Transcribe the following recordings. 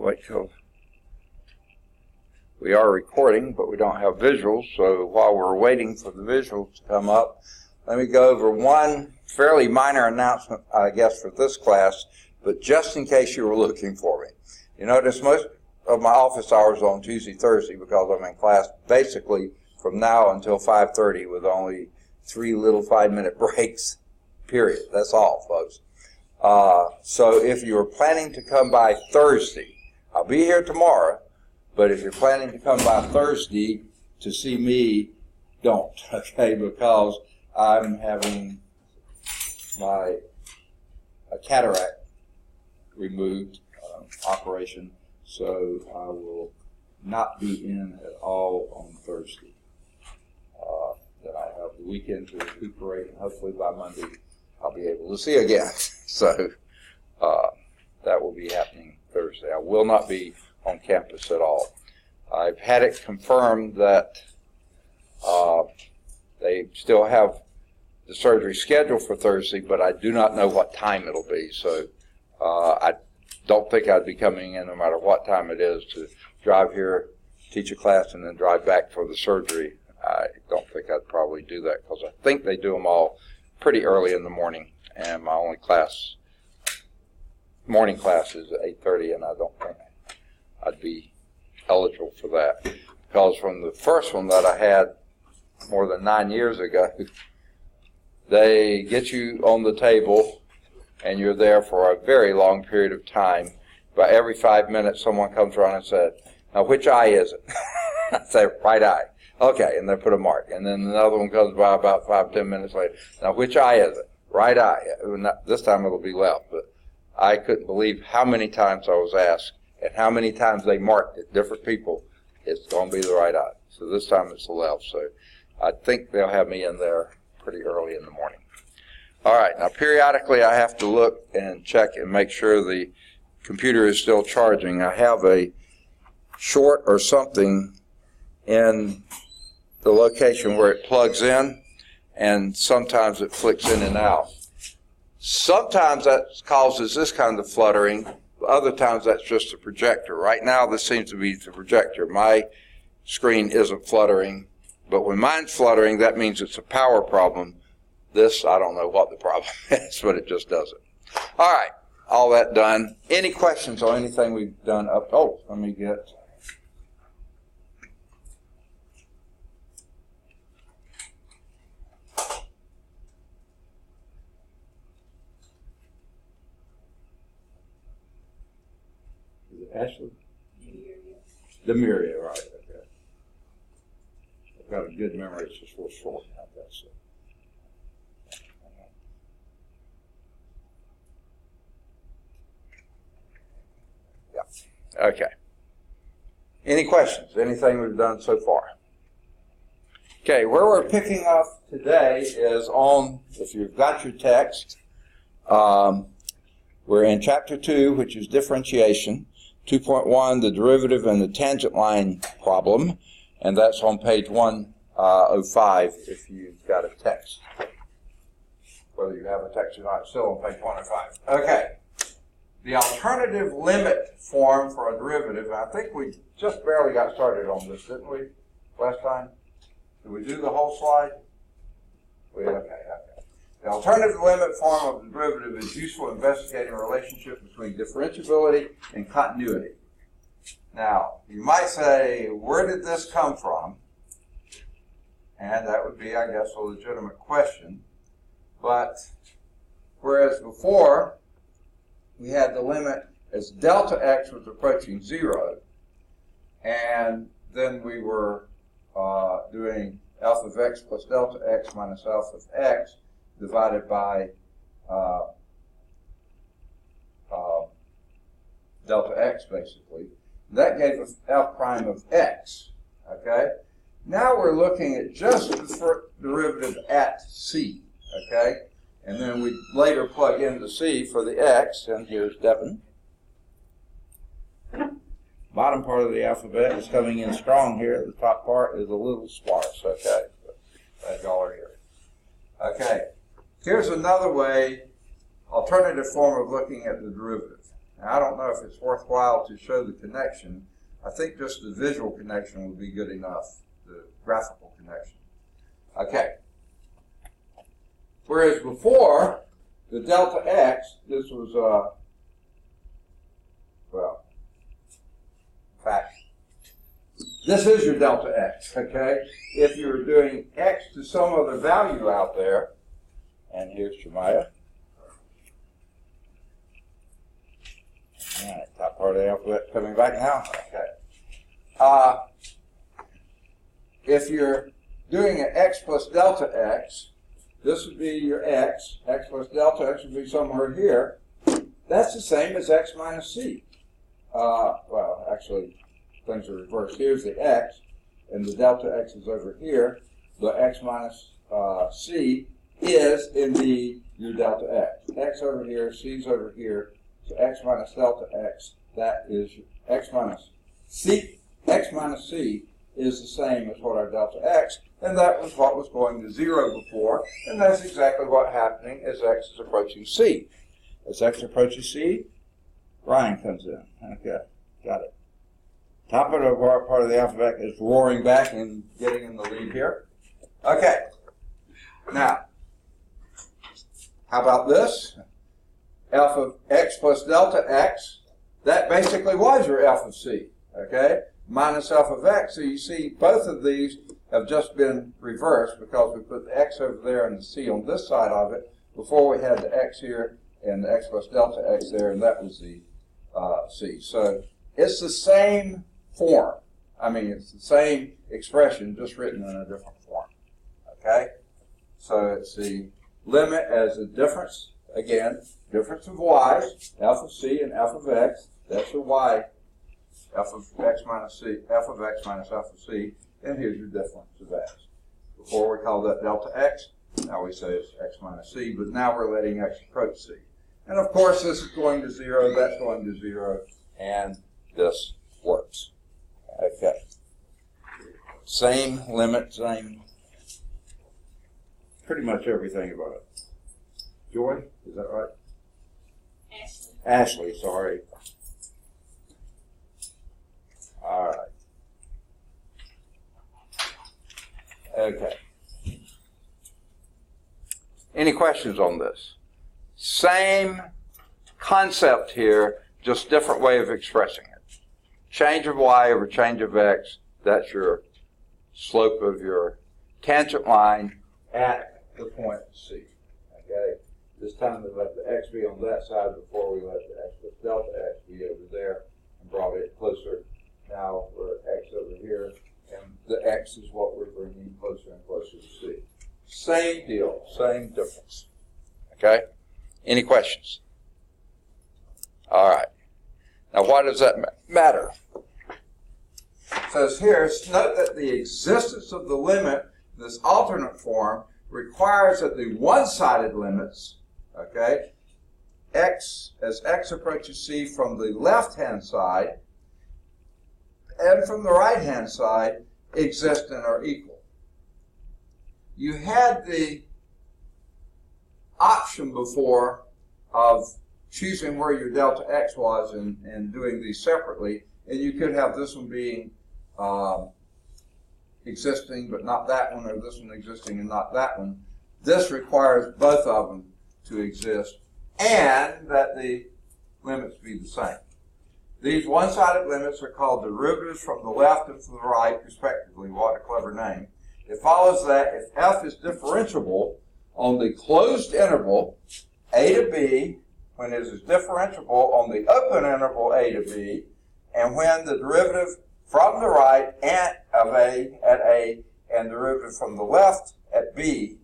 wait till we are recording, but we don't have visuals. So while we're waiting for the visuals to come up, let me go over one fairly minor announcement, I guess, for this class, but just in case you were looking for me. You notice most of my office hours on Tuesday, Thursday, because I'm in class basically from now until 5:30 with only 3 little 5-minute breaks, period. That's all, folks. So if you are planning to come by Thursday, I'll be here tomorrow, but if you're planning to come by Thursday to see me, don't, okay, because I'm having my cataract removed, operation, so I will not be in at all on Thursday. Then I have the weekend to recuperate, and hopefully by Monday I'll be able to see again. So that will be happening Thursday. I will not be on campus at all. I've had it confirmed that they still have the surgery scheduled for Thursday, but I do not know what time it'll be. So I don't think I'd be coming in no matter what time it is to drive here, teach a class, and then drive back for the surgery. I don't think I'd probably do that because I think they do them all pretty early in the morning, and my only morning class is at 8:30, and I don't think I'd be eligible for that. Because from the first one that I had more than 9 years ago, they get you on the table, and you're there for a very long period of time. But every 5 minutes, someone comes around and says, "Now, which eye is it?" I say, "Right eye." Okay, and they put a mark. And then another one comes by about 5-10 minutes later. "Now, which eye is it?" "Right eye." This time it'll be left. But I couldn't believe how many times I was asked and how many times they marked it, different people, it's going to be the right eye. So this time it's the left. So I think they'll have me in there pretty early in the morning. All right, now periodically I have to look and check and make sure the computer is still charging. I have a short or something in the location where it plugs in, and sometimes it flicks in and out. Sometimes that causes this kind of fluttering. Other times that's just the projector. Right now this seems to be the projector. My screen isn't fluttering, but when mine's fluttering, that means it's a power problem. This, I don't know what the problem is, but it just does it. All right, all that done. Any questions on anything we've done up? Oh, let me get... Ashley? Demiria, right, okay. I've got a good memory, it's just real short. So. Yeah, okay. Any questions? Anything we've done so far? Okay, where we're picking up today is on, if you've got your text, we're in Chapter 2, which is differentiation. 2.1, the derivative and the tangent line problem, and that's on page 105 if you've got a text. Whether you have a text or not, it's still on page 105. Okay. The alternative limit form for a derivative, I think we just barely got started on this, didn't we, last time? Did we do the whole slide? Okay. The alternative limit form of the derivative is useful in investigating a relationship between differentiability and continuity. Now, you might say, where did this come from? And that would be, I guess, a legitimate question. But whereas before, we had the limit as delta x was approaching 0, and then we were doing alpha of x plus delta x minus alpha of x, divided by delta x, basically. That gave us f prime of x, okay? Now we're looking at just the derivative at c, okay? And then we later plug in the c for the x, and here's Devin. Bottom part of the alphabet is coming in strong here. The top part is a little sparse, okay? Glad y'all are here. Okay. Here's another way, alternative form of looking at the derivative. Now, I don't know if it's worthwhile to show the connection. I think just the visual connection would be good enough, the graphical connection. Okay. Whereas before, the delta x, this was, well, in fact, this is your delta x, okay? If you were doing x to some other value out there, and here's Jemiah. All right, top part of the alphabet coming back now. Okay. If you're doing an x plus delta x, this would be your x. X plus delta x would be somewhere here. That's the same as x minus c. Well, actually, things are reversed. Here's the x, and the delta x is over here. The x minus c is indeed your delta x. X over here, c's over here. So x minus delta x, that is x minus c. X minus c is the same as what our delta x, and that was what was going to 0 before, and that's exactly what's happening as x is approaching c. As x approaches c, Ryan comes in. Okay, got it. Top of the part of the alphabet is roaring back and getting in the lead here. Okay, now, how about this? F of x plus delta x, that basically was your f of c, okay? Minus f of x, so you see both of these have just been reversed because we put the x over there and the c on this side of it. Before we had the x here and the x plus delta x there, and that was the c. So it's the same form. I mean, it's the same expression, just written in a different form, okay? So it's the limit as a difference, again, difference of y's, f of c and f of x, that's your y, f of x minus c, f of x minus f of c, and here's your difference of x. Before we called that delta x, now we say it's x minus c, but now we're letting x approach c. And of course this is going to 0, that's going to 0, and this works. Okay. Same limit, same, pretty much everything about it. Joy, is that right? Ashley, sorry. All right. Okay. Any questions on this? Same concept here, just different way of expressing it. Change of y over change of x, that's your slope of your tangent line at the point C. Okay? This time we let the x be on that side before we let the x with delta x be over there and brought it closer. Now we're at x over here, and the x is what we're bringing closer and closer to C. Same deal, same difference. Okay? Any questions? All right. Now why does that matter? It says here, note that the existence of the limit, this alternate form, requires that the one-sided limits, okay, x, as x approaches C from the left-hand side and from the right-hand side, exist and are equal. You had the option before of choosing where your delta x was and doing these separately, and you could have this one being existing but not that one, or this one existing and not that one. This requires both of them to exist and that the limits be the same. These one-sided limits are called derivatives from the left and from the right, respectively. What a clever name. It follows that if f is differentiable on the closed interval a to b, when it is differentiable on the open interval a to b, and when the derivative from the right of a at a and derivative from the left at b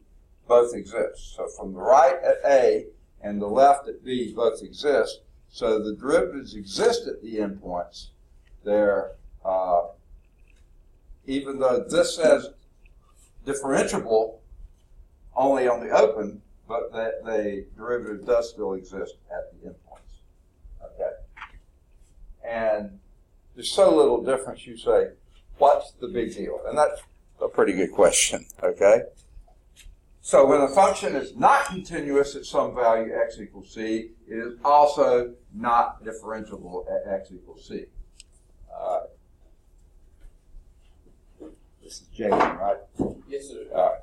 both exist. So from the right at a and the left at b both exist. So the derivatives exist at the endpoints. They're, even though this says differentiable only on the open, but that the derivative does still exist at the endpoints. Okay? And there's so little difference, you say, what's the big deal? And that's a pretty good question, okay? So when a function is not continuous at some value x equals c, it is also not differentiable at x equals c. All right. This is Jason, right? Yes, sir. All right.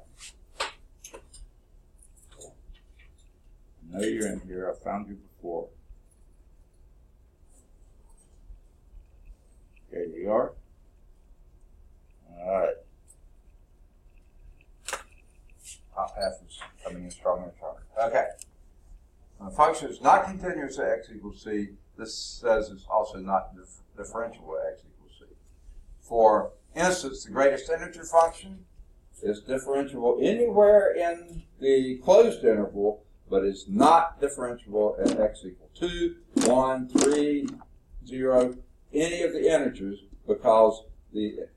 I know you're in here. I found you before. There you are. All right. Top half is coming in stronger and stronger. Okay. When a function is not continuous at x equals c, this says it's also not differentiable at x equals c. For instance, the greatest integer function is differentiable anywhere in the closed interval, but is not differentiable at x equals 2, 1, 3, 0, any of the integers, because the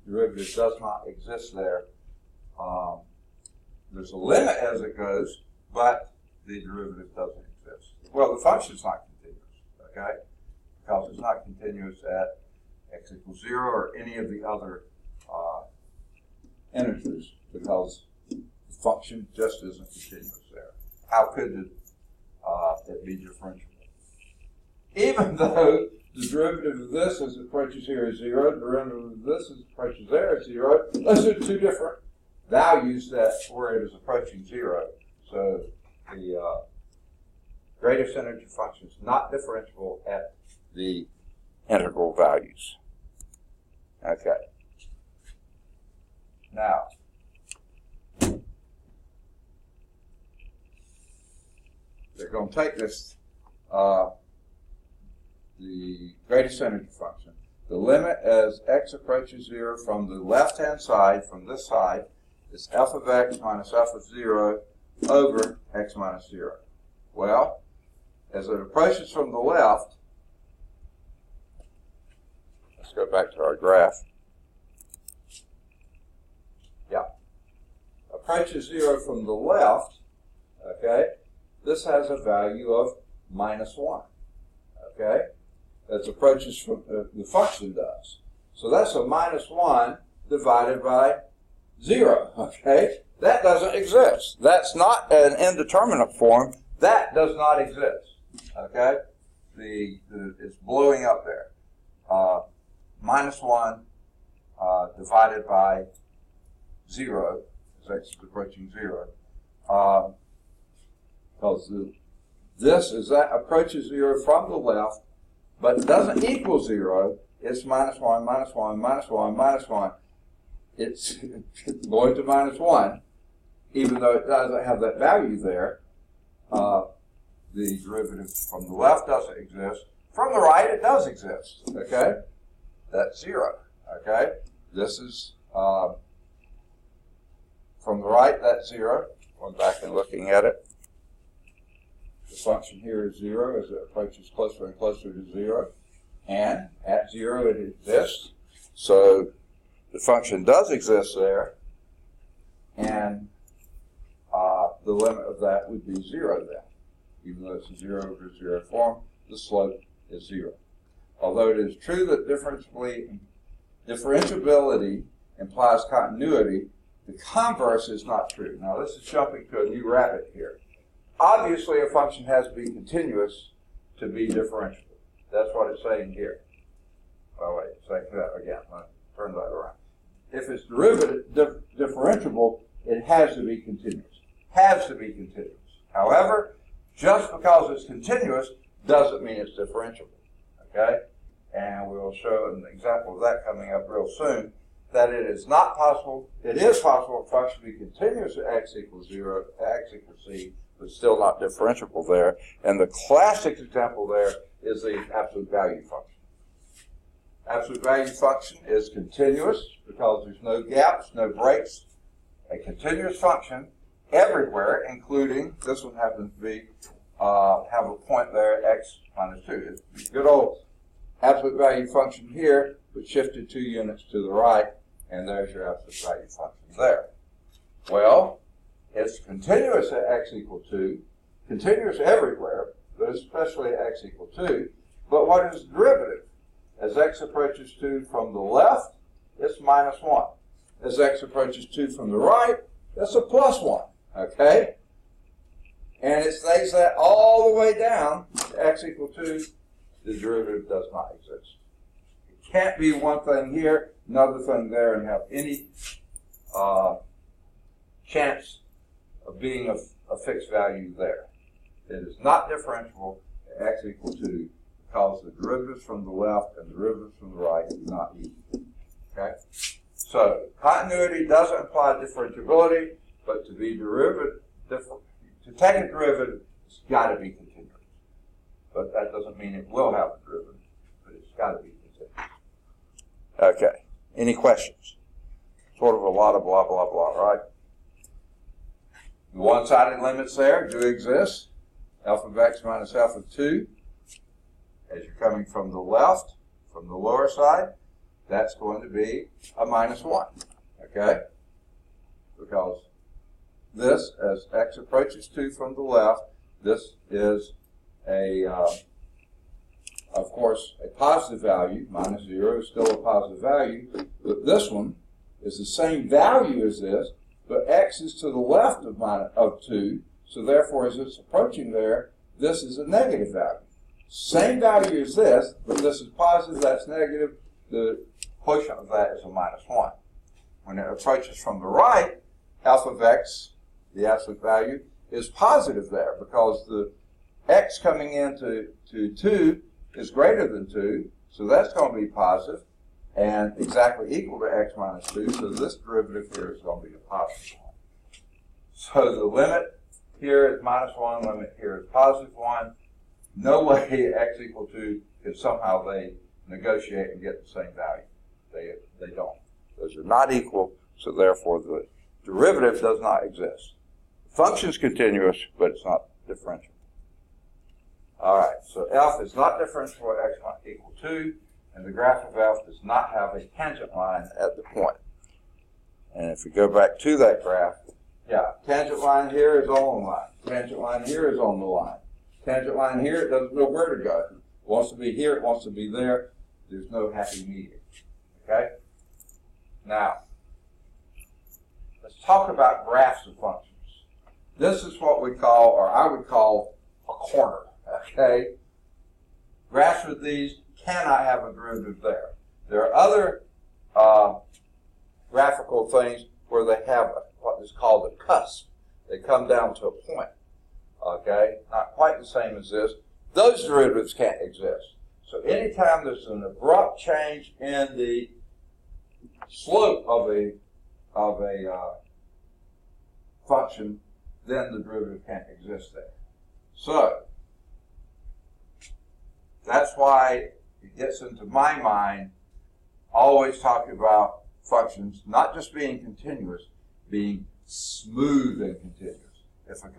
derivative does not exist there. There's a limit as it goes, but the derivative doesn't exist. Well, the function is not continuous, okay? Because it's not continuous at x equals 0 or any of the other integers, because the function just isn't continuous there. How could it be differentiable? Even though the derivative of this as it approaches here is 0, the derivative of this as it approaches there is 0, those are two different values that where it is approaching 0. So the greatest integer function is not differentiable at the integral values. Okay. Now, they're going to take this, the greatest integer function, the limit as x approaches 0 from the left-hand side, from this side, is f of x minus f of 0 over x minus 0. Well, as it approaches from the left, let's go back to our graph. Yeah. Approaches 0 from the left, okay, this has a value of minus 1, okay? As approaches from, the function does. So that's a minus 1 divided by 0, okay? That doesn't exist. That's not an indeterminate form. That does not exist, okay? It's blowing up there. Minus 1 divided by 0, as x is approaching 0. Because this is that approaches 0 from the left, but it doesn't equal 0. It's minus 1, minus 1, minus 1, minus 1. It's going to minus 1, even though it doesn't have that value there. The derivative from the left doesn't exist. From the right, it does exist, okay? That's 0, okay? This is, from the right, that's 0. Going back and looking at it. The function here is 0 as it approaches closer and closer to 0. And at 0, it exists. So the function does exist there. And the limit of that would be 0 then. Even though it's a 0 over 0 form, the slope is 0. Although it is true that differentiability implies continuity, the converse is not true. Now this is jumping to a new rabbit here. Obviously a function has to be continuous to be differentiable. That's what it's saying here. Oh wait, say that again. Let me turn that around. If it's differentiable, it has to be continuous. Has to be continuous. However, just because it's continuous doesn't mean it's differentiable. Okay? And we'll show an example of that coming up real soon, that it is not possible, it is possible for a function to be continuous at x equals 0, x equals c, but still not differentiable there. And the classic example there is the absolute value function. Absolute value function is continuous because there's no gaps, no breaks. A continuous function everywhere, including, this one happens to be, have a point there, x minus 2. It's a good old absolute value function here, but shifted 2 units to the right, and there's your absolute value function there. Well, it's continuous at x equal 2, continuous everywhere, but especially at x equal 2. But what is the derivative? As x approaches 2 from the left, it's minus 1. As x approaches 2 from the right, that's a plus 1, okay? And it stays that all the way down to x equal 2, the derivative does not exist. It can't be one thing here, another thing there, and have any chance of being a fixed value there. It is not differentiable at x equal 2 because the derivatives from the left and derivatives from the right do not equal. Okay? So continuity doesn't imply differentiability, but to be to take a derivative, it's got to be continuous. But that doesn't mean it will have a derivative, but it's got to be continuous. Okay. Any questions? Sort of a lot of blah, blah, blah, right? The one-sided limits there do exist. F of x minus f of 2. As you're coming from the left, from the lower side, that's going to be a minus 1. Okay? Because this, as x approaches 2 from the left, this is of course, a positive value. Minus 0 is still a positive value. But this one is the same value as this, but x is to the left of 2, so therefore as it's approaching there, this is a negative value. Same value as this, but this is positive, that's negative. The quotient of that is a minus 1. When it approaches from the right, f of x, the absolute value, is positive there because the x coming into 2 is greater than 2, so that's going to be positive and exactly equal to x minus 2, so this derivative here is going to be a positive 1. So the limit here is minus 1, limit here is positive 1. No way x equal 2 can somehow they negotiate and get the same value. They don't. Those are not equal, so therefore the derivative does not exist. The function is continuous, but it's not differentiable. All right, so f is not differentiable at x equal 2, and the graph of f does not have a tangent line at the point. And if we go back to that graph, yeah, tangent line here is on the line. Tangent line here is on the line. Tangent line here, it doesn't know where to go. It wants to be here, it wants to be there. There's no happy medium. Okay? Now, let's talk about graphs of functions. This is what we call, or I would call, a corner. Okay? Graphs with these cannot have a derivative there. There are other graphical things where they have what is called a cusp. They come down to a point. Okay? Not quite the same as this. Those derivatives can't exist. So anytime there's an abrupt change in the slope of a function, then the derivative can't exist there. So that's why it gets into my mind always talking about functions not just being continuous, being smooth and continuous. If a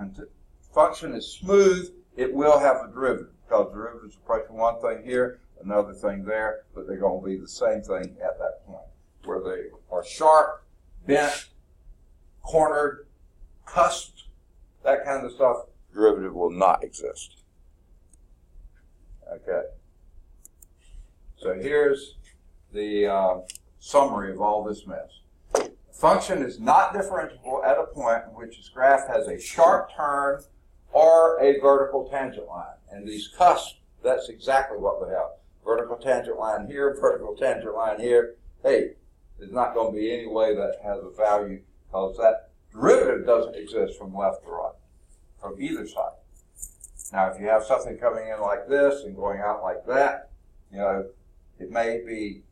function is smooth, it will have a derivative because derivatives approaching one thing here, another thing there, but they're going to be the same thing at that point. Where they are sharp, bent, cornered, cusped, that kind of stuff, derivative will not exist. Okay. So here's the summary of all this mess. A function is not differentiable at a point in which its graph has a sharp turn or a vertical tangent line. And these cusps, that's exactly what we have. Vertical tangent line here, vertical tangent line here. Hey, there's not going to be any way that has a value because that derivative doesn't exist from left to right, from either side. Now, if you have something coming in like this and going out like that, you know, it may be,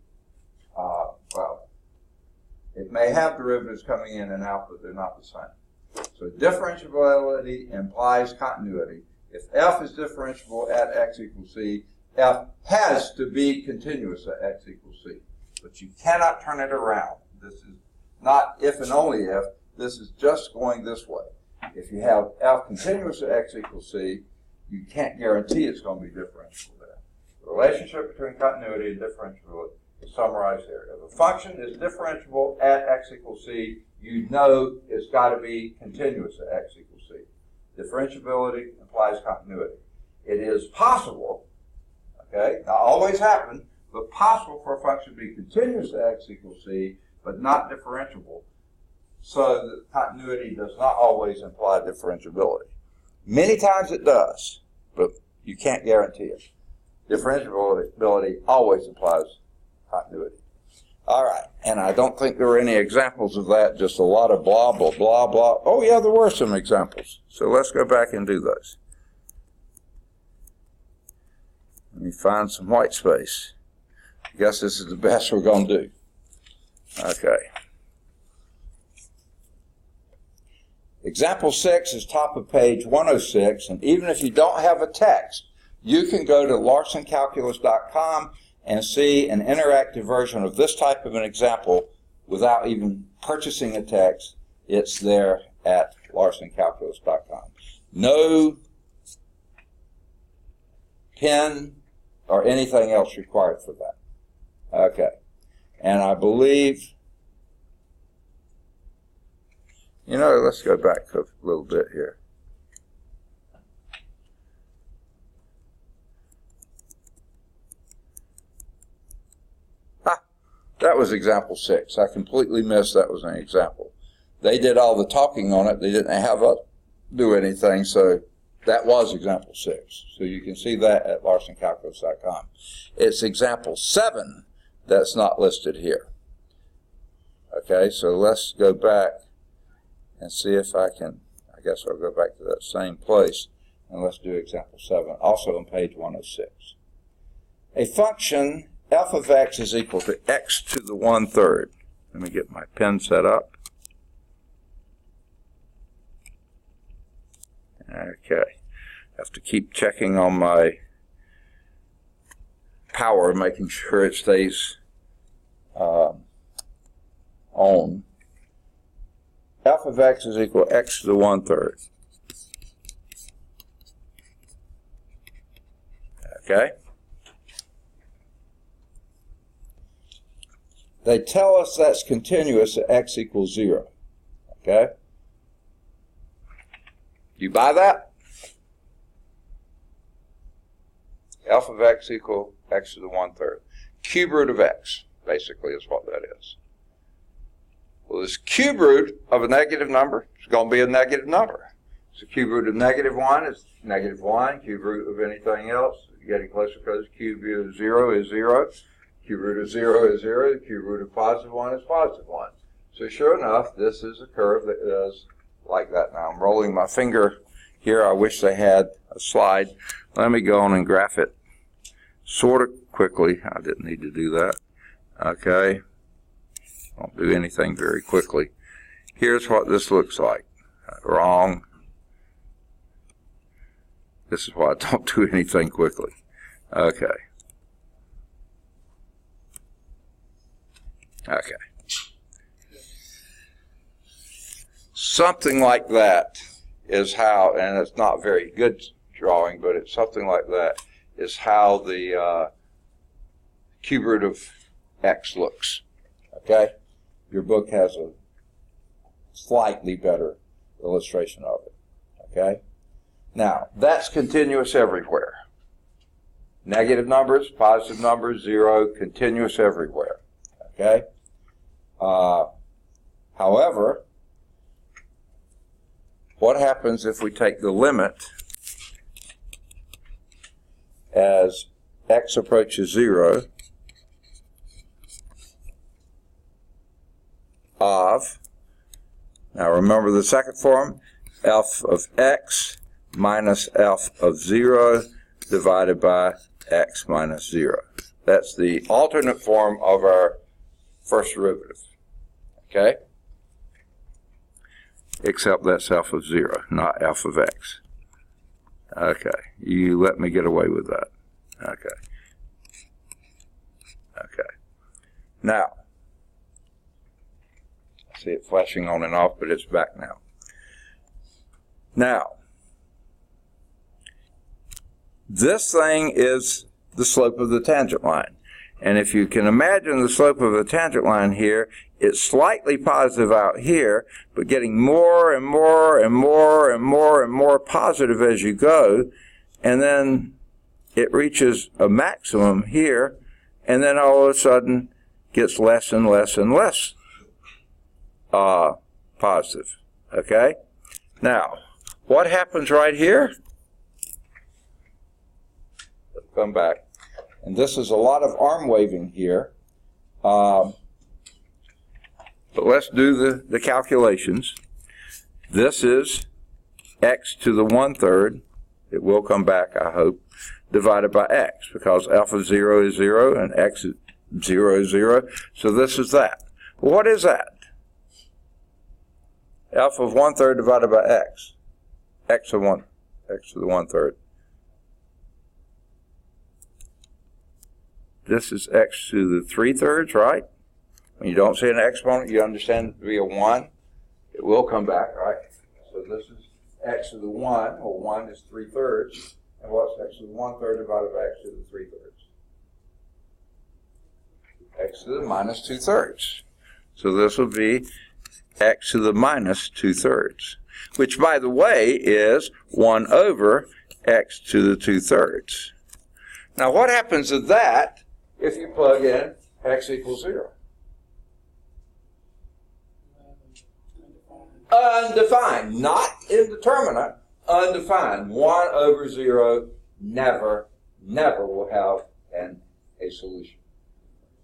it may have derivatives coming in and out, but they're not the same. So differentiability implies continuity. If f is differentiable at x equals c, f has to be continuous at x equals c. But you cannot turn it around. This is not if and only if. This is just going this way. If you have f continuous at x equals c, you can't guarantee it's going to be differentiable there. The relationship between continuity and differentiability is summarized here. If a function is differentiable at x equals c, you know it's got to be continuous at x equals c. Differentiability implies continuity. It is possible, okay, not always happen, but possible for a function to be continuous at x equals c, but not differentiable. so that continuity does not always imply differentiability. Many times it does, but you can't guarantee it. Differentiability always implies continuity. All right, and I don't think there were any examples of that, just a lot of blah, blah, blah, blah. Oh, yeah, there were some examples. So let's go back and do those. Let me find some white space. I guess this is the best we're going to do. Okay. Example 6 is top of page 106, and even if you don't have a text, you can go to larsoncalculus.com and see an interactive version of this type of an example without even purchasing a text. It's there at larsoncalculus.com. No pen or anything else required for that. Okay. And I believe, you know, let's go back a little bit here. That was example 6. I completely missed that was an example. They did all the talking on it. They didn't have us do anything, so that was example 6. So you can see that at larsoncalculus.com. It's example 7 that's not listed here. Okay, so let's go back and see if I can, I guess I'll go back to that same place, and let's do example 7, also on page 106. A function f of x is equal to x to the 1/3. Let me get my pen set up. Okay. Have to keep checking on my power, making sure it stays on. F of x is equal to x to the 1/3. Okay. They tell us that's continuous at x equals 0. Okay? You buy that? F of x equal x to the 1/3. Cube root of x, basically, is what that is. Well, this cube root of a negative number is going to be a negative number. So cube root of -1 is -1. Cube root of anything else, getting closer because cube root of 0 is 0. Cube root of 0 is 0. The cube root of +1 is +1. So sure enough, this is a curve that is like that. Now I'm rolling my finger here. I wish they had a slide. Let me go on and graph it sort of quickly. I didn't need to do that. Okay. Don't do anything very quickly. Here's what this looks like. Wrong. This is why I don't do anything quickly. Okay. Okay. Something like that is how, and it's not very good drawing, but it's something like that is how the cube root of x looks. Okay? Your book has a slightly better illustration of it. Okay? Now, that's continuous everywhere. Negative numbers, positive numbers, 0, continuous everywhere. Okay? However, what happens if we take the limit as x approaches 0 of, now remember the second form, f of x minus f of 0 divided by x minus 0. That's the alternate form of our first derivative. Okay? Except that's f of 0, not f of x. Okay. You let me get away with that. Okay. Okay. Now, I see it flashing on and off, but it's back now. Now, this thing is the slope of the tangent line. And if you can imagine the slope of a tangent line here, it's slightly positive out here, but getting more and more and more and more and more positive as you go, and then it reaches a maximum here, and then all of a sudden gets less and less and less positive. Okay? Now, what happens right here? Let's come back. And this is a lot of arm waving here. But let's do the calculations. This is x to the 1/3. It will come back, I hope, divided by x, because f of 0 is 0 and x is 0 is 0. So this is that. Well, what is that? F of 1/3 divided by x. X to the 1/3. This is x to the 3/3, right? When you don't see an exponent, you understand it to be a 1. It will come back, right? So this is x to the 1. Well, 1 is 3/3. And what's x to the 1/3 divided by x to the 3/3? X to the minus 2/3. So this will be x to the minus 2/3, which, by the way, is 1 over x to the 2/3. Now, what happens to that if you plug in x equals 0? Undefined, not indeterminate, undefined. 1 over 0 never will have a solution.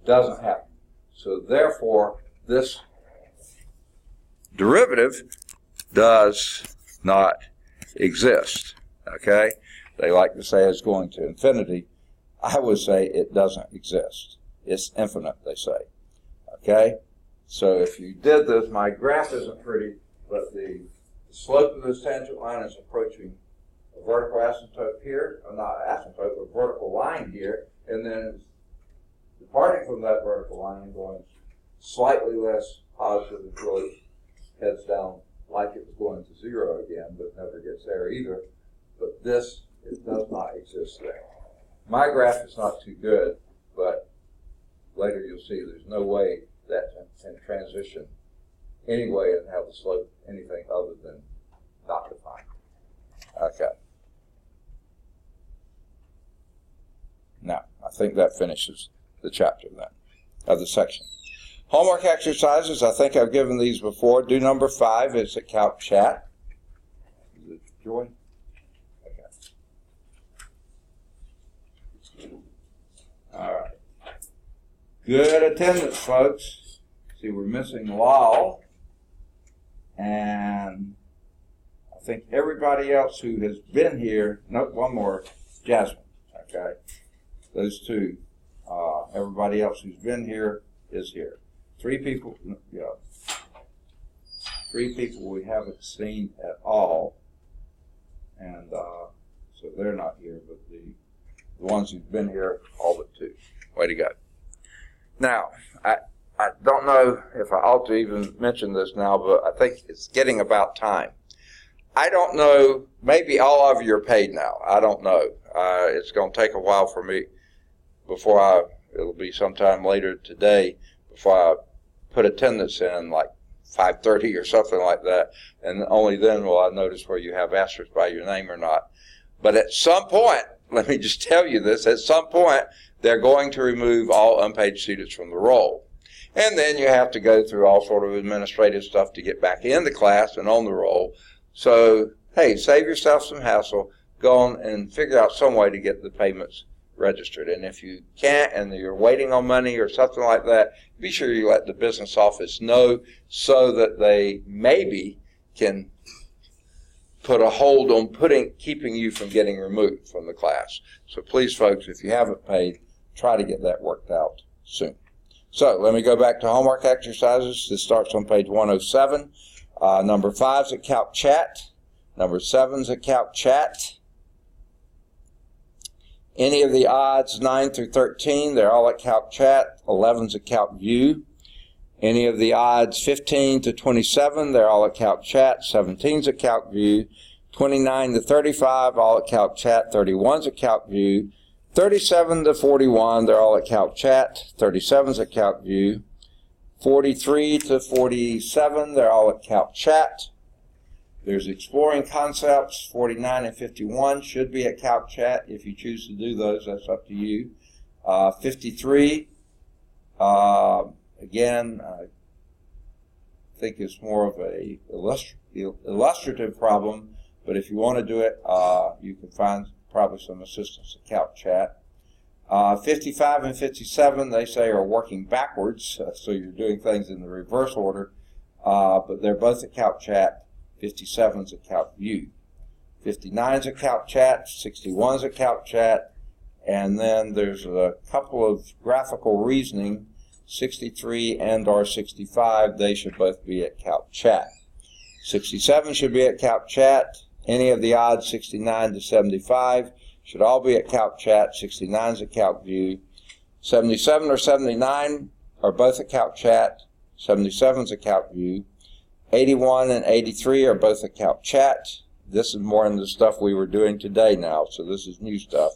Doesn't happen. So therefore, this derivative does not exist. Okay? They like to say it's going to infinity. I would say it doesn't exist. It's infinite, they say. Okay? So if you did this, my graph isn't pretty, but the slope of this tangent line is approaching a vertical asymptote here, or not asymptote, but vertical line here, and then departing from that vertical line and going slightly less positive, it really heads down like it was going to 0 again, but never gets there either. But this, it does not exist there. My graph is not too good, but later you'll see there's no way that can transition anyway and have the slope anything other than not defined. Okay. Now, I think that finishes the chapter then, of the section. Homework exercises, I think I've given these before. Do number 5, it's at Calc Chat. Is it Joy? Okay. All right. Good attendance, folks. See, we're missing Lal. And I think everybody else who has been here, nope, one more, Jasmine. Okay. Those two. Everybody else who's been here is here. 3 people, yeah. 3 people we haven't seen at all. And so they're not here, but the ones who've been here, all but 2. Way to go. Now, I don't know if I ought to even mention this now, but I think it's getting about time. I don't know, maybe all of you are paid now. I don't know. It's going to take a while for me before it'll be sometime later today before I put attendance in, like 5:30 or something like that, and only then will I notice where you have asterisks by your name or not. But at some point, let me just tell you this, at some point, they're going to remove all unpaid students from the roll. And then you have to go through all sort of administrative stuff to get back in the class and on the roll. So, hey, save yourself some hassle. Go on and figure out some way to get the payments registered. And if you can't and you're waiting on money or something like that, be sure you let the business office know so that they maybe can put a hold on keeping you from getting removed from the class. So please, folks, if you haven't paid, try to get that worked out soon. So let me go back to homework exercises. This starts on page 107. Number 5's at Calc Chat. Number 7's at Calc Chat. Any of the odds 9 through 13, they're all at Calc Chat. 11's at Calc View. Any of the odds 15 to 27, they're all at Calc Chat. 17's at Calc View. 29 to 35, all at Calc Chat. 31's at Calc View. 37 to 41, they're all at Calc Chat. 37's at Calc View. 43 to 47, they're all at Calc Chat. There's Exploring Concepts, 49 and 51 should be at Calc Chat. If you choose to do those, that's up to you. 53, again, think it's more of a illustrative problem, but if you want to do it, you can find probably some assistance at Calc Chat. 55 and 57, they say, are working backwards, so you're doing things in the reverse order, but they're both at Calc Chat. 57's at Calc View. 59's at Calc Chat, 61's at Calc Chat, and then there's a couple of graphical reasoning, 63 and or 65, they should both be at Calc Chat. 67 should be at Calc Chat. Any of the odds 69 to 75 should all be at Calc Chat. 69's at Calc View. 77 or 79 are both at Calc Chat. 77's at Calc View. 81 and 83 are both at Calc Chat. This is more in the stuff we were doing today now, so this is new stuff.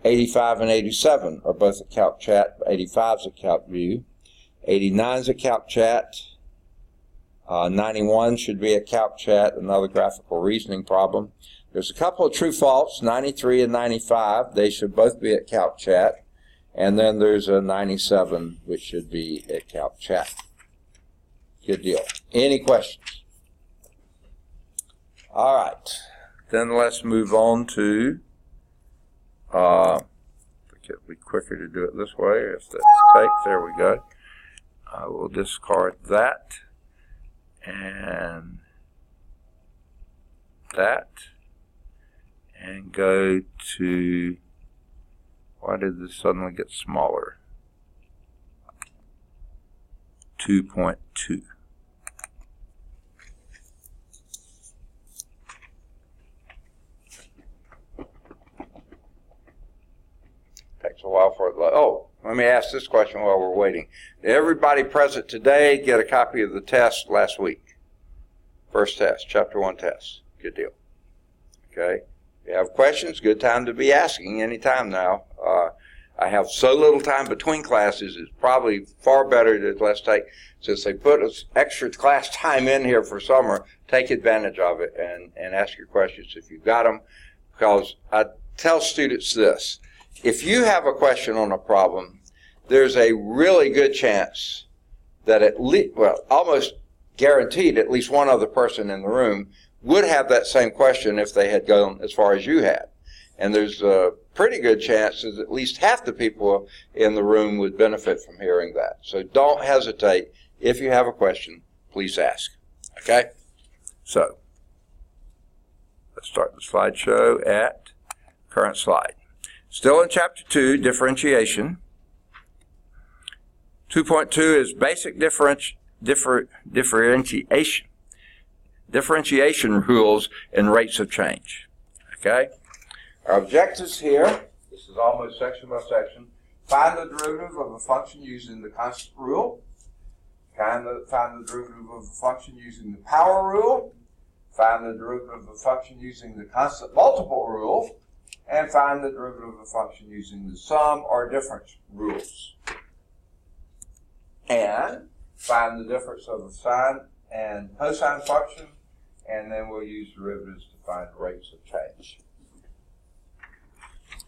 85 and 87 are both at Calc Chat. 85's at Calc View. 89's at Calc Chat. 91 should be at Calc Chat, another graphical reasoning problem. There's a couple of true faults, 93 and 95. They should both be at Calc Chat. And then there's a 97, which should be at Calc Chat. Good deal. Any questions? All right. Then let's move on to, I think it'll be quicker to do it this way if that's the case. There we go. I will discard that and that and go to, why did this suddenly get smaller? 2.2. Takes a while for it. Oh, let me ask this question while we're waiting. Did everybody present today get a copy of the test last week? First test, Chapter 1 test. Good deal. Okay. If you have questions, good time to be asking any time now. I have so little time between classes, it's probably far better to let's take, since they put extra class time in here for summer, take advantage of it and ask your questions if you've got them. Because I tell students this, if you have a question on a problem, there's a really good chance that at least, well, almost guaranteed at least one other person in the room would have that same question if they had gone as far as you had. And there's a pretty good chance that at least half the people in the room would benefit from hearing that. So don't hesitate. If you have a question, please ask. Okay? So, let's start the slideshow at current slide. Still in Chapter 2, differentiation. 2.2 is basic differentiation rules and rates of change. Okay? Our objectives here, this is almost section by section, find the derivative of a function using the constant rule, find the derivative of a function using the power rule, find the derivative of a function using the constant multiple rule, and find the derivative of a function using the sum or difference rules. And find the difference of a sine and cosine function, and then we'll use derivatives to find rates of change.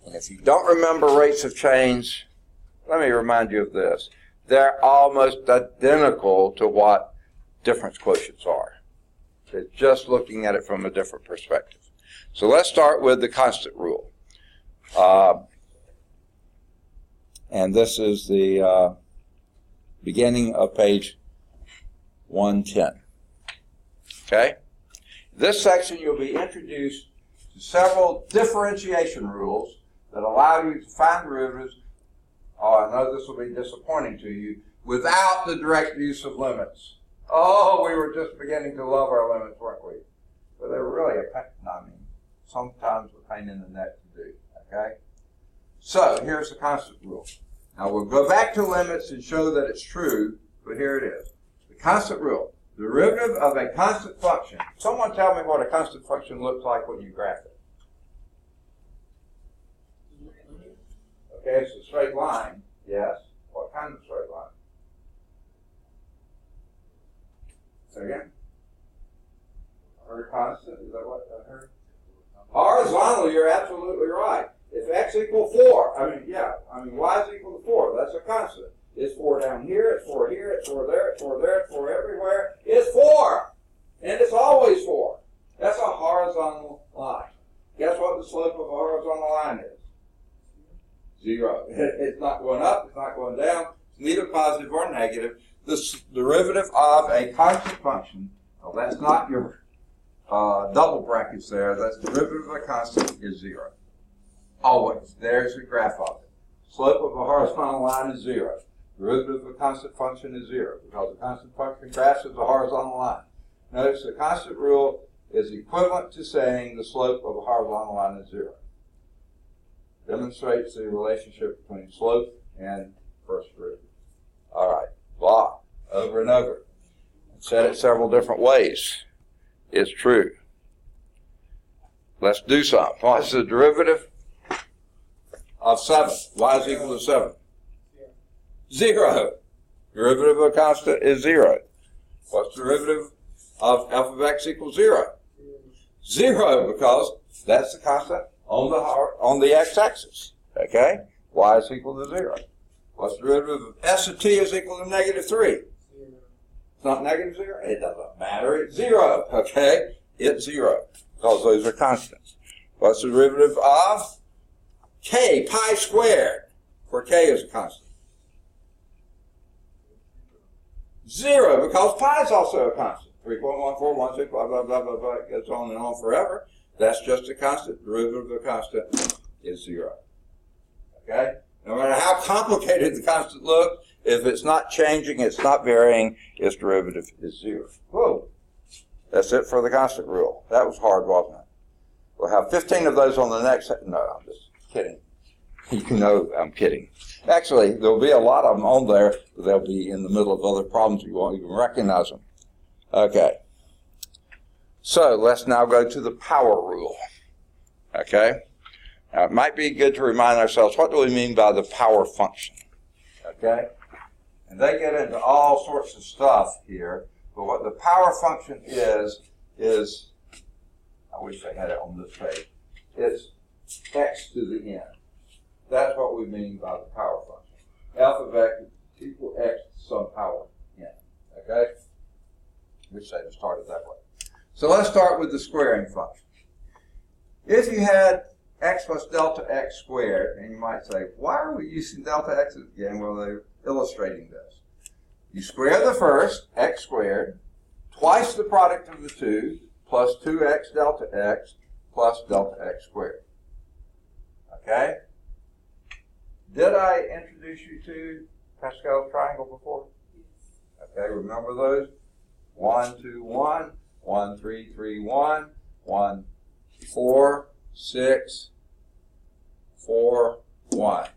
And if you don't remember rates of change, let me remind you of this. They're almost identical to what difference quotients are. They're just looking at it from a different perspective. So let's start with the constant rule. And this is the beginning of page 110. Okay? This section you'll be introduced to several differentiation rules that allow you to find derivatives, I know this will be disappointing to you, without the direct use of limits. Oh, we were just beginning to love our limits, weren't we? But they're really sometimes a pain in the neck to do, okay? So, here's the constant rule. Now, we'll go back to limits and show that it's true, but here it is. The constant rule. Derivative of a constant function. Someone tell me what a constant function looks like when you graph it. Okay, it's a straight line. Yes. What kind of straight line? Say again. I heard constant. Is that what I heard? Horizontal, you're absolutely right. If x equals 4, y is equal to 4, that's a constant. It's 4 down here, it's 4 here, it's 4 there, it's 4 there, it's 4 everywhere. It's 4! And it's always 4. That's a horizontal line. Guess what the slope of a horizontal line is? 0. It's not going up, it's not going down. It's neither positive or negative. The derivative of a constant function, well, that's not your double brackets there, that's the derivative of a constant is 0. Always. There's the graph of it. Slope of a horizontal line is 0. Derivative of a constant function is 0 because the constant function graphs is a horizontal line. Notice the constant rule is equivalent to saying the slope of a horizontal line is 0. Demonstrates the relationship between slope and first derivative. All right, blah, over and over. Said it several different ways. It's true. Let's do something. What's the derivative of 7? Y is equal to 7. 0. Derivative of a constant is 0. What's the derivative of f of x equals 0? 0, because that's the constant on the x-axis. Okay? Y is equal to 0. What's the derivative of s of t is equal to negative 3? 0. It's not negative 0? It doesn't matter. It's 0. Okay? It's 0, because those are constants. What's the derivative of k, pi squared, where k is a constant? 0, because pi is also a constant. 3.1416, blah, blah, blah, blah, blah. It goes on and on forever. That's just a constant. Derivative of a constant is 0. Okay? No matter how complicated the constant looks, if it's not changing, it's not varying, its derivative is 0. Whoa. That's it for the constant rule. That was hard, wasn't it? We'll have 15 of those on the next. No, I'm just kidding. You know I'm kidding. Actually, there'll be a lot of them on there, but they'll be in the middle of other problems. You won't even recognize them. Okay. So let's now go to the power rule. Okay. Now, it might be good to remind ourselves, what do we mean by the power function? Okay. And they get into all sorts of stuff here, but what the power function is, I wish I had it on this page, it's x to the n. That's what we mean by the power function. F of x equals x to some power n. Okay? Wish I had started that way. So let's start with the squaring function. If you had x plus delta x squared, and you might say, why are we using delta x again? Well, they're illustrating this. You square the first, x squared, twice the product of the two, plus 2x delta x, plus delta x squared. Okay? Did I introduce you to Pascal's triangle before? Okay, remember those? 1, 2, 1, 1, 3, 3, 1, 1, 4, 6, 4, 1.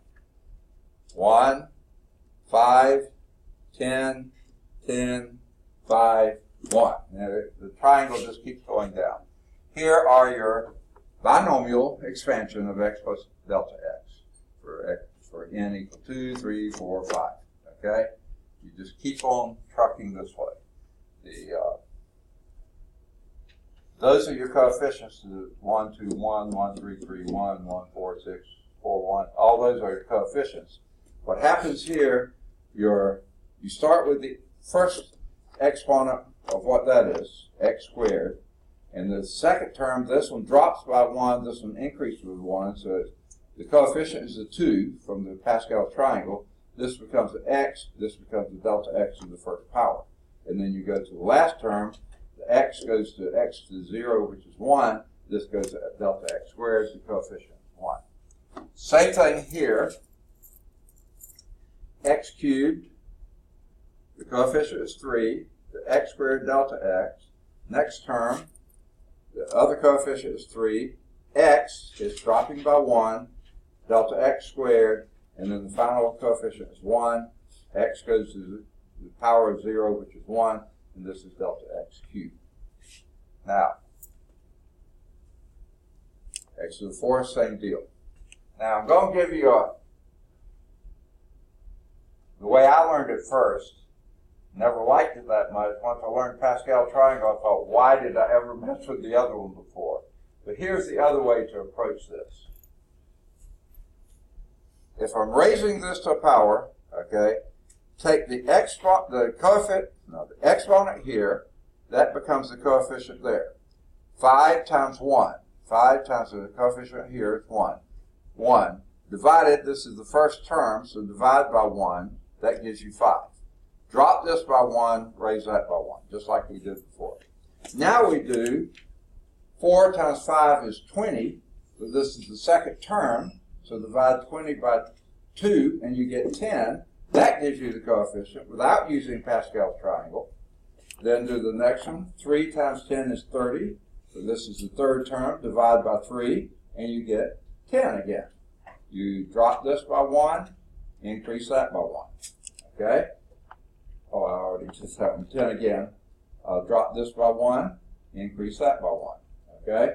1, 5, 10, 10, 5, 1. Now, the triangle just keeps going down. Here are your binomial expansion of x plus delta x for n equal 2, 3, 4, 5. Okay? You just keep on trucking this way. Those are your coefficients, 1, 2, 1, 1, 3, 3, 1, 1, 4, 6, 4, 1. All those are your coefficients. What happens here, you start with the first exponent of what that is, x squared. And the second term, this one drops by 1, this one increases with 1. So the coefficient is a 2 from the Pascal triangle. This becomes an x, this becomes the delta x in the first power. And then you go to the last term, the x goes to x to 0, which is 1. This goes to delta x squared, the coefficient is 1. Same thing here. X cubed, the coefficient is 3. The x squared delta x. Next term, the other coefficient is 3. X is dropping by 1. Delta x squared. And then the final coefficient is 1. X goes to the power of 0, which is 1. And this is delta x cubed. Now, x to the 4th, same deal. Now, I'm going to give you the way I learned it first. Never liked it that much. Once I learned Pascal triangle, I thought, why did I ever mess with the other one before? But here's the other way to approach this. If I'm raising this to a power, okay, take the exponent here, that becomes the coefficient there. 5 times 1. 5 times the coefficient here is 1. 1 divided, this is the first term, so divide by 1, that gives you 5. Drop this by 1, raise that by 1, just like we did before. Now we do 4 times 5 is 20, but this is the second term, so divide 20 by 2 and you get 10. That gives you the coefficient without using Pascal's triangle. Then do the next one. 3 times 10 is 30. So this is the third term. Divide by 3, and you get 10 again. You drop this by 1, increase that by 1. Okay? Oh, I already just have 10 again. Drop this by 1, increase that by 1. Okay?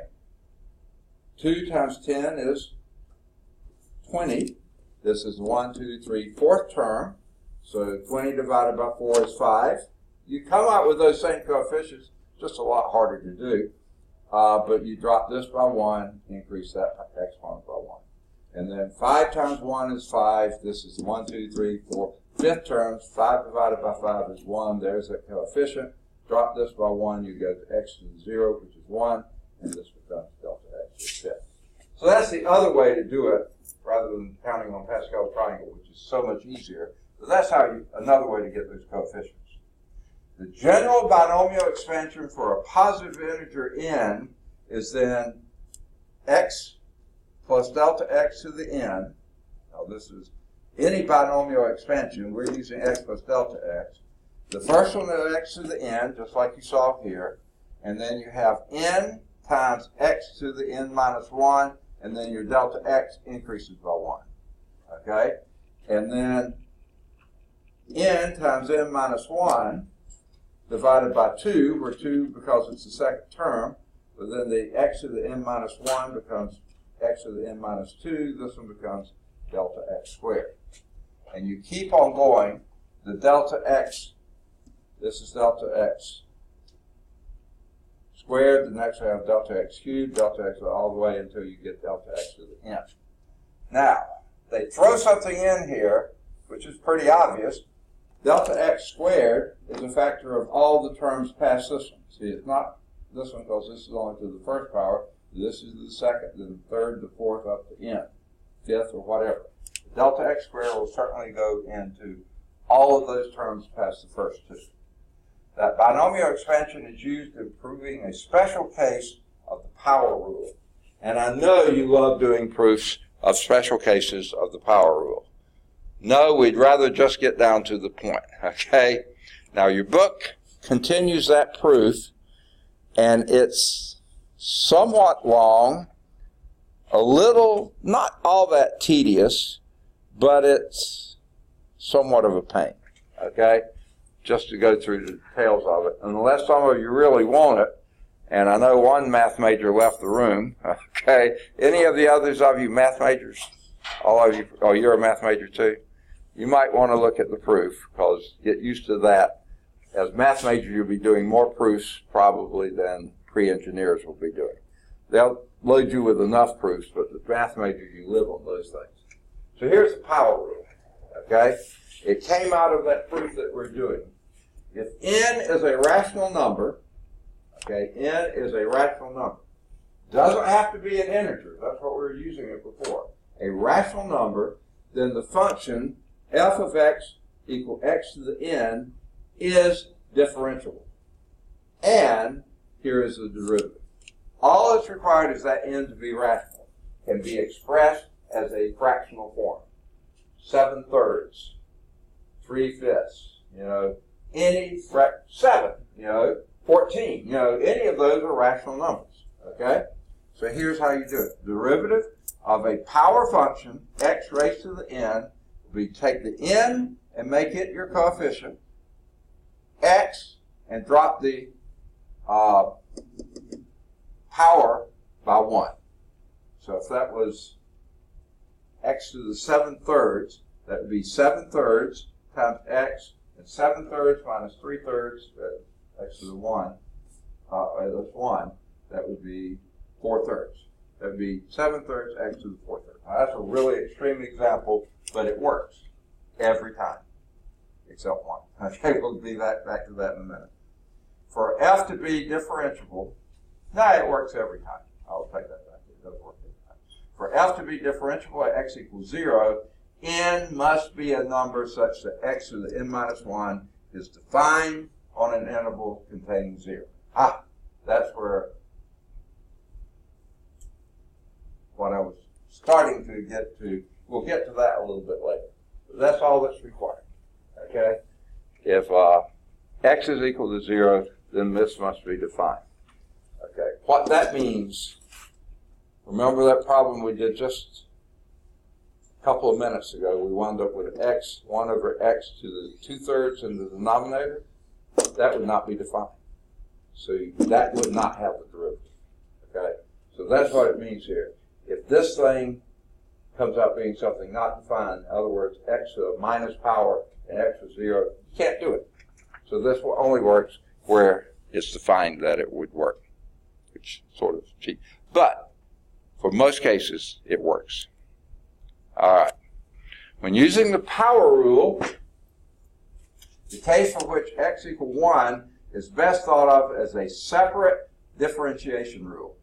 2 times 10 is 20. This is 1, 2, 3, fourth term. So 20 divided by 4 is 5. You come out with those same coefficients, just a lot harder to do. But you drop this by 1, increase that exponent by 1. And then 5 times 1 is 5. This is 1, 2, 3, 4. Fifth term, 5 divided by 5 is 1. There's that coefficient. Drop this by 1, you go to x to the 0, which is 1. And this becomes delta x to the fifth. So that's the other way to do it, rather than counting on Pascal's triangle, which is so much easier. But that's another way to get those coefficients. The general binomial expansion for a positive integer n is then x plus delta x to the n. Now this is any binomial expansion. We're using x plus delta x. The first one is x to the n, just like you saw here. And then you have n times x to the n minus 1. And then your delta x increases by 1. Okay? And then n times n minus 1 divided by 2, where 2 because it's the second term, but then the x to the n minus 1 becomes x to the n minus 2. This one becomes delta x squared. And you keep on going. The delta x, this is delta x squared, the next we have delta x cubed, delta x all the way until you get delta x to the n. Now, they throw something in here, which is pretty obvious. Delta x squared is a factor of all the terms past this one. See, it's not this one because this is only to the first power. This is the second, then the third, the fourth, up to n, fifth, or whatever. Delta x squared will certainly go into all of those terms past the first two. That binomial expansion is used in proving a special case of the power rule. And I know you love doing proofs of special cases of the power rule. No, we'd rather just get down to the point, okay? Now, your book continues that proof, and it's somewhat long, a little, not all that tedious, but it's somewhat of a pain, okay? Just to go through the details of it. Unless some of you really want it, and I know one math major left the room, okay? Any of the others of you math majors? All of you, oh, you're a math major too? You might want to look at the proof, because get used to that. As math major, you'll be doing more proofs probably than pre-engineers will be doing. They'll load you with enough proofs, but the math major, you live on those things. So here's the power rule, okay? It came out of that proof that we're doing. If n is a rational number, okay, n is a rational number. Doesn't have to be an integer. That's what we were using it before. A rational number, then the function f of x equal x to the n is differentiable. And here is the derivative. All that's required is that n to be rational. Can be expressed as a fractional form. 7/3, 3/5, any 7, 14, any of those are rational numbers, okay? So here's how you do it. Derivative of a power function, x raised to the n, we take the n and make it your coefficient, x, and drop the power by 1. So if that was x to the 7/3, that would be 7/3 times x, and 7/3 minus 3/3, x to the 1, that's 1, that would be 4/3. That would be 7/3 x to the 4/3. Now that's a really extreme example, but it works every time. except 1. Okay, we'll be back to that in a minute. For f to be differentiable, it works every time. I'll take that back. It does work every time. For f to be differentiable at x equals 0, n must be a number such that x to the n minus 1 is defined on an interval containing 0. That's where what I was starting to get to. We'll get to that a little bit later. But that's all that's required. Okay? If x is equal to 0, then this must be defined. Okay? What that means, remember that problem we did just a couple of minutes ago? We wound up with x, 1 over x to the 2/3 in the denominator. That would not be defined. So that would not have the derivative. Okay? So that's what it means here. If this thing comes out being something not defined, in other words, x to a minus power and x to 0, you can't do it. So this only works where it's defined that it would work, which is sort of cheap. But for most cases, it works. All right. When using the power rule, the case for which x equals 1 is best thought of as a separate differentiation rule.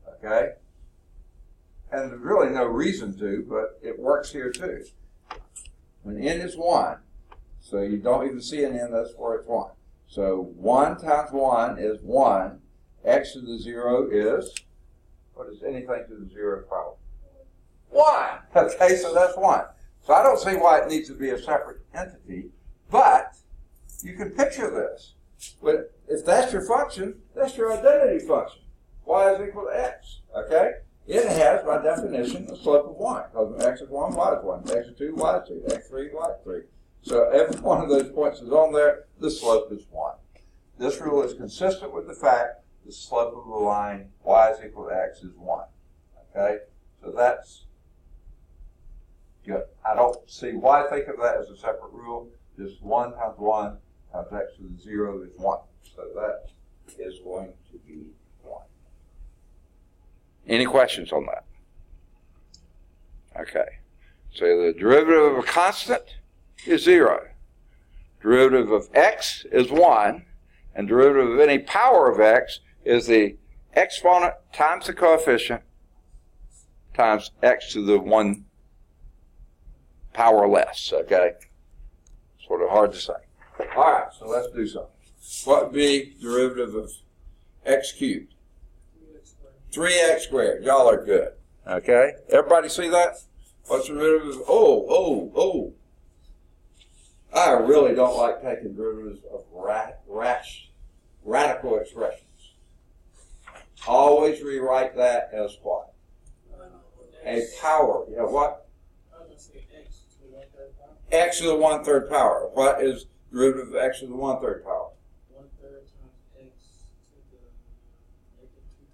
Okay? And there's really no reason to, but it works here too. When n is 1, so you don't even see an n, that's where it's 1. So 1 times 1 is 1. X to the 0 is, what is anything to the 0th power? 1. Okay, so that's 1. So I don't see why it needs to be a separate entity, but you can picture this. But if that's your function, that's your identity function. Y is equal to x. Okay? It has, by definition, a slope of 1. Because when x is 1, y is 1. X is 2, y is 2. X 3, y is 3. So every one of those points is on there. The slope is 1. This rule is consistent with the fact the slope of the line y is equal to x is 1. Okay? So that's good. I don't see why think of that as a separate rule. Just 1 times 1 times x to the 0 is 1. So that is going to be 1. Any questions on that? Okay. So the derivative of a constant is 0. Derivative of x is 1. And derivative of any power of x is the exponent times the coefficient times x to the 1 power less. Okay? Sort of hard to say. All right, so let's do something. What would be derivative of x cubed? 3x squared. Y'all are good. Okay? Everybody see that? What's the derivative of, I really don't like taking derivatives of radical expressions. Always rewrite that as what? A power. Yeah, what? X to the 1/3 power. What is derivative of x to the 1/3 power? 1/3 times x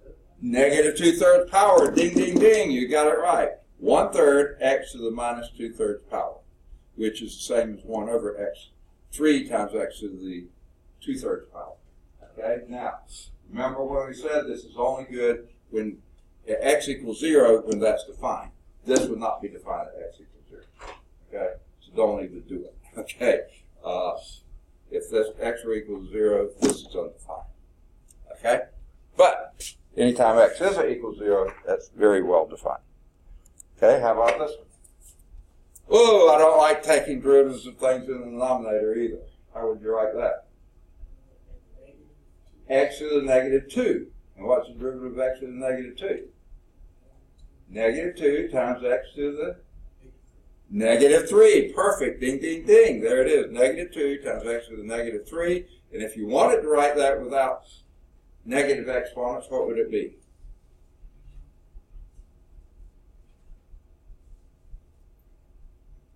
to the negative 2/3 power. Ding, ding, ding. You got it right. 1/3 x to the minus 2/3 power, which is the same as 1 over x. 3 times x to the 2/3 power. Okay? Now, remember when we said this is only good when x equals 0 when that's defined. This would not be defined at x equals 0. Okay? So don't even do it. Okay? If this x equals 0, this is undefined. Okay? But anytime x isn't equal to 0, that's very well defined. Okay, how about this one? Oh, I don't like taking derivatives of things in the denominator either. How would you write that? X to the negative 2. And what's the derivative of x to the negative 2? Negative 2 times x to the negative 3. Perfect. Ding, ding, ding. There it is. Negative 2 times x to the negative 3. And if you wanted to write that without negative exponents, what would it be?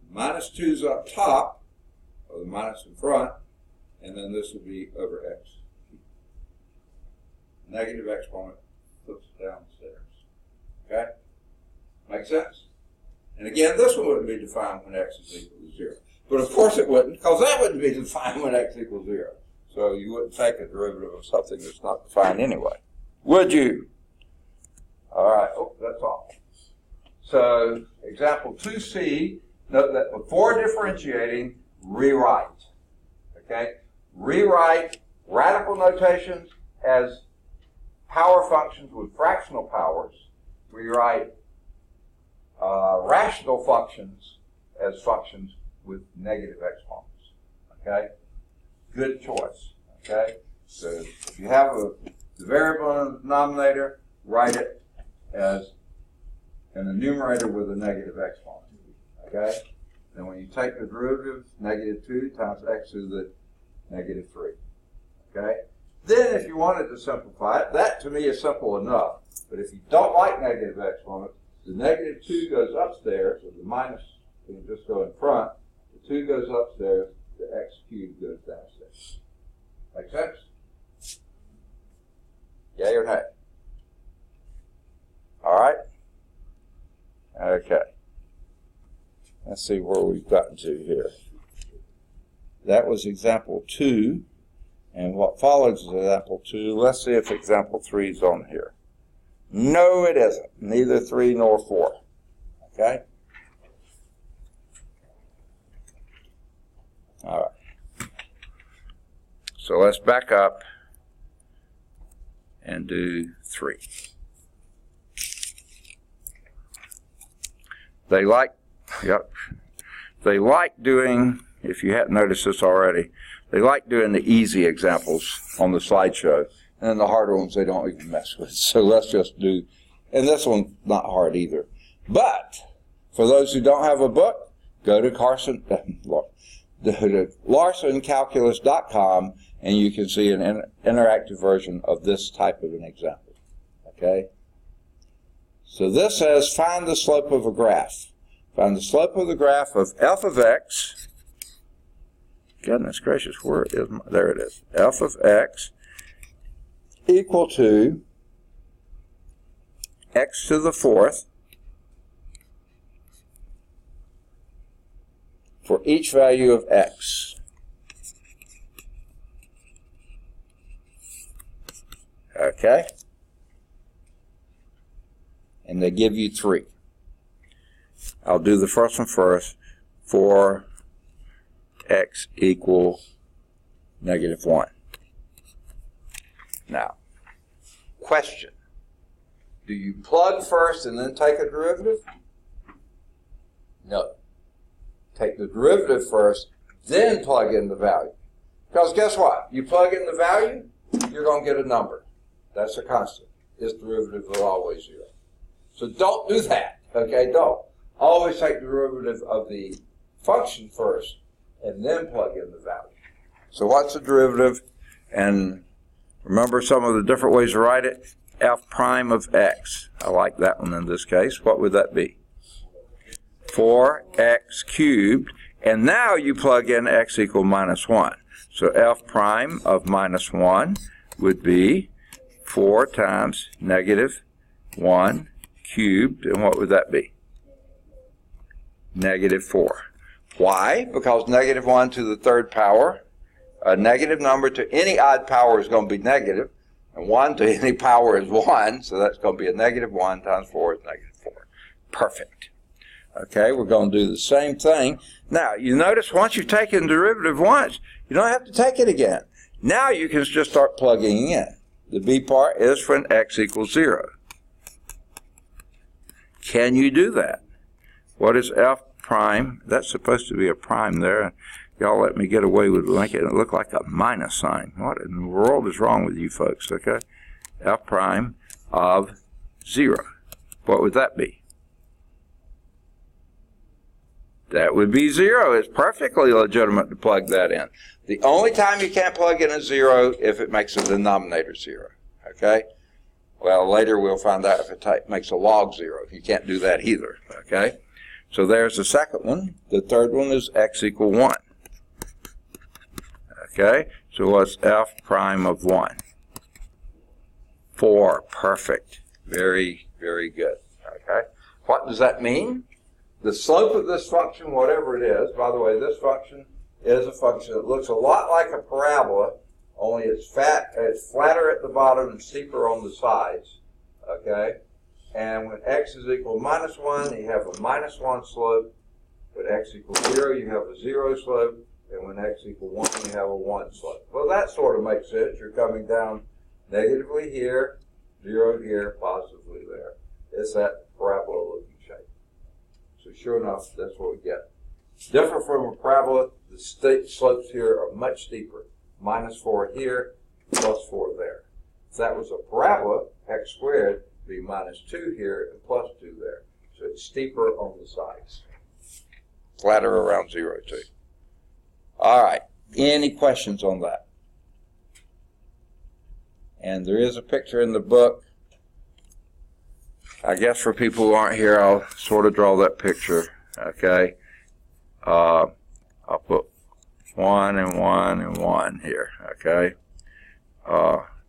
Minus 2's up top, or the minus in front, and then this would be over x. Negative exponent flips downstairs. Okay? Make sense? And again, this one wouldn't be defined when x is equal to 0. But of course it wouldn't, because that wouldn't be defined when x equals 0. So you wouldn't take a derivative of something that's not defined anyway. Would you? All right. Oh, that's all. So example 2c, note that before differentiating, rewrite. Okay? Rewrite radical notations as power functions with fractional powers. Rewrite rational functions as functions with negative exponents. Okay? Good choice. Okay? So if you have the variable in the denominator, write it as an numerator with a negative exponent. Okay? Then when you take the derivative, negative 2 times x to the negative 3. Okay? Then if you wanted to simplify it, that to me is simple enough. But if you don't like negative exponents, the negative 2 goes upstairs, so the minus can just go in front. The 2 goes upstairs, the x cubed goes downstairs. Make sense? Yay or nay? All right? Okay. Let's see where we've gotten to here. That was example 2. And what follows is example 2. Let's see if example 3 is on here. No, it isn't. Neither 3 nor 4. Okay? All right. So let's back up and do 3. They like doing, if you hadn't noticed this already, they like doing the easy examples on the slideshow, and then the harder ones they don't even mess with. So let's just do, and this one's not hard either. But for those who don't have a book, go to larsoncalculus.com, and you can see an interactive version of this type of an example. Okay? So this says find the slope of a graph. Find the slope of the graph of f of x. Goodness gracious, where is my, there it is. F of x equal to x to the 4th for each value of x. Okay? And they give you 3. I'll do the first one first. For x equal negative 1. Now, question. Do you plug first and then take a derivative? No. Take the derivative first, then plug in the value. Because guess what? You plug in the value, you're going to get a number. That's a constant. Its derivative is always 0. So don't do that. Okay, don't. Always take the derivative of the function first, and then plug in the value. So what's the derivative? And remember some of the different ways to write it? F prime of x. I like that one in this case. What would that be? 4x cubed. And now you plug in x equal minus 1. So f prime of minus 1 would be 4 times negative 1 cubed. And what would that be? Negative 4. Why? Because negative 1 to the 3rd power, a negative number to any odd power is going to be negative, and 1 to any power is 1, so that's going to be a negative 1 times 4 is negative 4. Perfect. Okay, we're going to do the same thing. Now, you notice once you've taken the derivative once, you don't have to take it again. Now you can just start plugging in. The b part is when x equals 0. Can you do that? What is f prime? That's supposed to be a prime there. Y'all let me get away with making it look like a minus sign. What in the world is wrong with you folks, okay? F prime of 0. What would that be? That would be 0. It's perfectly legitimate to plug that in. The only time you can't plug in a 0 if it makes the denominator 0, okay? Well, later we'll find out if it makes a log 0. You can't do that either, okay? So there's the second one. The third one is x equal 1. Okay, so what's f prime of 1? 4. Perfect. Very, very good. Okay, what does that mean? The slope of this function, whatever it is, by the way, this function is a function that looks a lot like a parabola, only it's flatter at the bottom and steeper on the sides. Okay? And when x is equal to minus 1, you have a minus 1 slope. When x equals 0, you have a 0 slope. and when x equals 1, you have a 1 slope. Well, that sort of makes sense. You're coming down negatively here, 0 here, positively there. It's that parabola-looking shape. So sure enough, that's what we get. Different from a parabola, the slopes here are much steeper. -4 here, +4 there. If that was a parabola, x squared would be -2 here and +2 there. So it's steeper on the sides. Flatter around 0 too. All right. Any questions on that? And there is a picture in the book. I guess for people who aren't here, I'll sort of draw that picture. Okay. I'll put 1 and 1 and 1 here. Okay.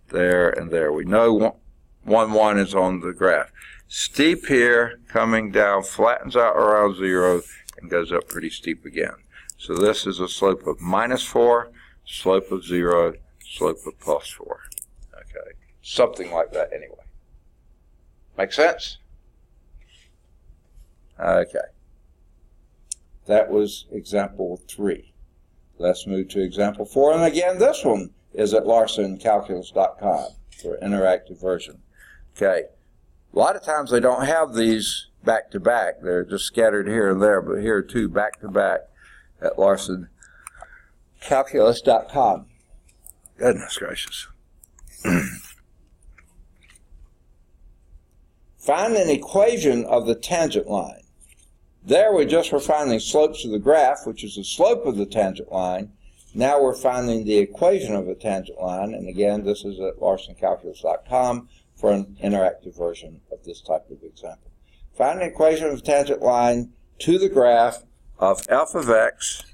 There and there. We know 1, 1 is on the graph. Steep here, coming down, flattens out around 0, and goes up pretty steep again. So this is a slope of -4, slope of 0, slope of +4. Okay, something like that anyway. Make sense? Okay. That was example 3. Let's move to example 4. And again, this one is at larsoncalculus.com for interactive version. Okay. A lot of times they don't have these back to back. They're just scattered here and there, but here too, back to back at larsoncalculus.com. Goodness gracious. Find an equation of the tangent line. There we just were finding slopes of the graph, which is the slope of the tangent line. Now we're finding the equation of a tangent line, and again, this is at larsoncalculus.com for an interactive version of this type of example. Find an equation of a tangent line to the graph of f of x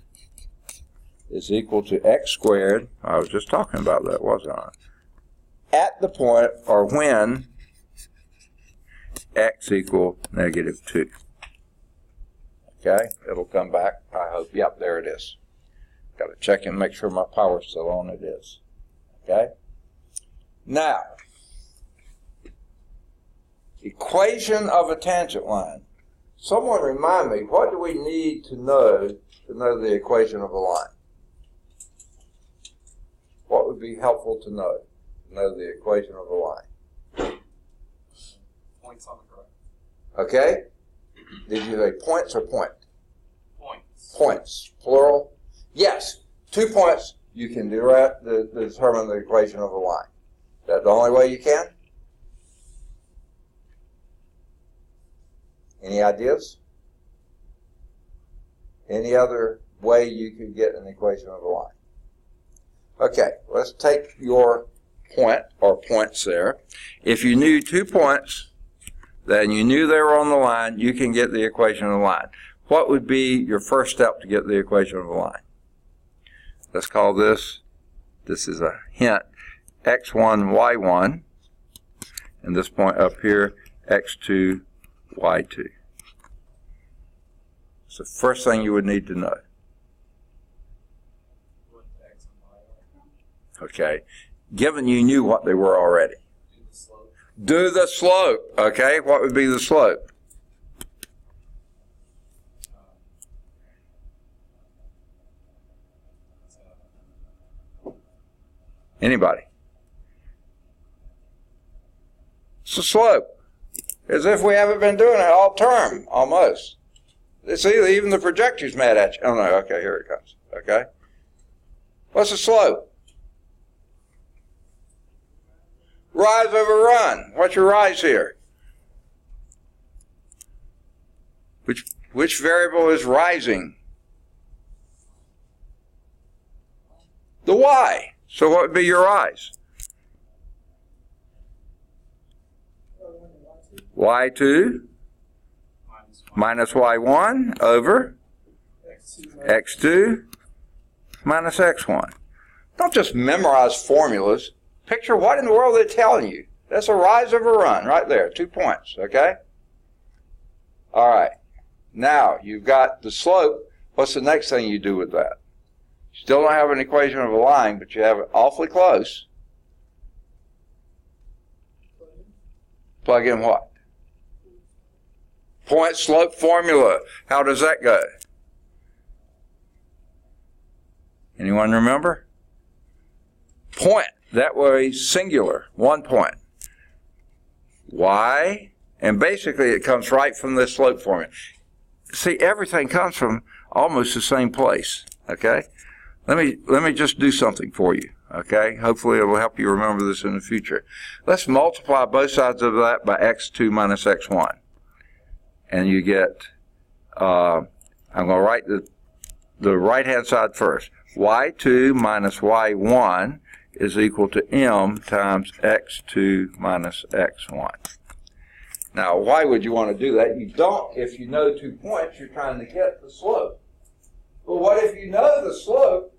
is equal to x squared. I was just talking about that, wasn't I? At the point, or when x equal -2. Okay, it'll come back, I hope. Yep, there it is. Got to check and make sure my power's still on. It is. Okay? Now, equation of a tangent line. Someone remind me, what do we need to know the equation of a line? What would be helpful to know the equation of a line? Points on the graph. Okay? Did you say points or point? Points. Points. Plural? Yes. 2 points, you can determine the equation of a line. Is that the only way you can? Any ideas? Any other way you could get an equation of a line? Okay, let's take your point, or points there. If you knew 2 points, then you knew they were on the line, you can get the equation of the line. What would be your first step to get the equation of a line? Let's call this is a hint, x1, y1, and this point up here, x2, y2. It's the first thing you would need to know. What x and y are. Okay, given you knew what they were already. Do the slope. Do the slope, okay? What would be the slope? Anybody? It's the slope. As if we haven't been doing it all term, almost. See, even the projector's mad at you. Oh, no, okay, here it comes. Okay? What's the slope? Rise over run. What's your rise here? Which variable is rising? The y. So what would be your rise? y2 minus y1 over x2 minus x1. Don't just memorize formulas. Picture what in the world they're telling you. That's a rise over run right there, 2 points, okay? All right. Now, you've got the slope. What's the next thing you do with that? Still don't have an equation of a line, but you have it awfully close. Plug in what? Point slope formula. How does that go? Anyone remember? Point. That way, singular. 1 point. Y. And basically, it comes right from this slope formula. See, everything comes from almost the same place. Okay? Let me just do something for you. Okay? Hopefully, it will help you remember this in the future. Let's multiply both sides of that by x2 minus x1. And you get, I'm going to write the right-hand side first. y2 minus y1 is equal to m times x2 minus x1. Now, why would you want to do that? You don't if you know 2 points, you're trying to get the slope. But what if you know the slope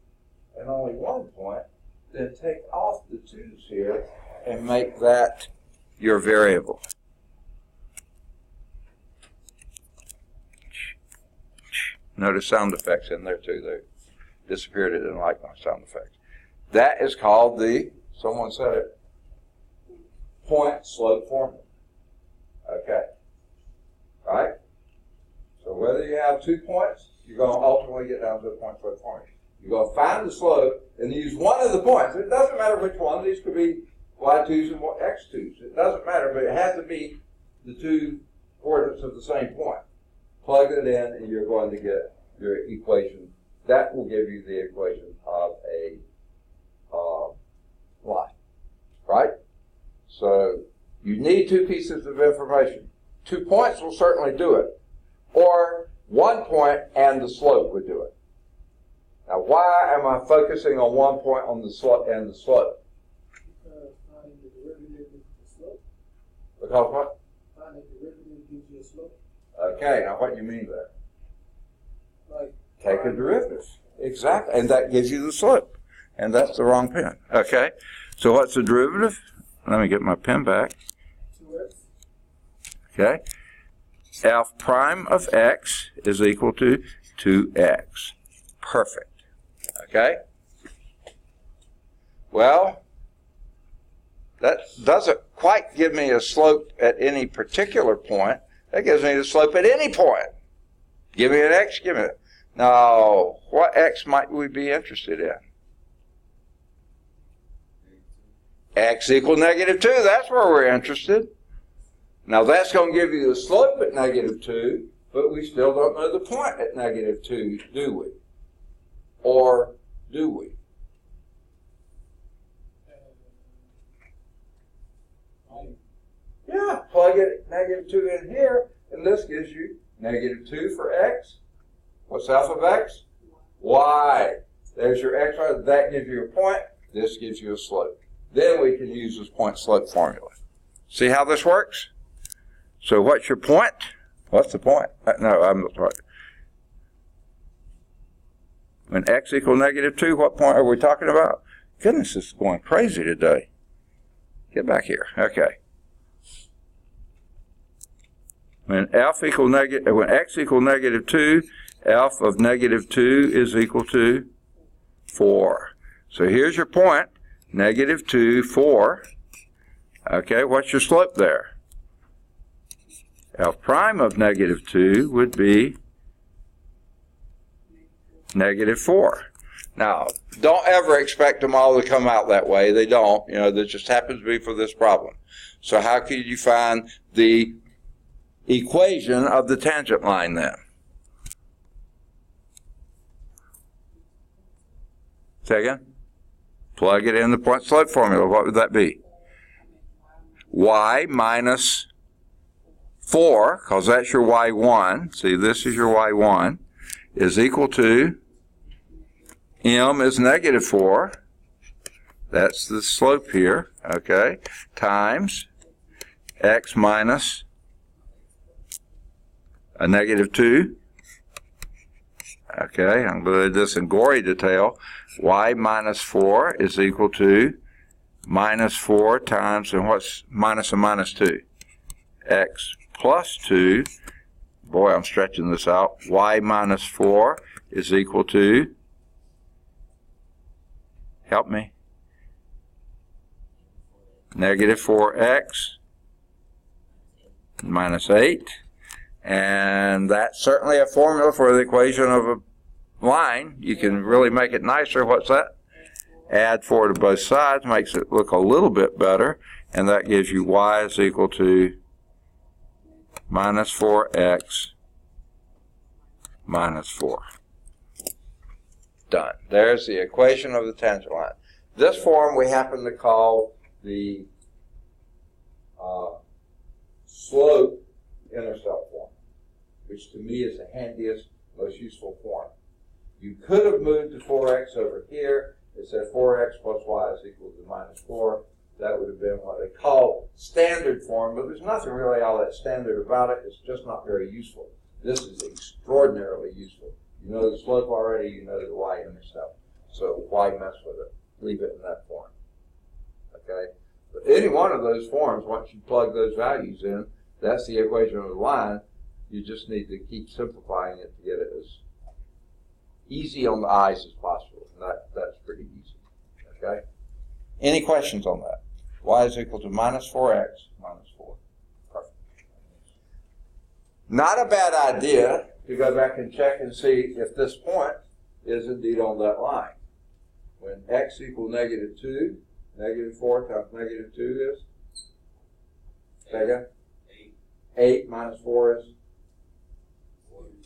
and only 1 point, then take off the 2's here and make that your variable. Notice sound effects in there too. They disappeared. It didn't like my sound effects. That is called the, someone said it, point slope formula. Okay. Right? So whether you have 2 points, you're going to ultimately get down to the point slope formula. You're going to find the slope and use one of the points. It doesn't matter which one. These could be y2's and x2's. It doesn't matter, but it has to be the 2 coordinates of the same point. Plug it in and you're going to get your equation. That will give you the equation of a line. Right? So you need 2 pieces of information. 2 points will certainly do it. Or 1 point and the slope would do it. Now why am I focusing on 1 point on the slope and the slope? Because finding the derivative gives you the slope. Because what? Finding the derivative gives you a slope. Okay, now what do you mean there? Like Take a derivative. Exactly. And that gives you the slope. And that's the wrong pen. Okay. So what's the derivative? Let me get my pen back. 2x. Okay. F prime of x is equal to 2x. Perfect. Okay. Well, that doesn't quite give me a slope at any particular point. That gives me the slope at any point. Give me an x, give me it. Now, what x might we be interested in? X equal -2, that's where we're interested. Now that's going to give you the slope at -2, but we still don't know the point at -2, do we? Or do we? Yeah, plug it at -2 in here, and this gives you -2 for x. What's half of x? Y. There's your x. That gives you a point. This gives you a slope. Then we can use this point slope formula. See how this works? So what's your point? What's the point? No, I'm the point. When x equals -2, what point are we talking about? Goodness, this is going crazy today. Get back here. Okay. When x equals -2, f of -2 is equal to 4. So here's your point. -2, 4. Okay, what's your slope there? F prime of -2 would be -4. Now, don't ever expect them all to come out that way. They don't. You know, that just happens to be for this problem. So how could you find the equation of the tangent line then? Say again? Plug it in the point slope formula. What would that be? Y minus 4, because that's your y1. See, this is your y1, is equal to m is -4. That's the slope here, okay, times x minus a -2. Okay, I'm going to do this in gory detail. Y minus 4 is equal to -4 times, and what's minus a -2? X plus 2. Boy, I'm stretching this out. Y minus 4 is equal to, help me, -4x minus 8. And that's certainly a formula for the equation of a line, you can really make it nicer. What's that? Add 4 to both sides, makes it look a little bit better, and that gives you y is equal to minus 4x minus 4. Done. There's the equation of the tangent line. This form we happen to call the slope-intercept form, which to me is the handiest, most useful form. You could have moved to 4x over here. It said 4x plus y is equal to minus 4. That would have been what they call standard form, but there's nothing really all that standard about it. It's just not very useful. This is extraordinarily useful. You know the slope already, you know the y-intercept. So why mess with it? Leave it in that form. Okay? But any one of those forms, once you plug those values in, that's the equation of the line. You just need to keep simplifying it to get it as easy on the eyes as possible. And that's pretty easy. Okay? Any questions on that? Y is equal to minus 4x minus 4. Perfect. Not a bad idea to go back and check and see if this point is indeed on that line. When x equals negative 2, negative 4 times negative 2 is? Say again? 8 minus 4 is?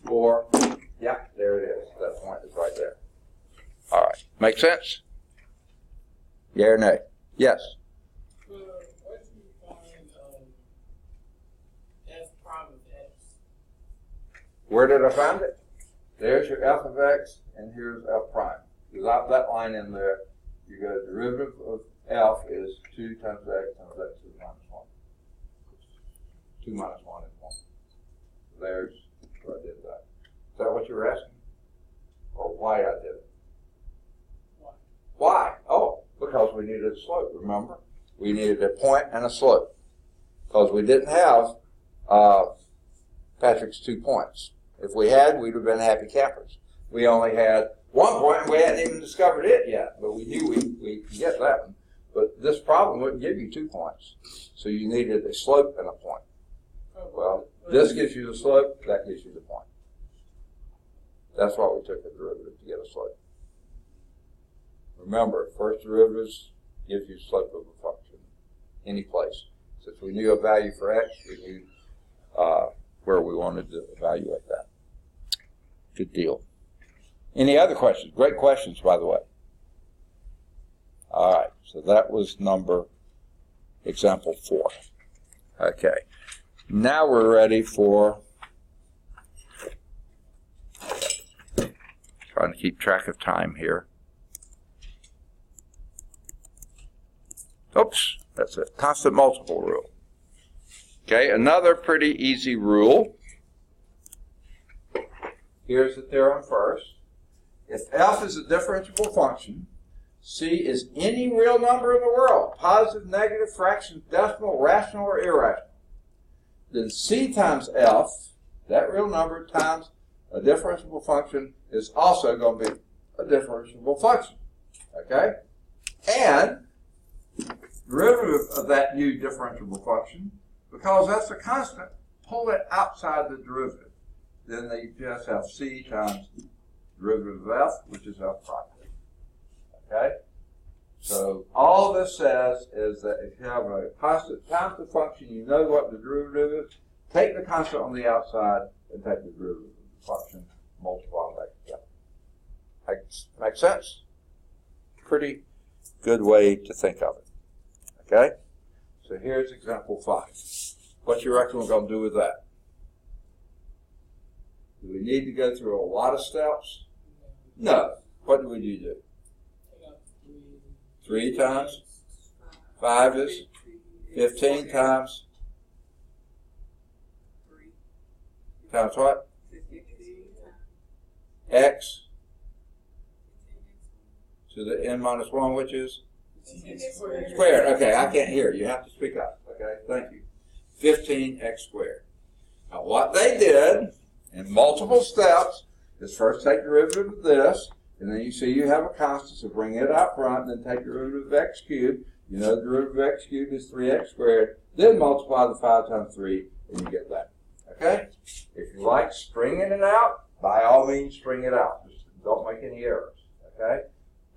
4. Yeah, there it is. That point is right there. All right. Make sense? Yeah or nay? Yes. Where do you find f prime of x? Where did I find it? There's your f of x, and here's f prime. Without that line in there, you go derivative of f is 2 times x times x to the minus 1. 2 minus 1 is 1. There's where I did that. Is that what you were asking? Or why I did it? Why? Oh, because we needed a slope, remember? We needed a point and a slope. Because we didn't have Patrick's 2 points. If we had, we'd have been happy campers. We only had 1 point, and we hadn't even discovered it yet. But we knew we could get that one. But this problem wouldn't give you 2 points. So you needed a slope and a point. Well, this gives you the slope, that gives you the point. That's why we took the derivative, to get a slope. Remember, first derivatives gives you slope of a function, any place. Since we knew a value for x, we knew where we wanted to evaluate that. Good deal. Any other questions? Great questions, by the way. All right, so that was example 4. Okay, now we're ready for trying to keep track of time here. Oops, that's it. Constant multiple rule. Okay, another pretty easy rule. Here's the theorem first. If f is a differentiable function, c is any real number in the world, positive, negative, fraction, decimal, rational, or irrational, then c times f, that real number times a differentiable function, is also going to be a differentiable function. Okay? And derivative of that new differentiable function, because that's a constant, pull it outside the derivative. Then you just have c times derivative of f, which is f prime. Okay? So all this says is that if you have a constant times the function, you know what the derivative is, take the constant on the outside and take the derivative of the function, multiply that together. Make sense? Pretty good way to think of it. Okay? So here's example 5. What do you reckon we're going to do with that? Do we need to go through a lot of steps? No. What do we do? 3 times? 5 is? 15 times? Times what? X to the n minus 1, which is? Squared. Okay, I can't hear. You have to speak up. Okay, thank you. 15x squared. Now what they did in multiple steps is first take derivative of this, and then you see you have a constant, so bring it out front, and then take derivative of x cubed. You know the derivative of x cubed is 3x squared. Then multiply the 5 times 3, and you get that. Okay? If you like stringing it out, by all means string it out. Just Don't make any errors, okay?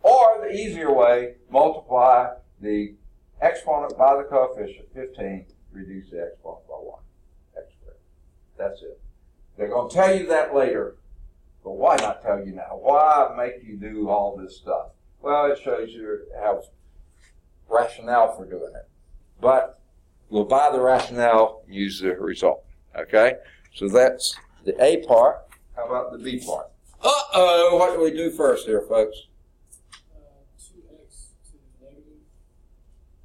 Or the easier way, multiply the exponent by the coefficient, 15, reduce the exponent by 1, x squared. That's it. They're going to tell you that later, but why not tell you now? Why make you do all this stuff? Well, it shows you have rationale for doing it. But we'll buy the rationale, use the result, okay? So that's the A part. How about the B part? Uh-oh, what do we do first here, folks? 2x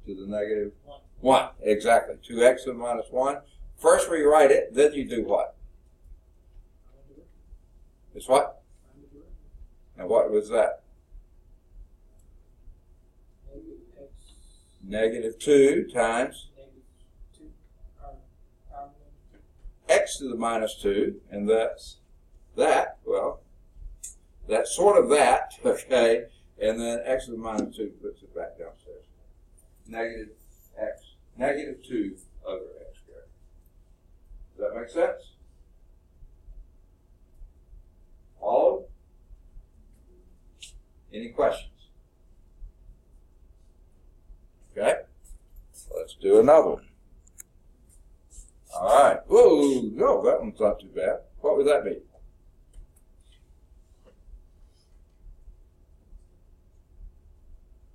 To the negative 1. Exactly. 2x to the minus 1. First we write it, then you do what? It's what? And what was that? Negative 2 times x to the minus 2, and that's that. Well, that's sort of that, okay? And then x to the minus 2 puts it back downstairs. Negative x, negative 2 over x squared. Does that make sense? Follow? Any questions? Okay, let's do another one. All right. Whoa, no, that one's not too bad. What would that be?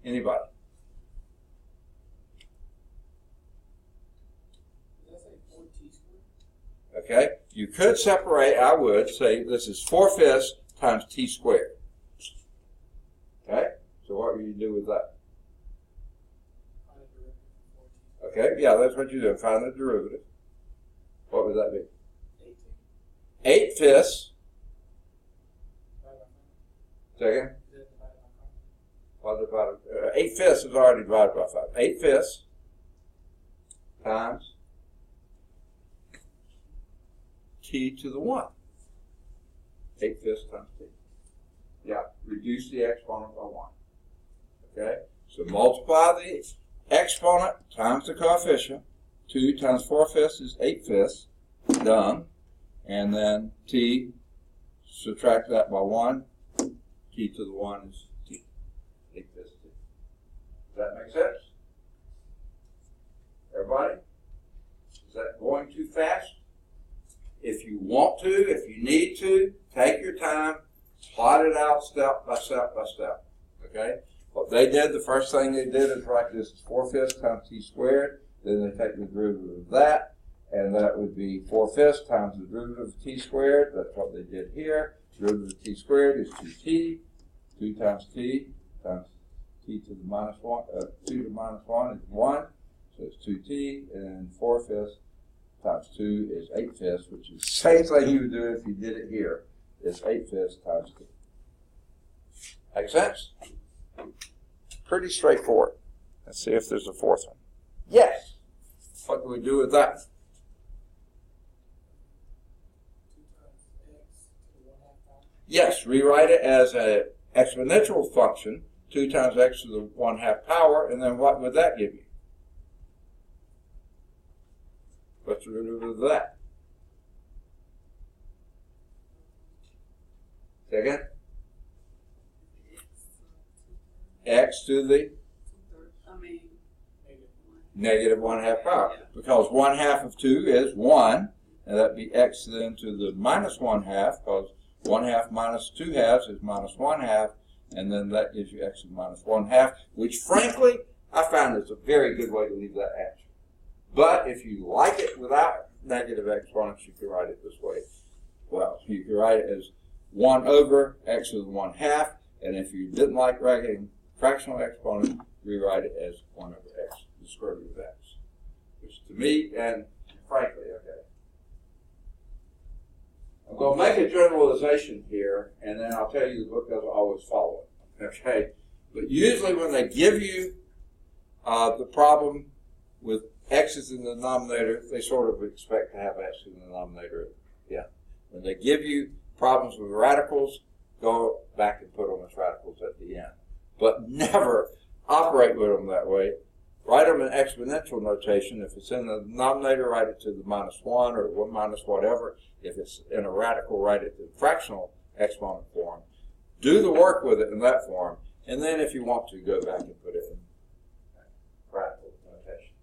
Anybody? Okay, you could separate, I would say this is 4/5 times t squared. Okay, so what would you do with that? Okay, yeah, that's what you do. Find the derivative. What would that be? 8/5. Second? 8/5 is already divided by 5. 8/5 times t to the 1. 8/5 times t. Yeah, reduce the exponent by 1. Okay, so multiply the exponent times the coefficient. 2 times 4/5 is 8/5. Done. And then t, subtract that by 1. T to the 1 is t. 8/5 t. Does that make sense? Everybody? Is that going too fast? If you want to, if you need to, take your time, plot it out step by step by step. Okay? What they did, the first thing they did is write this as 4/5 times t squared. Then they take the derivative of that, and that would be 4/5 times the derivative of t squared. That's what they did here. Derivative of t squared is 2t. 2 times t times t to the minus 1. 2 to the minus 1 is 1. So it's 2t, and 4/5 times 2 is 8/5, which is the same thing you would do if you did it here. It's 8/5 times t. Make sense? Pretty straightforward. Let's see if there's a fourth one. Yes. What do we do with that? Yes, rewrite it as an exponential function, 2 times x to the 1/2 power, and then what would that give you? What's the root of that? Say again? X to the negative 1/2 power. Because 1/2 of 2 is 1, and that'd be x then to the minus 1/2, because 1/2 minus 2/2 is minus 1/2, and then that gives you x to the minus 1/2, which frankly, I found is a very good way to leave that answer. But if you like it without negative exponents, you can write it this way. Well, you can write it as 1 over x to the 1/2, and if you didn't like writing fractional exponent, rewrite it as 1 over x, the square root of x. Which to me, and frankly, okay. I'm going to make a generalization here, and then I'll tell you the book doesn't always follow it, okay? But usually when they give you the problem with x's in the denominator, they sort of expect to have x in the denominator. Yeah. When they give you problems with radicals, go back and put them as radicals at the end. But never operate with them that way. Write them in exponential notation. If it's in the denominator, write it to the minus 1 or 1 minus whatever. If it's in a radical, write it to the fractional exponent form. do the work with it in that form, and then if you want to, go back and put it in radical notation.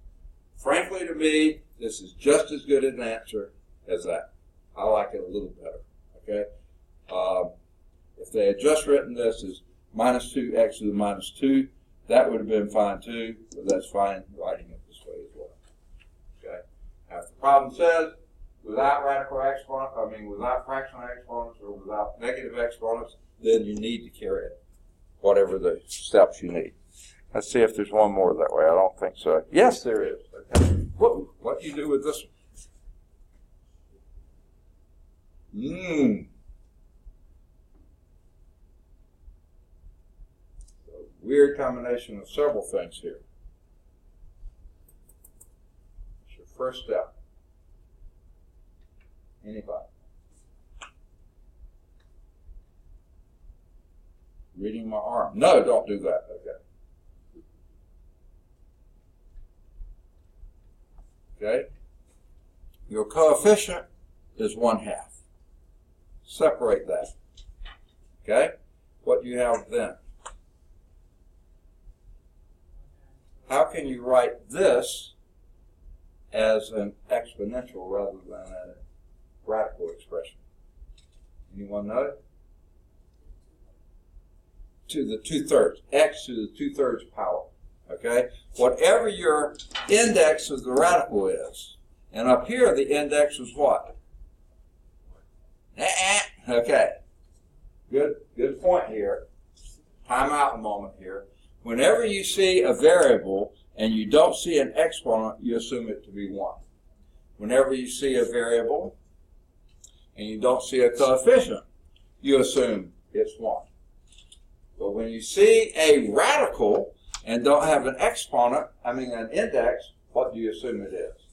Frankly, to me, this is just as good an answer as that. I like it a little better, okay? If they had just written this as minus 2x to the minus 2, that would have been fine too, but that's fine writing it this way as well, okay? Now, if the problem says without radical exponent, without fractional exponents or without negative exponents, then you need to carry it, whatever the steps you need. Let's see if there's one more that way. I don't think so. Yes, there is. Okay. Whoa, what do you do with this one? Weird combination of several things here. It's your first step. Anybody? Reading my arm. No, don't do that. Okay. Your coefficient is 1/2. Separate that. Okay. What do you have then? How can you write this as an exponential rather than a radical expression? Anyone know? To the 2/3, x to the 2/3 power, okay? Whatever your index of the radical is, and up here the index is what? Okay, good point here. Time out a moment here. Whenever you see a variable and you don't see an exponent, you assume it to be 1. Whenever you see a variable and you don't see a coefficient, you assume it's 1. But when you see a radical and don't have an exponent, an index, what do you assume it is?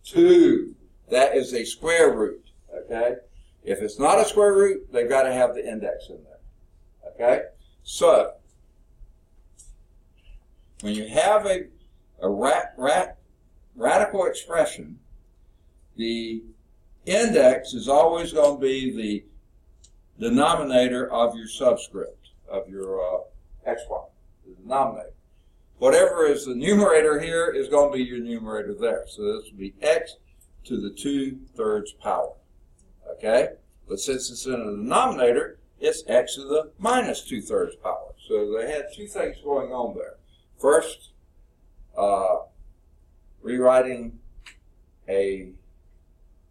2. That is a square root, okay? If it's not a square root, they've got to have the index in there, okay? So, when you have a radical expression, the index is always going to be the denominator of your subscript, of your exponent, the denominator. Whatever is the numerator here is going to be your numerator there. So this will be x to the 2/3 power, okay? But since it's in a denominator, it's x to the minus 2/3 power. So they had two things going on there. First, rewriting a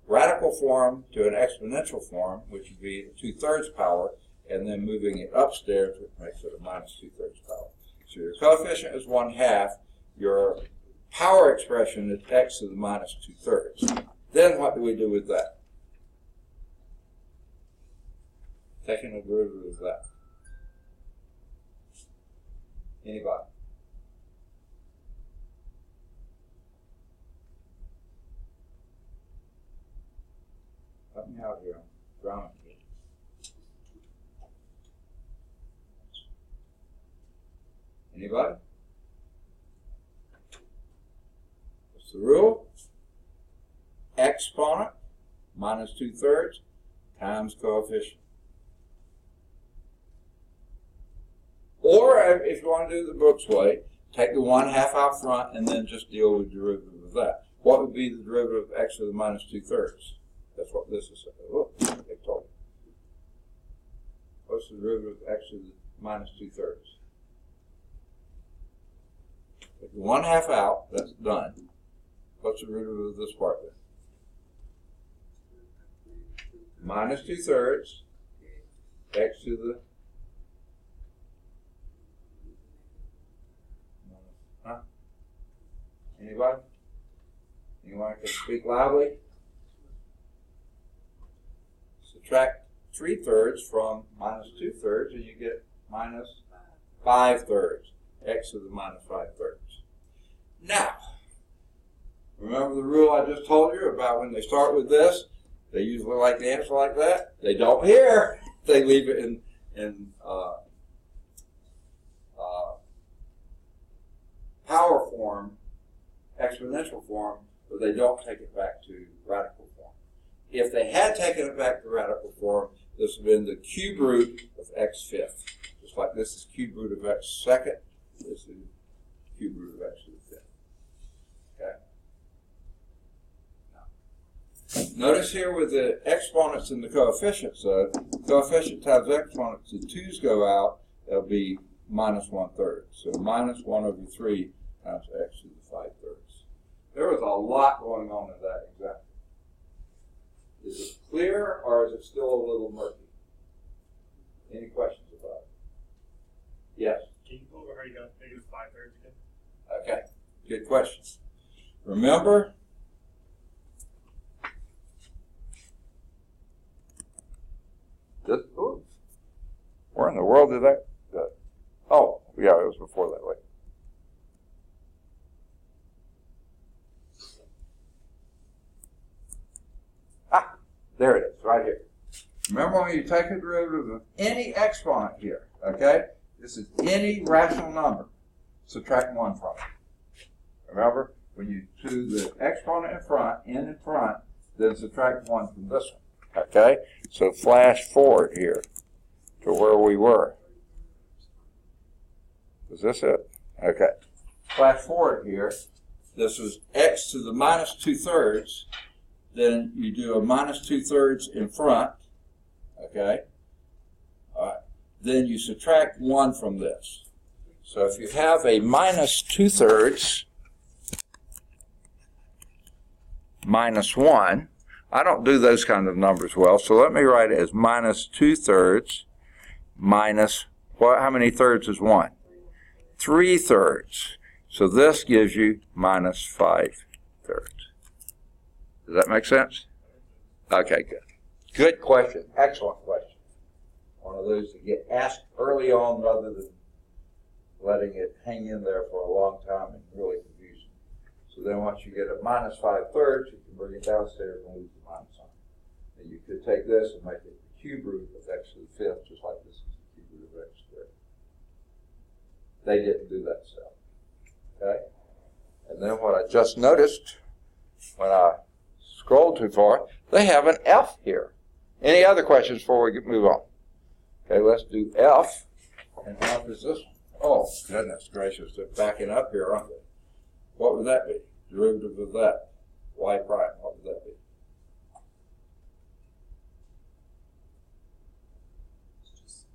radical form to an exponential form, which would be 2/3 power, and then moving it upstairs, which makes it a minus 2/3 power. So your coefficient is 1/2. Your power expression is x to the minus 2/3. Then what do we do with that? Taking a derivative of that. Anybody? Help me out here. I'm drowning here. Anybody? What's the rule? Exponent minus 2/3 times coefficient. Or if you want to do the Brooks way, take the 1/2 out front and then just deal with the derivative of that. What would be the derivative of x to the minus 2/3? That's what this is. Oh, they told me. What's the derivative of x to the minus 2/3? Take the 1/2 out, that's done. What's the derivative of this part then? Minus 2/3, x to the Anybody? Anyone can speak loudly? Subtract 3/3 from minus 2/3 and you get minus 5/3. X to the minus 5/3. Now, remember the rule I just told you about when they start with this? They usually like the answer like that. They don't here. They leave it in power form, exponential form, but they don't take it back to radical form. If they had taken it back to radical form, this would have been the cube root of x fifth. Just like this is cube root of x second, this is cube root of x to the fifth. Okay? Notice here with the exponents and the coefficients, coefficient times exponents, the 2's go out, it'll be minus 1/3. So minus 1/3 times x to the 5/3. There was a lot going on in that example. Is it clear or is it still a little murky? Any questions about it? Yes? Can you go over how you got negative 5/3 again? Okay, good question. Remember, where in the world did that? Oh, yeah, it was before that way. Ah, there it is, right here. Remember when you take a derivative of any exponent here, okay? This is any rational number. Subtract 1 from it. Remember, when you do the exponent in front, then subtract 1 from this one. Okay? So flash forward here to where we were. Is this it? Okay. Flash forward here. This was x to the minus 2/3. Then you do a minus 2/3 in front. Okay? All right. Then you subtract 1 from this. So if you have a minus 2/3 minus 1, I don't do those kind of numbers well, so let me write it as minus 2/3 minus, what? How many thirds is 1? 3/3. So this gives you minus 5/3. Does that make sense? Okay, good. Good question. Excellent question. One of those that get asked early on rather than letting it hang in there for a long time and really confusing. So then once you get a minus 5/3, you can bring it downstairs and lose the minus sign. And you could take this and make it the cube root of x to the fifth, just like this is the cube root of x squared. They didn't do that stuff. Okay? And then what I just noticed when I scrolled too far, they have an F here. Any other questions before we move on? Okay, let's do F. And what is this one? Oh, goodness gracious, they're backing up here, aren't they? What would that be? Derivative of that. Y prime, what would that be? It's just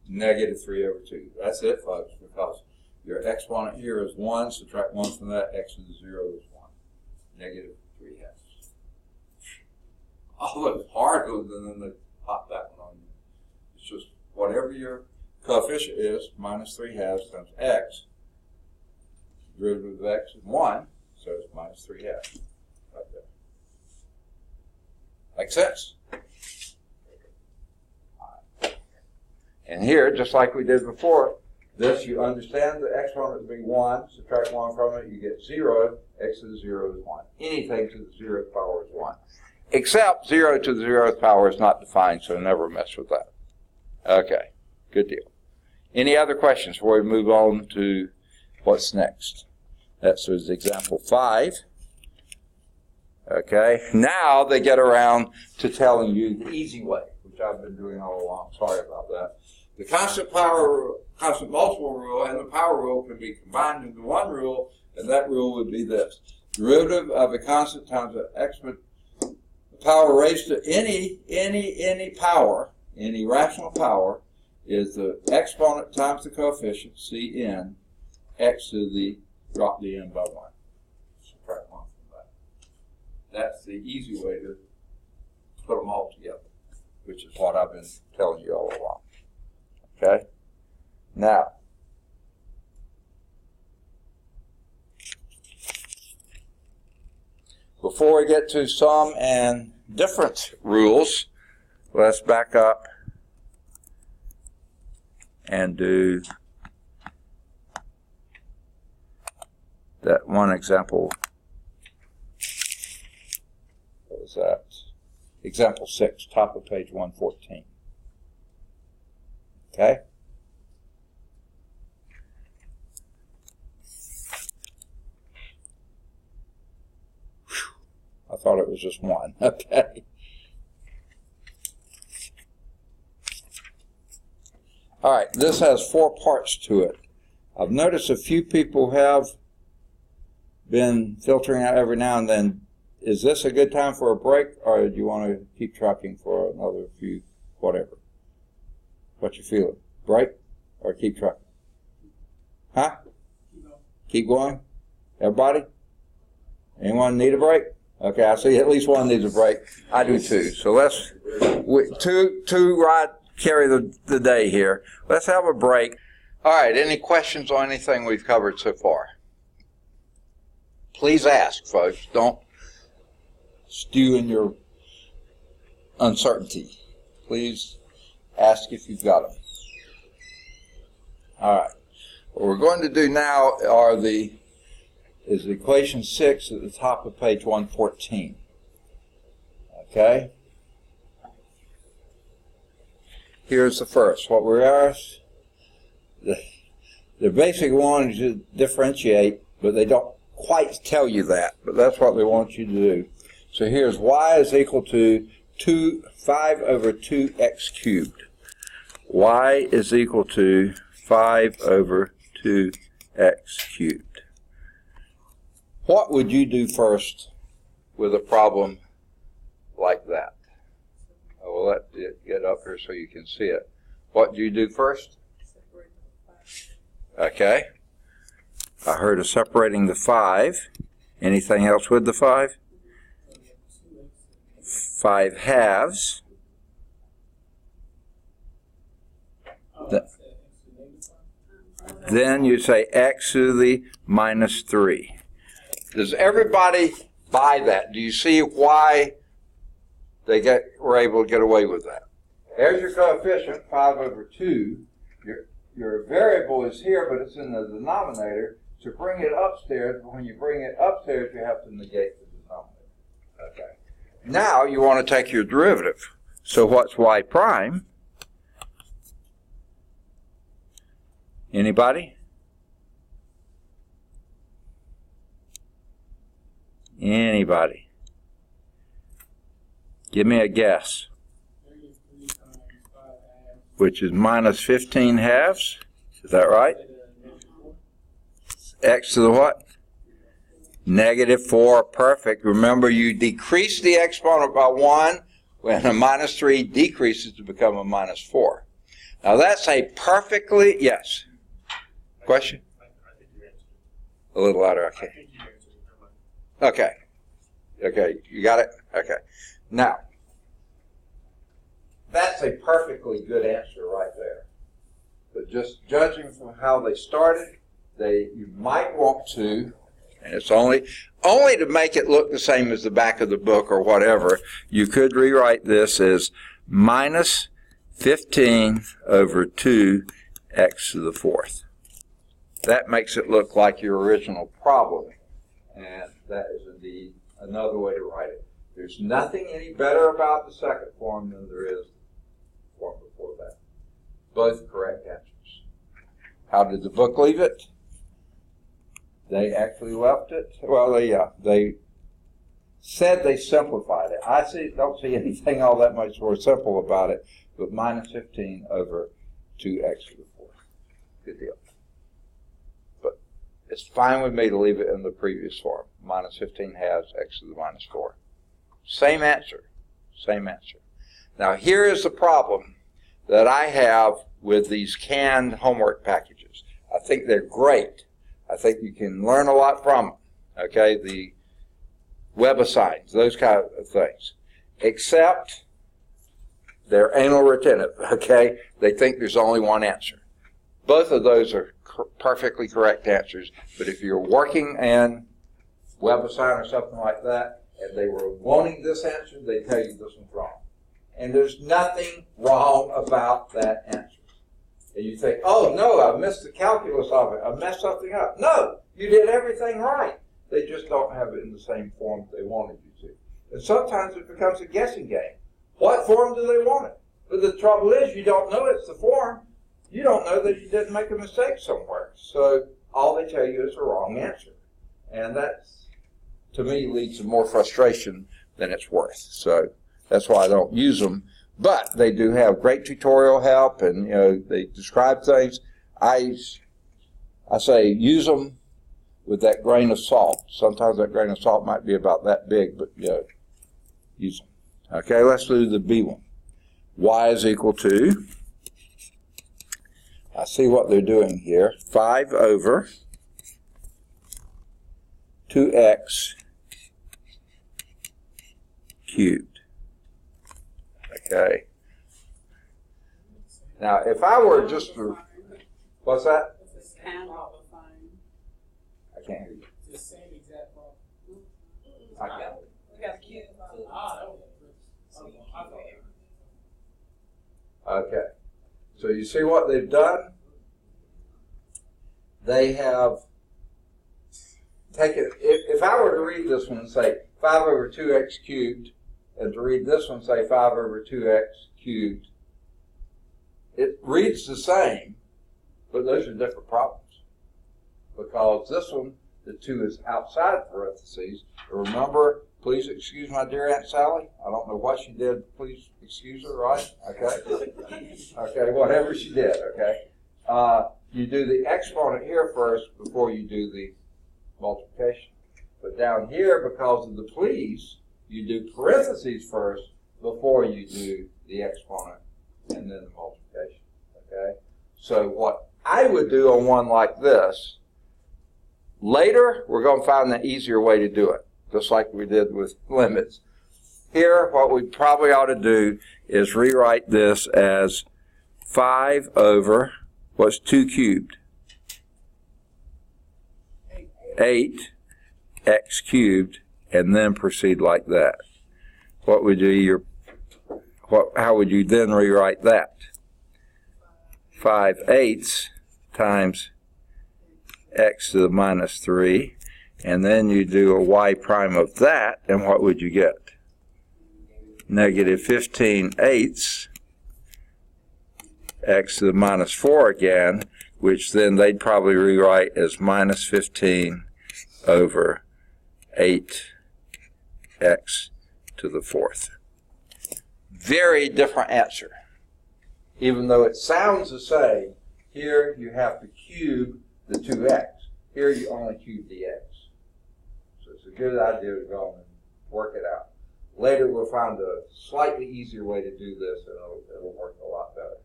-3/2. -3/2. That's it, folks, because your exponent here is 1, subtract 1 from that, x to the 0 is 1. -3/2. Oh, it's hard, and then they pop that one on you. It's just whatever your coefficient is, minus 3/2 times x. Derivative of x is 1, so it's minus 3/2. Right there. Make sense? And here, just like we did before, this you understand the exponent to be 1, subtract 1 from it, you get 0, x to the 0 is 1. Anything to the 0th power is 1. Except 0 to the 0th power is not defined, so never mess with that. Okay, good deal. Any other questions before we move on to what's next? That's example 5. Okay, now they get around to telling you the easy way, which I've been doing all along. Sorry about that. The constant multiple rule and the power rule can be combined into one rule, and that rule would be this. Derivative of a constant times an exponent, the power raised to any power, any rational power, is the exponent times the coefficient, Cn, x to the, drop the n by 1. Subtract 1 from that. That's the easy way to put them all together, which is what I've been telling you all along. Okay? Now, before we get to sum and difference rules, let's back up and do that one example. What was that? Example 6, top of page 114. Okay? I thought it was just one. Okay. All right, this has 4 parts to it. I've noticed a few people have been filtering out every now and then. Is this a good time for a break, or do you want to keep trucking for another few, whatever? What you feeling? Break or keep trucking? Huh? Keep going? Everybody? Anyone need a break? Okay, I see at least one needs a break. I do too. So let's, two ride carry the day here. Let's have a break. All right, any questions on anything we've covered so far? Please ask, folks. Don't stew in your uncertainty. Please ask if you've got them. All right. What we're going to do now is equation 6 at the top of page 114. Okay? Here's the first. What we are, the basic one is to differentiate, but they don't quite tell you that, but that's what they want you to do. So here's y is equal to 5 over 2x cubed. Y is equal to 5 over 2x cubed. What would you do first with a problem like that? I will let it get up here so you can see it. What do you do first? Okay. I heard of separating the 5. Anything else with the 5? 5 halves. Then you say x to the minus 3. Does everybody buy that? Do you see why they were able to get away with that? There's your coefficient, 5 over 2. Your variable is here, but it's in the denominator. To bring it upstairs, when you bring it upstairs, you have to negate the denominator. Okay. Now you want to take your derivative. So what's y prime? Anybody? Anybody? Give me a guess. Which is minus 15 halves. Is that right? X to the what? Negative 4. Perfect. Remember, you decrease the exponent by 1 when a minus 3 decreases to become a minus 4. Now that's a perfectly, yes. Question? I think you answered it. A little louder, I okay. think you answered it. Never mind. Okay. Okay, you got it? Okay. Now, that's a perfectly good answer right there. But just judging from how they started, you might want to, and it's only to make it look the same as the back of the book or whatever, you could rewrite this as minus 15 over 2x to the 4th. That makes it look like your original problem. And that is indeed another way to write it. There's nothing any better about the second form than there is the form before that. Both correct answers. How did the book leave it? They actually left it. Well, they said they simplified it. Don't see anything all that much more simple about it, but minus 15 over 2x to the 4th. Good deal. But it's fine with me to leave it in the previous form. Minus 15 halves x to the minus 4. Same answer. Same answer. Now here is the problem that I have with these canned homework packages. I think they're great. I think you can learn a lot from them. Okay, the web assigns, those kind of things. Except they're anal retentive. Okay, they think there's only one answer. Both of those are perfectly correct answers. But if you're working in WebAssign or something like that, and they were wanting this answer, they tell you this one's wrong. And there's nothing wrong about that answer. And you think, oh no, I missed the calculus of it, I messed something up. No, you did everything right. They just don't have it in the same form they wanted you to. And sometimes it becomes a guessing game. What form do they want it? But the trouble is, you don't know it's the form. You don't know that you didn't make a mistake somewhere. So all they tell you is the wrong answer. And that, to me, leads to more frustration than it's worth. So that's why I don't use them But they do have great tutorial help, and they describe things. I say use them with that grain of salt. Sometimes that grain of salt might be about that big, but use them. Okay, let's do the B one. Y is equal to, I see what they're doing here, 5 over 2x cubed. Okay. Now, if I were just to, what's that? I can't hear you. It's the same exact problem. I can't. We got a cube. Okay. So you see what they've done? They have taken, if I were to read this one and say 5 over 2x cubed, and to read this one say 5 over 2x cubed, it reads the same, but those are different problems. Because this one, the 2 is outside parentheses. Remember, please excuse my dear Aunt Sally. I don't know what she did. Please excuse her, right? Okay. Okay, whatever she did, okay. You do the exponent here first before you do the multiplication. But down here, because of the please, you do parentheses first before you do the exponent and then the multiplication, okay? So what I would do on one like this, later we're going to find the easier way to do it, just like we did with limits. Here, what we probably ought to do is rewrite this as 5 over, what's 2 cubed? 8x cubed, and then proceed like that. What would you, how would you then rewrite that? 5/8 times x to the minus 3, and then you do a y prime of that, and what would you get? Negative 15/8 x to the minus 4 again, which then they'd probably rewrite as minus 15 over 8x to the 4th. Very different answer. Even though it sounds the same, here you have to cube the 2x. Here you only cube the x. So it's a good idea to go and work it out. Later we'll find a slightly easier way to do this, and it'll work a lot better.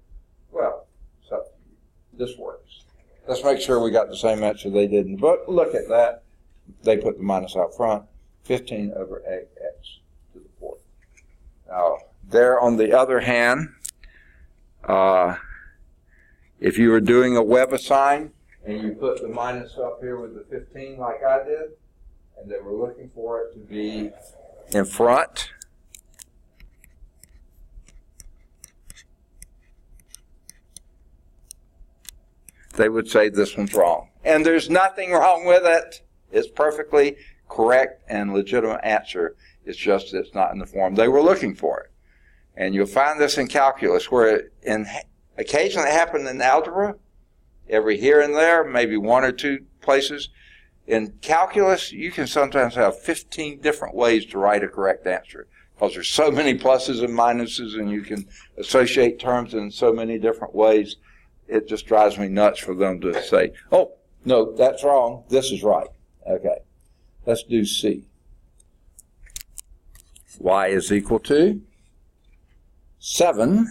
Well, it's up to you. This works. Let's make sure we got the same answer they did in the book. Look at that. They put the minus out front. 15 over x to the 4th. Now, there on the other hand, if you were doing a WebAssign and you put the minus up here with the 15 like I did, and they were looking for it to be in front, they would say this one's wrong. And there's nothing wrong with it. It's perfectly correct and legitimate answer. It's just it's not in the form they were looking for it. And you'll find this in calculus, where it occasionally happens in algebra, every here and there, maybe 1 or 2 places. In calculus, you can sometimes have 15 different ways to write a correct answer, because there's so many pluses and minuses, and you can associate terms in so many different ways. It just drives me nuts for them to say, oh, no, that's wrong, this is right. Okay, let's do C. Y is equal to 7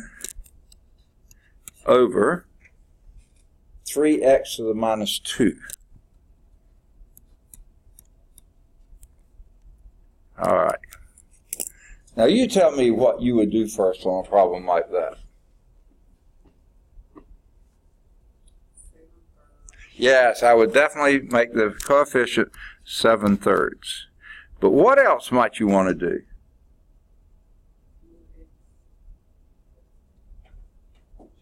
over 3x to the minus 2. All right. Now you tell me what you would do first on a problem like that. Yes, I would definitely make the coefficient 7/3. But what else might you want to do?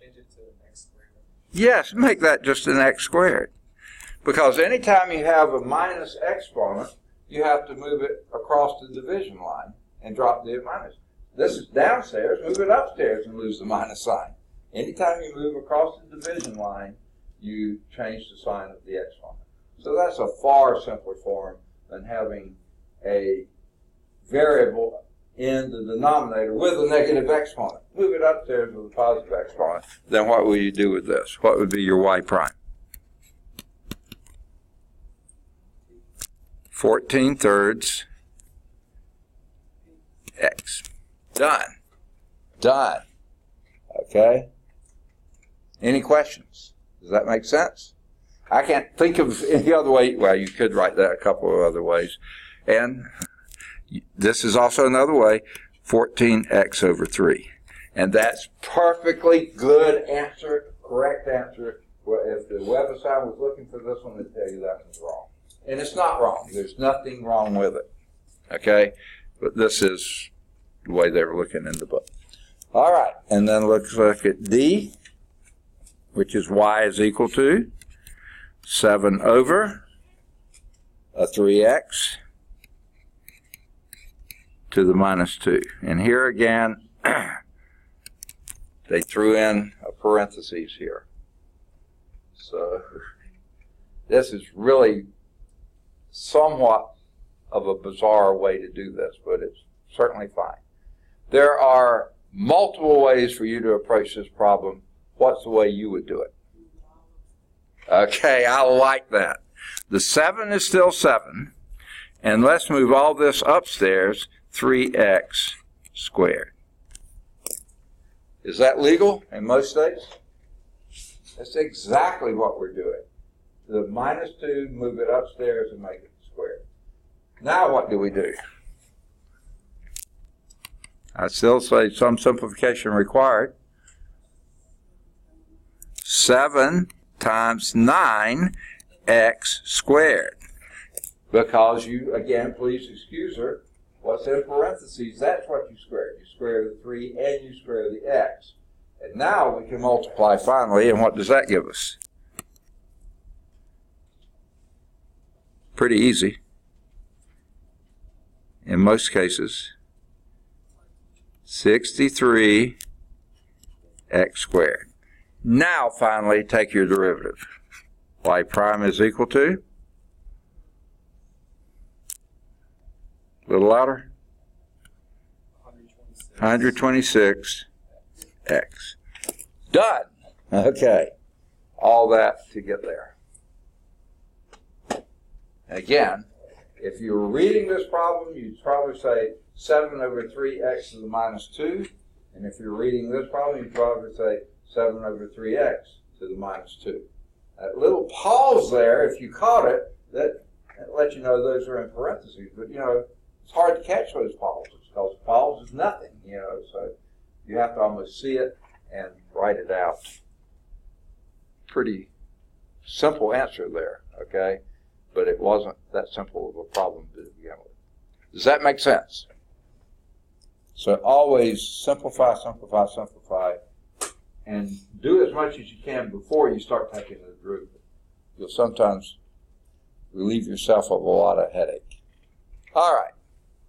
Change it to x squared. Yes, make that just an x squared. Because anytime you have a minus exponent, you have to move it across the division line and drop the minus. This is downstairs, move it upstairs and lose the minus sign. Anytime you move across the division line, you change the sign of the exponent. So that's a far simpler form than having a variable in the denominator with a negative exponent. Move it upstairs with a positive exponent. Then what will you do with this? What would be your y prime? 14/3 x. Done. Done. Okay? Any questions? Does that make sense? I can't think of any other way. Well, you could write that a couple of other ways. And this is also another way, 14x/3. And that's perfectly good answer, correct answer. Well, if the web assignment was looking for this one, they'd tell you that one's wrong. And it's not wrong. There's nothing wrong with it. Okay? But this is the way they were looking in the book. All right. And then let's look at D, which is y is equal to 7 over a 3x to the minus 2. And here again, they threw in a parentheses here. So this is really somewhat of a bizarre way to do this, but it's certainly fine. There are multiple ways for you to approach this problem. What's the way you would do it? Okay, I like that. The 7 is still 7, and let's move all this upstairs, 3x squared. Is that legal in most states? That's exactly what we're doing. The minus 2, move it upstairs and make it squared. Now what do we do? I still say some simplification required. 7 times 9x squared. Because you, again, please excuse her, what's in parentheses, that's what you square. You square the 3 and you square the x. And now we can multiply finally, and what does that give us? Pretty easy. In most cases, 63x squared. Now, finally, take your derivative. Y prime is equal to? A little louder? 126x. Done. Okay. All that to get there. Again, if you were reading this problem, you'd probably say 7 over 3x to the minus 2. And if you're reading this problem, you'd probably say 7 over 3x to the minus 2. That little pause there, if you caught it, that lets you know those are in parentheses. But, you know, it's hard to catch those pauses because pause is nothing, you know. So you have to almost see it and write it out. Pretty simple answer there, okay? But it wasn't that simple of a problem to begin with. Does that make sense? So always simplify, simplify, simplify, and do as much as you can before you start taking the derivative. You'll sometimes relieve yourself of a lot of headache. All right.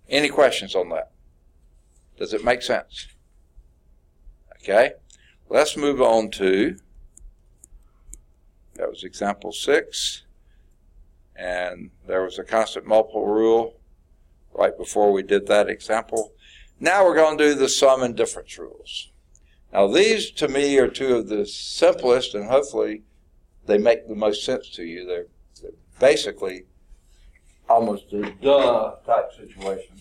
Any questions on that? Does it make sense? Okay. Let's move on to, that was example 6, and there was a constant multiple rule right before we did that example. Now we're going to do the sum and difference rules. Now these to me are two of the simplest, and hopefully they make the most sense to you. They're basically almost a duh type situation.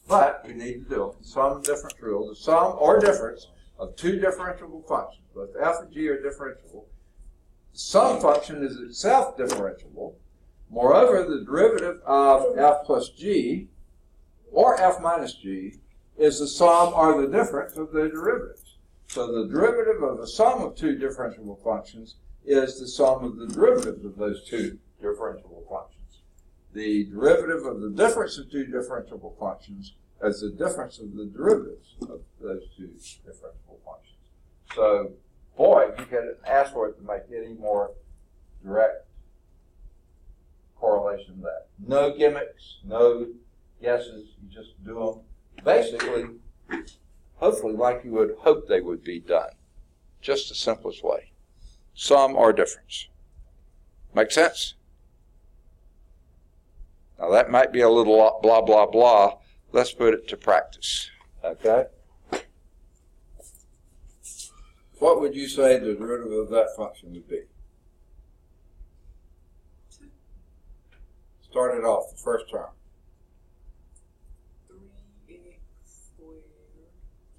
But we need to do them. Sum and difference rule. The sum or difference of two differentiable functions, both f and g are differentiable. The sum function is itself differentiable. Moreover, the derivative of f plus g or f minus g is the sum or the difference of the derivatives. So the derivative of the sum of two differentiable functions is the sum of the derivatives of those two differentiable functions. The derivative of the difference of two differentiable functions is the difference of the derivatives of those two differentiable functions. So, boy, you can ask for it to make any more direct correlation than that. No gimmicks, no guesses, you just do them basically, hopefully like you would hope they would be done. Just the simplest way. Sum or difference. Make sense? Now that might be a little blah, blah, blah, let's put it to practice. Okay? What would you say the derivative of that function would be? Start it off, the first term.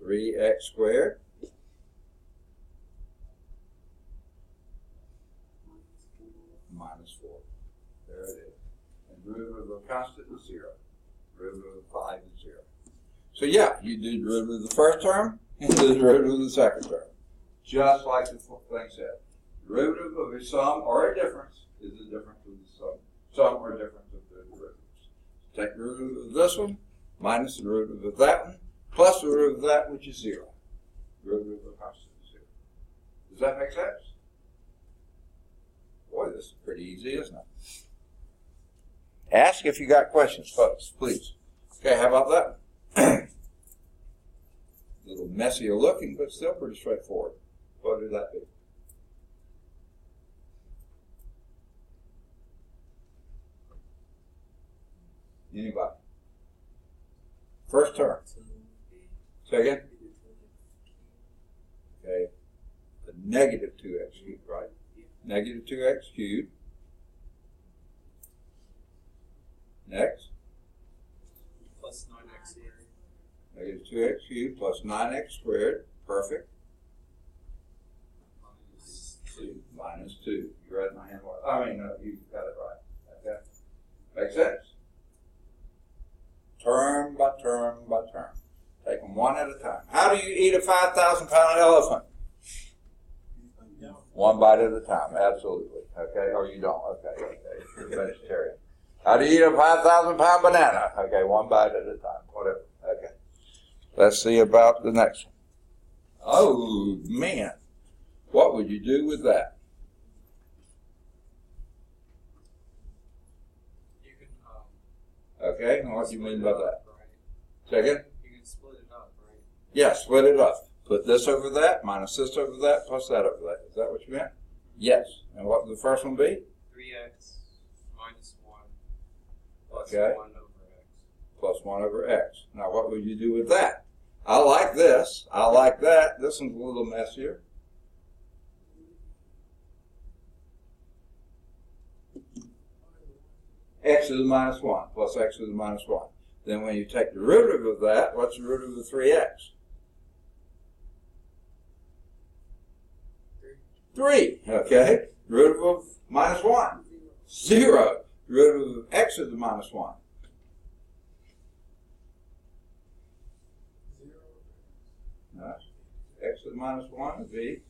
3x squared. Minus 4. There it is. And derivative of a constant is 0. Derivative of 5 is 0. So yeah, you do derivative of the first term and the derivative of the second term. Just like the thing said. Derivative of a sum or a difference is the difference of the sum. Sum or difference of the derivatives. Take the derivative of this one, minus the derivative of that one, plus the derivative of that, which is 0. Derivative of a constant is 0. Does that make sense? Boy, this is pretty easy, isn't it? Ask if you got questions, folks, please. Okay, how about that one? A little messier looking, but still pretty straightforward. What would that be? Anybody? First term. Second? Okay. The negative 2x cubed, right? Negative 2x cubed. Next. Plus 9x squared. Negative 2x cubed plus 9x squared. Perfect. Minus 2. You read my hand well. I mean, no, you got it right. Okay. Make sense? Term by term by term. Take them one at a time. How do you eat a 5,000-pound elephant? One bite at a time, absolutely. Okay, or you don't. Okay. You're vegetarian. How do you eat a 5,000-pound banana? Okay, one bite at a time, whatever. Okay. Let's see about the next one. Oh, man. What would you do with that? You can, Okay, and what do you mean by that? Right. Second? You can split it up, right? Yeah, split it up. Put this over that, minus this over that, plus that over that. Is that what you meant? Yes. And what would the first one be? 3x minus 1 plus Okay. 1 over x. Plus 1 over x. Now, what would you do with that? I like this. I like that. This one's a little messier. X to the minus 1 plus x to the minus 1. Then when you take the derivative of that, what's the derivative of 3x? 3. Okay. Derivative of minus 1? 0. Derivative of x to the minus 1? 0. No. X to the minus 1 would be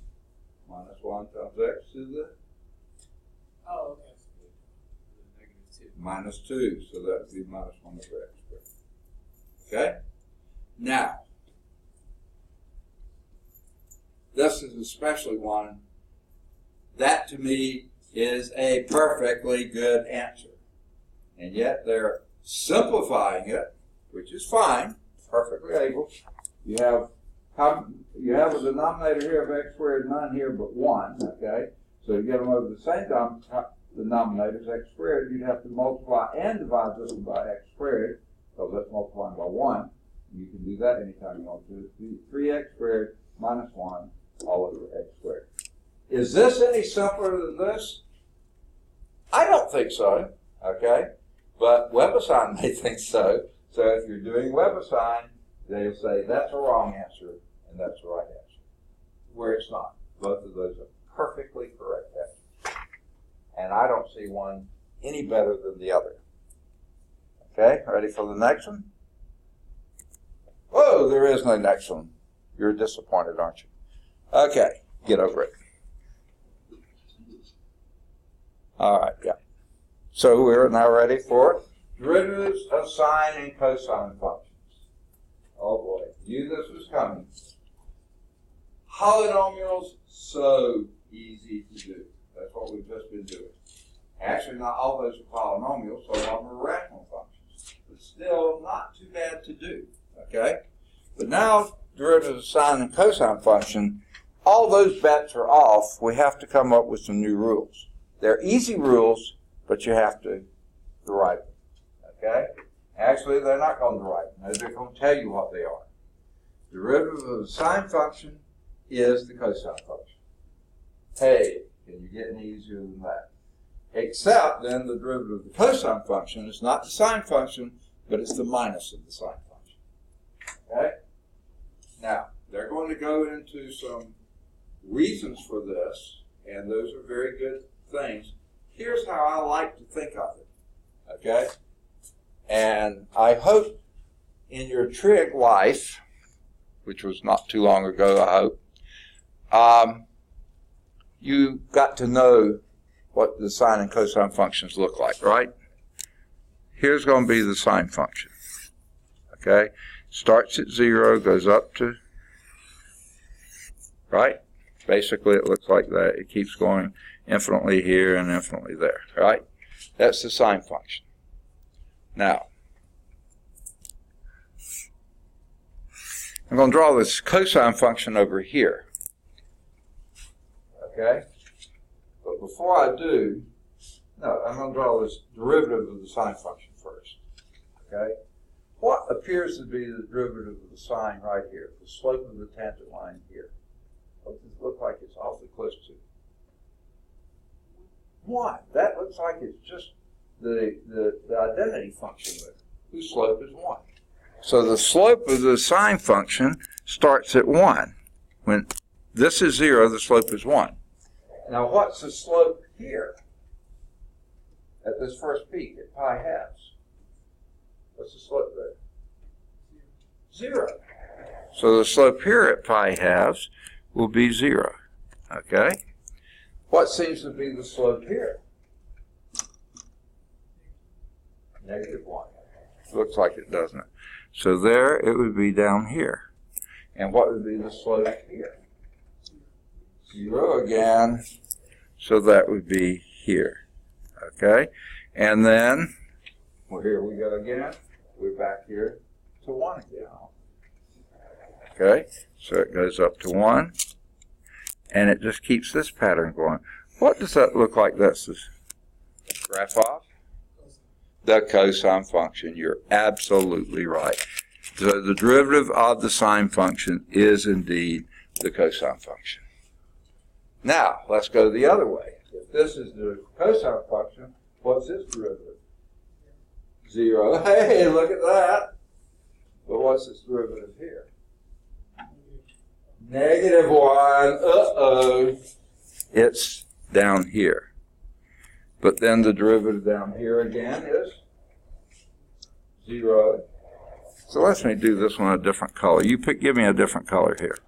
minus 1 times x to the Oh, okay. -2. minus 2. So that would be minus 1 over x squared. Okay? Now, this is especially one that to me is a perfectly good answer. And yet they're simplifying it, which is fine, perfectly able. You have a denominator here of x squared, none here but 1, okay? So to get them over the same denominators, x squared, you'd have to multiply and divide this one by x squared, because that's multiplying by 1. You can do that anytime you want to. 3x squared minus 1 all over x squared. Is this any simpler than this? I don't think so, okay? But WebAssign may think so. So if you're doing WebAssign, they'll say that's a wrong answer and that's the right answer. Where it's not. Both of those are perfectly correct answers. And I don't see one any better than the other. Okay, ready for the next one? Whoa, there is no next one. You're disappointed, aren't you? Okay, get over it. All right, yeah. So we're now ready for derivatives of sine and cosine functions. Oh boy, knew this was coming. Polynomials, so easy to do. That's what we've just been doing. Actually, not all those are polynomials, so all of them are rational functions. But still, not too bad to do, okay? But now, derivatives of sine and cosine function, all those bets are off. We have to come up with some new rules. They're easy rules, but you have to write them, okay? Actually, they're not going to write them. They're going to tell you what they are. Derivative of the sine function is the cosine function. Hey, can you get any easier than that? Except then the derivative of the cosine function is not the sine function, but it's the minus of the sine function. Okay? Now, they're going to go into some reasons for this, and those are very good things. Here's how I like to think of it. Okay? And I hope in your trig life, which was not too long ago, I hope, you got to know what the sine and cosine functions look like, right? Here's going to be the sine function. Okay? Starts at 0, goes up to, right? Basically, it looks like that. It keeps going infinitely here and infinitely there, right? That's the sine function. Now, I'm going to draw this cosine function over here. Okay? But before I do, no, I'm going to draw this derivative of the sine function first. Okay? What appears to be the derivative of the sine right here, the slope of the tangent line here? What does it look like it's awfully close to? 1. That looks like it's just the identity function there, whose slope is 1. So the slope of the sine function starts at 1. When this is 0, the slope is 1. Now what's the slope here at this first peak at pi halves? What's the slope there? 0. So the slope here at pi halves will be 0. Okay? What seems to be the slope here? -1. Looks like it, doesn't it? So there it would be down here. And what would be the slope here? 0 again. So that would be here. Okay? And then, well, here we go again. We're back here to 1 again. Okay? So it goes up to 1. And it just keeps this pattern going. What does that look like? That's the graph of the cosine function. You're absolutely right. So the derivative of the sine function is indeed the cosine function. Now, let's go the other way. If this is the cosine function, what's its derivative? 0. Hey, look at that. But what's its derivative here? -1. Uh-oh. It's down here. But then the derivative down here again is 0. So let me do this one a different color. You give me a different color here.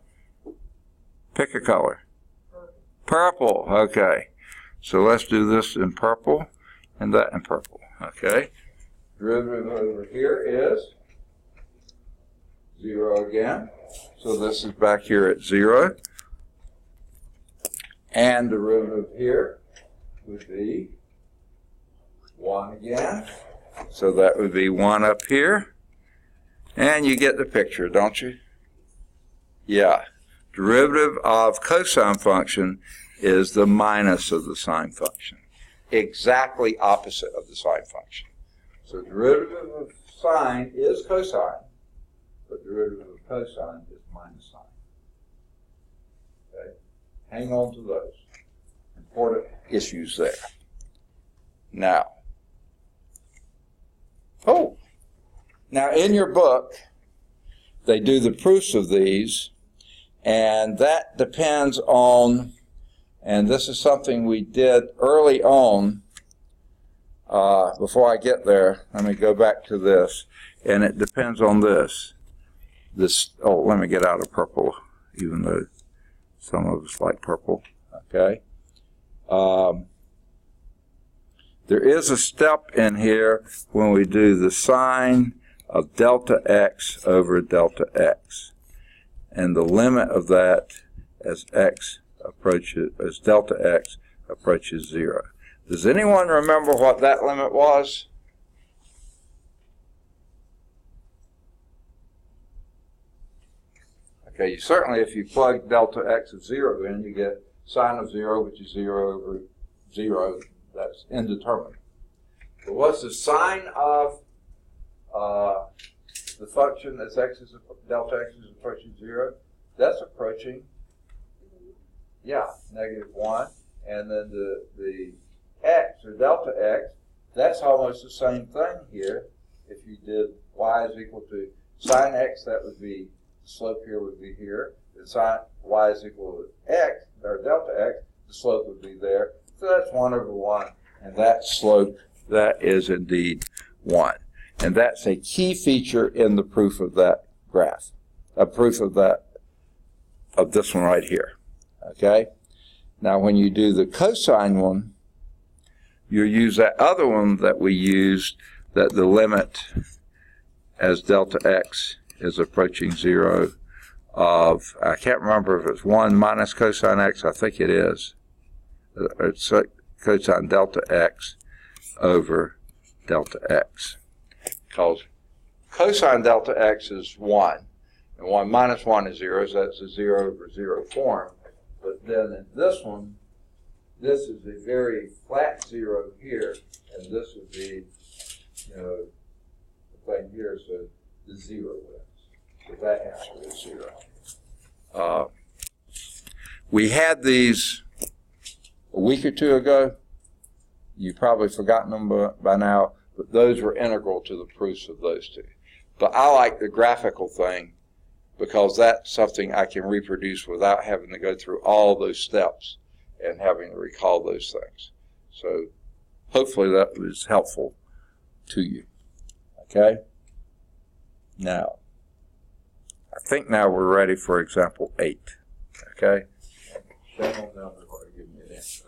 Pick a color. Purple. Okay. So let's do this in purple and that in purple. Okay. Derivative over here is 0 again. So this is back here at 0. And derivative here would be 1 again. So that would be 1 up here. And you get the picture, don't you? Yeah. Derivative of cosine function is the minus of the sine function. Exactly opposite of the sine function. So derivative of sine is cosine, but derivative of cosine is minus sine. Okay? Hang on to those. Important issues there. Now, in your book, they do the proofs of these, and that depends on, and this is something we did early on, before I get there, let me go back to this, and it depends on this. Let me get out of purple, even though some of us like purple, okay? There is a step in here when we do the sine of delta x over delta x. And the limit of that as delta x approaches 0. Does anyone remember what that limit was? Okay, you certainly, if you plug delta x of 0 in, you get sine of 0, which is 0 over 0. That's indeterminate. But what's the sine of the function as delta x is approaching 0, that's approaching, yeah, -1. And then the x, or delta x, that's almost the same thing here. If you did y is equal to sine x, that would be, the slope here would be here. And sine y is equal to x, or delta x, the slope would be there. So that's 1/1. And that slope, that is indeed 1. And that's a key feature in the proof of that graph. A proof of that, of this one right here. Okay? Now when you do the cosine one, you use that other one that we used, that the limit as delta x is approaching 0 of, I can't remember if it's 1 minus cosine x, I think it is. It's cosine delta x over delta x. Because cosine delta x is 1, and 1 minus 1 is 0, so that's a 0 over 0 form. But then in this one, this is a very flat 0 here, and this would be, you know, the thing here, so the 0 wins. So that answer is 0. We had these a week or two ago. You've probably forgotten them by now, but those were integral to the proofs of those two. But I like the graphical thing because that's something I can reproduce without having to go through all those steps and having to recall those things. So hopefully that was helpful to you. Okay? Now, I think now we're ready for example 8. Okay?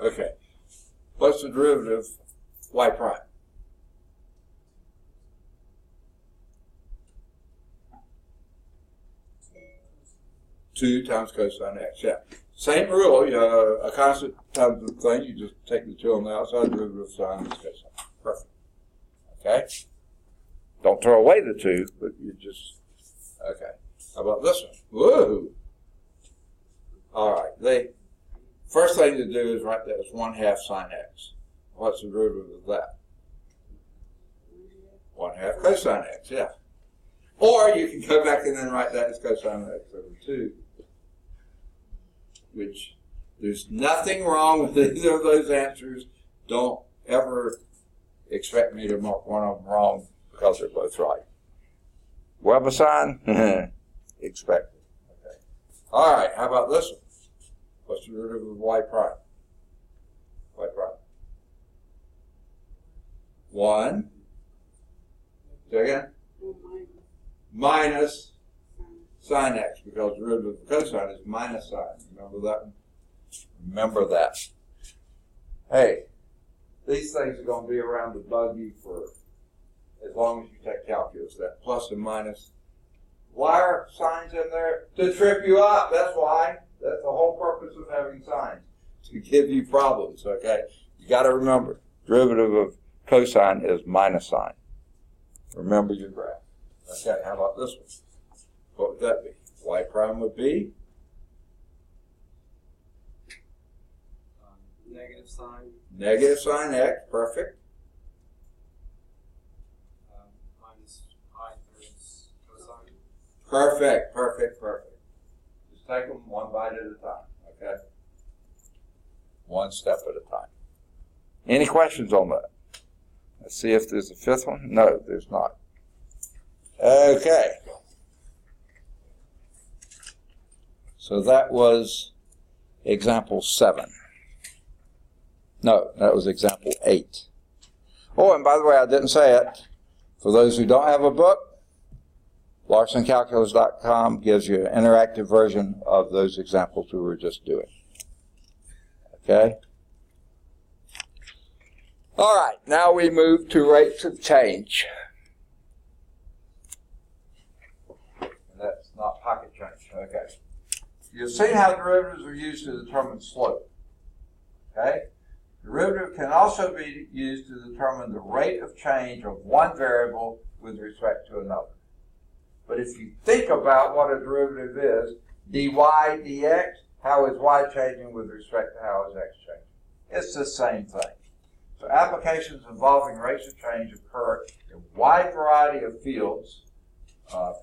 Okay. What's the derivative of y prime? Two times cosine x, yeah. Same rule, you know, a constant times the thing, you just take the 2 on the outside, derivative of sine is cosine. Perfect. Okay? Don't throw away the 2, but you just, okay. How about this one? Woo! All right, first thing to do is write that as 1/2 sine x. What's the derivative of that? 1/2 cosine x, yeah. Or you can go back and then write that as cosine x over 2. Which, there's nothing wrong with either of those answers. Don't ever expect me to mark one of them wrong because they're both right. Weber sign? Expected. Okay. All right, how about this one? What's the derivative of y prime? Y prime. 1. Say again? Minus sine x, because the derivative of cosine is minus sine. Remember that one? Remember that. Hey, these things are going to be around to bug you for as long as you take calculus. That plus and minus. Why are signs in there? To trip you up. That's why. That's the whole purpose of having signs. To give you problems, okay? You got to remember, derivative of cosine is minus sine. Remember your graph. Okay, how about this one? What would that be? Y prime would be? Negative sine. Negative sine x, perfect. Minus pi thirds cosine. Perfect, perfect, perfect. Just take them one bite at a time, okay? One step at a time. Any questions on that? Let's see if there's a fifth one. No, there's not. Okay. So that was example 7. No, that was example 8. Oh, and by the way, I didn't say it. For those who don't have a book, LarsonCalculus.com gives you an interactive version of those examples we were just doing. Okay? All right, now we move to rates of change. And that's not pocket change. Okay. You've seen how derivatives are used to determine slope. Okay? Derivative can also be used to determine the rate of change of one variable with respect to another. But if you think about what a derivative is, dy dx, how is y changing with respect to how is x changing? It's the same thing. So applications involving rates of change occur in a wide variety of fields: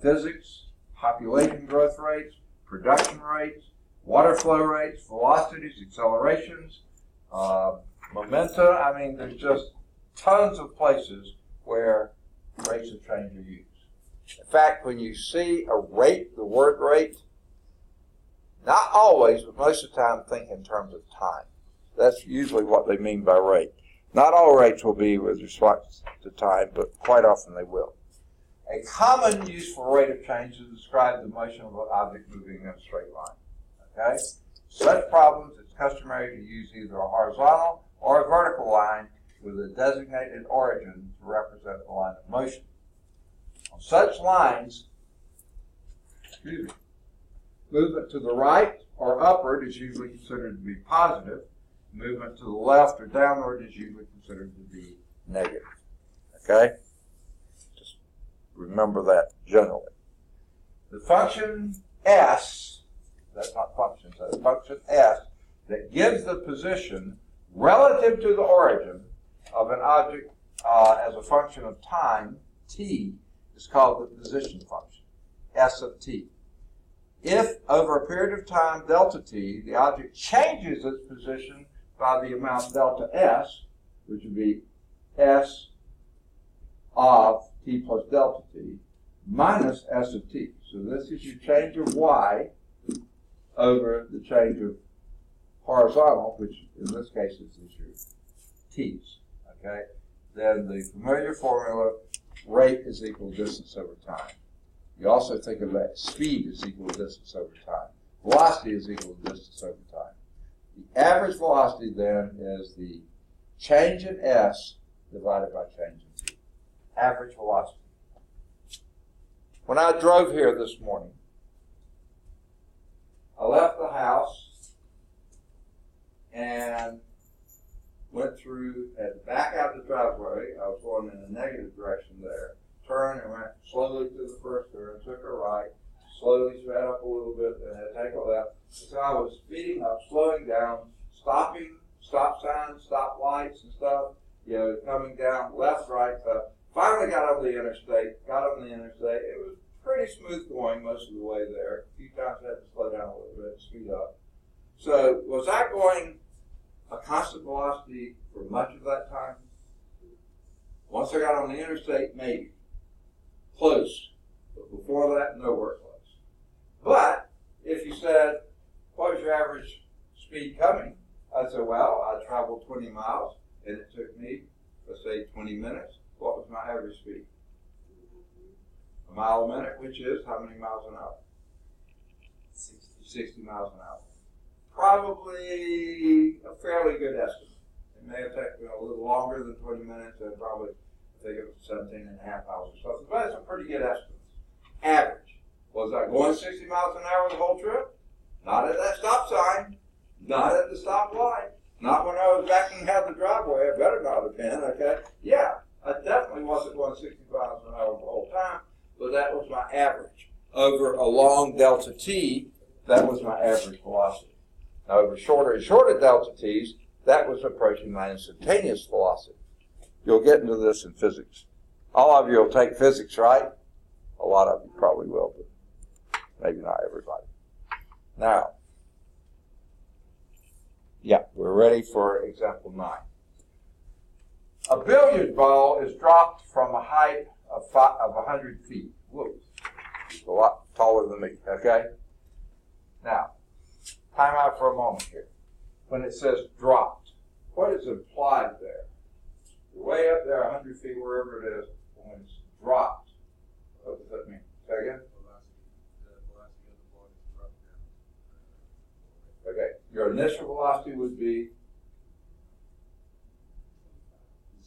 physics, population growth rates, production rates, water flow rates, velocities, accelerations, momentum. I mean, there's just tons of places where rates of change are used. In fact, when you see a rate, the word rate, not always, but most of the time, think in terms of time. That's usually what they mean by rate. Not all rates will be with respect to time, but quite often they will. A common use for rate of change is to describe the motion of an object moving in a straight line. Okay? Such problems, it's customary to use either a horizontal or a vertical line with a designated origin to represent the line of motion. On such lines, movement to the right or upward is usually considered to be positive. Movement to the left or downward is usually considered to be negative. Okay? Just remember that generally. The function S, that's not function, so the function S that gives the position relative to the origin of an object as a function of time, t, is called the position function, S of t. If over a period of time, delta t, the object changes its position by the amount delta s, which would be s of t plus delta t, minus s of t. So this is your change of y over the change of horizontal, which in this case is your t's. Okay? Then the familiar formula, rate is equal to distance over time. You also think of that speed is equal to distance over time. Velocity is equal to distance over time. The average velocity then is the change in s divided by change in t. Average velocity. When I drove here this morning, I left the house and went through, had to back out the driveway. I was going in a negative direction there. Turned and went slowly to the first turn, took a right, slowly sped up a little bit, and had to take a left. So I was speeding up, slowing down, stopping, stop signs, stop lights and stuff, coming down left, right. Finally got on the interstate. It was pretty smooth going most of the way there. A few times I had to slow down a little bit, speed up. So was I going a constant velocity for much of that time? Once I got on the interstate, maybe. Close. But before that, nowhere close. But if you said, what was your average speed coming? I'd say, well, I traveled 20 miles and it took me, let's say, 20 minutes. What was my average speed? A mile a minute, which is how many miles an hour? 60 miles an hour. Probably a fairly good estimate. It may have taken a little longer than 20 minutes, and probably, I think it was 17 and a half hours or something, but it's a pretty good estimate. Average. Was I going 60 miles an hour the whole trip? Not at that stop sign. Not at the stop light. Not when I was backing out the driveway. I better not have been, okay? Yeah, I definitely wasn't going 60 miles an hour the whole time, but that was my average. Over a long delta t, that was my average velocity. Now, over shorter and shorter delta t's, that was approaching my instantaneous velocity. You'll get into this in physics. All of you will take physics, right? A lot of you probably will, but maybe not everybody. Now, yeah, we're ready for example 9. A billiard ball is dropped from a height of 100 feet. Whoa, it's a lot taller than me, okay? Now, time out for a moment here. When it says dropped, what is implied there? You're way up there, 100 feet, wherever it is, when it's dropped. What does that mean? Say again? Okay, your initial velocity would be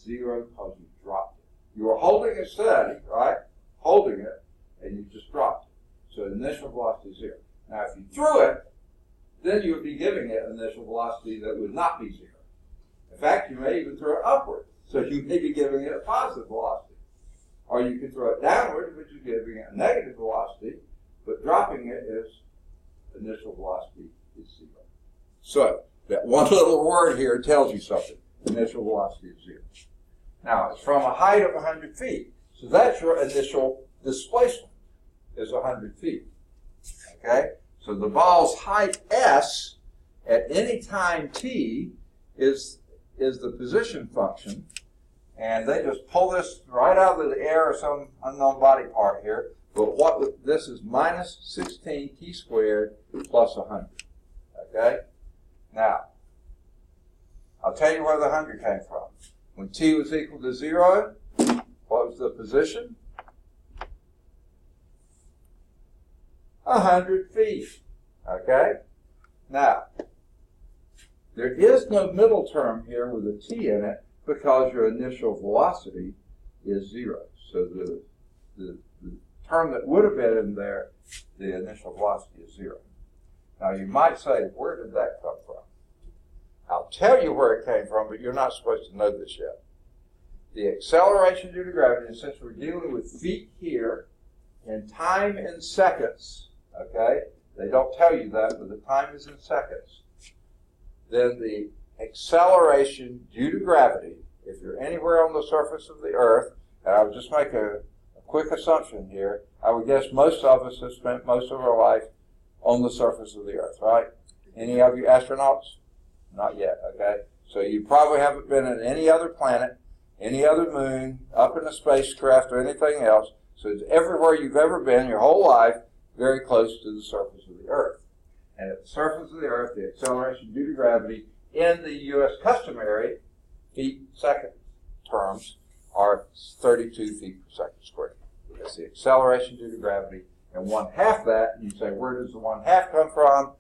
0 because you dropped it. You were holding it steady, right? Holding it, and you just dropped it. So initial velocity is 0. Now, if you threw it, then you would be giving it an initial velocity that would not be 0. In fact, you may even throw it upward, so you may be giving it a positive velocity. Or you could throw it downward, which is giving it a negative velocity, but dropping it is initial velocity is 0. So, that one little word here tells you something. initial velocity is 0. Now, it's from a height of 100 feet. So that's your initial displacement, is 100 feet. Okay? So the ball's height s at any time t is the position function. And they just pull this right out of the air or some unknown body part here. But this is minus 16 t squared plus 100. Okay? Now, I'll tell you where the 100 came from. When t was equal to 0, what was the position? 100 feet. Okay? Now, there is no middle term here with a t in it because your initial velocity is 0. So the term that would have been in there, the initial velocity is 0. Now, you might say, where did that come from? I'll tell you where it came from, but you're not supposed to know this yet. The acceleration due to gravity, and since we're dealing with feet here, and time in seconds, okay? They don't tell you that, but the time is in seconds. Then the acceleration due to gravity, if you're anywhere on the surface of the Earth, and I would just make a quick assumption here, I would guess most of us have spent most of our life on the surface of the Earth, right? Any of you astronauts? Not yet, okay? So you probably haven't been on any other planet, any other moon, up in a spacecraft or anything else. So it's everywhere you've ever been your whole life, very close to the surface of the Earth. And at the surface of the Earth, the acceleration due to gravity in the U.S. customary feet-second terms are 32 feet per second squared. That's the acceleration due to gravity. And 1/2 that, you say, where does the 1/2 come from?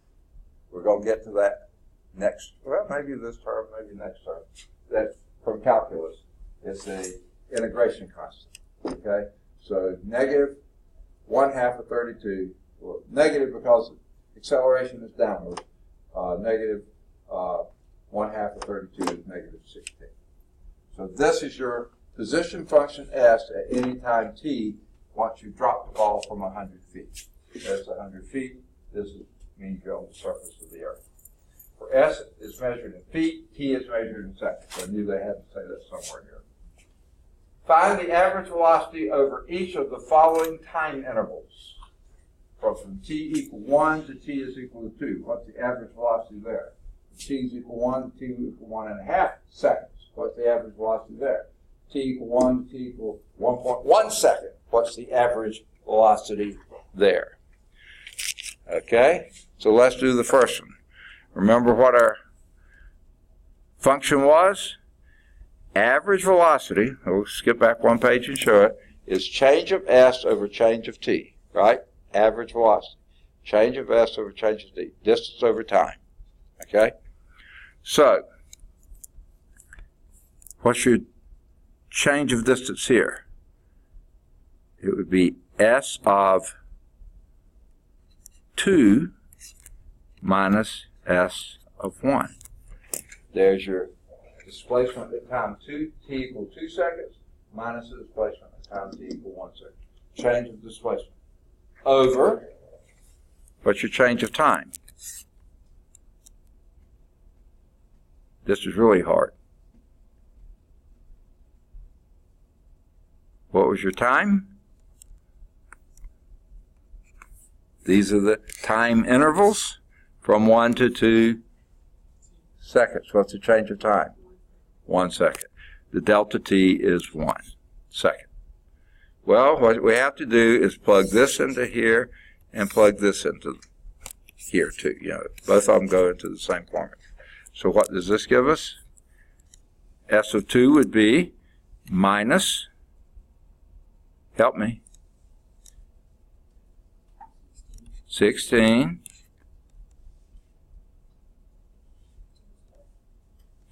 We're going to get to that next, well, maybe this term, maybe next term. That's from calculus. It's the integration constant, okay? So negative 1/2 of 32, well, negative because acceleration is downward. Negative 1/2 of 32 is negative 16. So this is your position function s at any time t once you drop the ball from 100 feet. That's 100 feet. This means you're on the surface of the Earth. For s is measured in feet, t is measured in seconds. I knew they had to say that somewhere here. Find the average velocity over each of the following time intervals. From t equal 1 to t is equal to 2. What's the average velocity there? T is equal 1 to t equal 1.5 seconds. What's the average velocity there? T equal 1 to t equal 1.1 second. What's the average velocity there? Okay, so let's do the first one. Remember what our function was? Average velocity, we'll skip back one page and show it, is change of s over change of t, right? Average velocity. Change of s over change of t. Distance over time. Okay? So, what's your change of distance here? It would be s of 2 minus s of 1. There's your displacement at time 2, t equal 2 seconds, minus the displacement at time t equal 1 second. Change of displacement. Over, what's your change of time? This is really hard. What was your time? These are the time intervals from 1 to 2 seconds. What's the change of time? 1 second. The delta t is 1 second. Well, what we have to do is plug this into here and plug this into here too. You know, both of them go into the same formula. So what does this give us? S of 2 would be minus, help me, 16,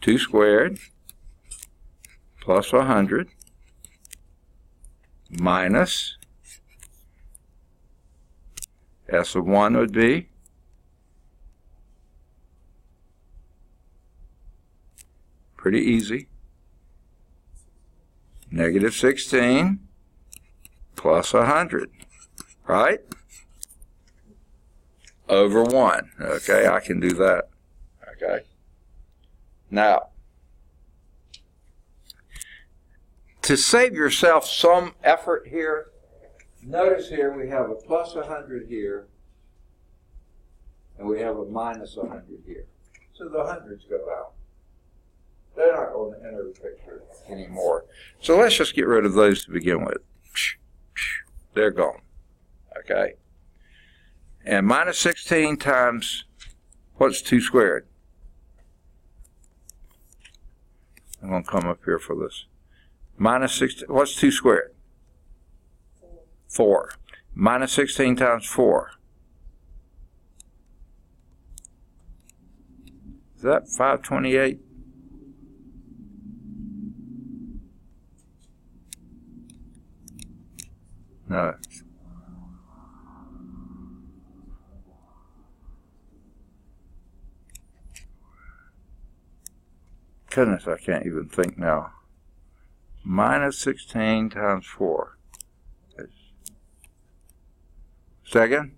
2 squared, plus 100, minus, S of 1 would be pretty easy. Negative 16 plus 100, right? Over 1. Okay, I can do that. Okay. Now, to save yourself some effort here, notice here we have a plus 100 here, and we have a minus 100 here. So the hundreds go out. They're not going to enter the picture anymore. So let's just get rid of those to begin with. They're gone. Okay? And minus 16 times, what's 2 squared? I'm going to come up here for this. Minus 16, what's 2 squared? 4. Minus 16 times 4. Is that 528? No. Goodness, I can't even think now. Minus 16 times 4. Second?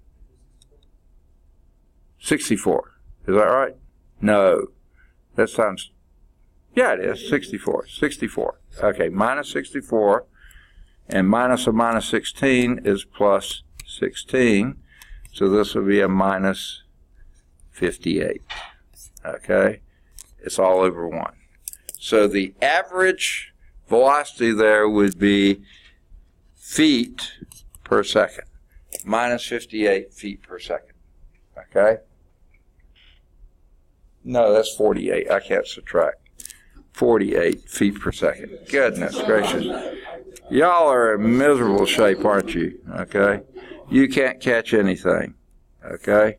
64. Is that right? No. That's times... Yeah, it is. 64. 64. Okay, minus 64. And minus a minus 16 is plus 16. So this will be a minus 58. Okay? It's all over 1. So the average velocity there would be feet per second. Minus 58 feet per second. Okay? No, that's 48. I can't subtract. 48 feet per second. Goodness gracious. Y'all are in miserable shape, aren't you? Okay? You can't catch anything. Okay?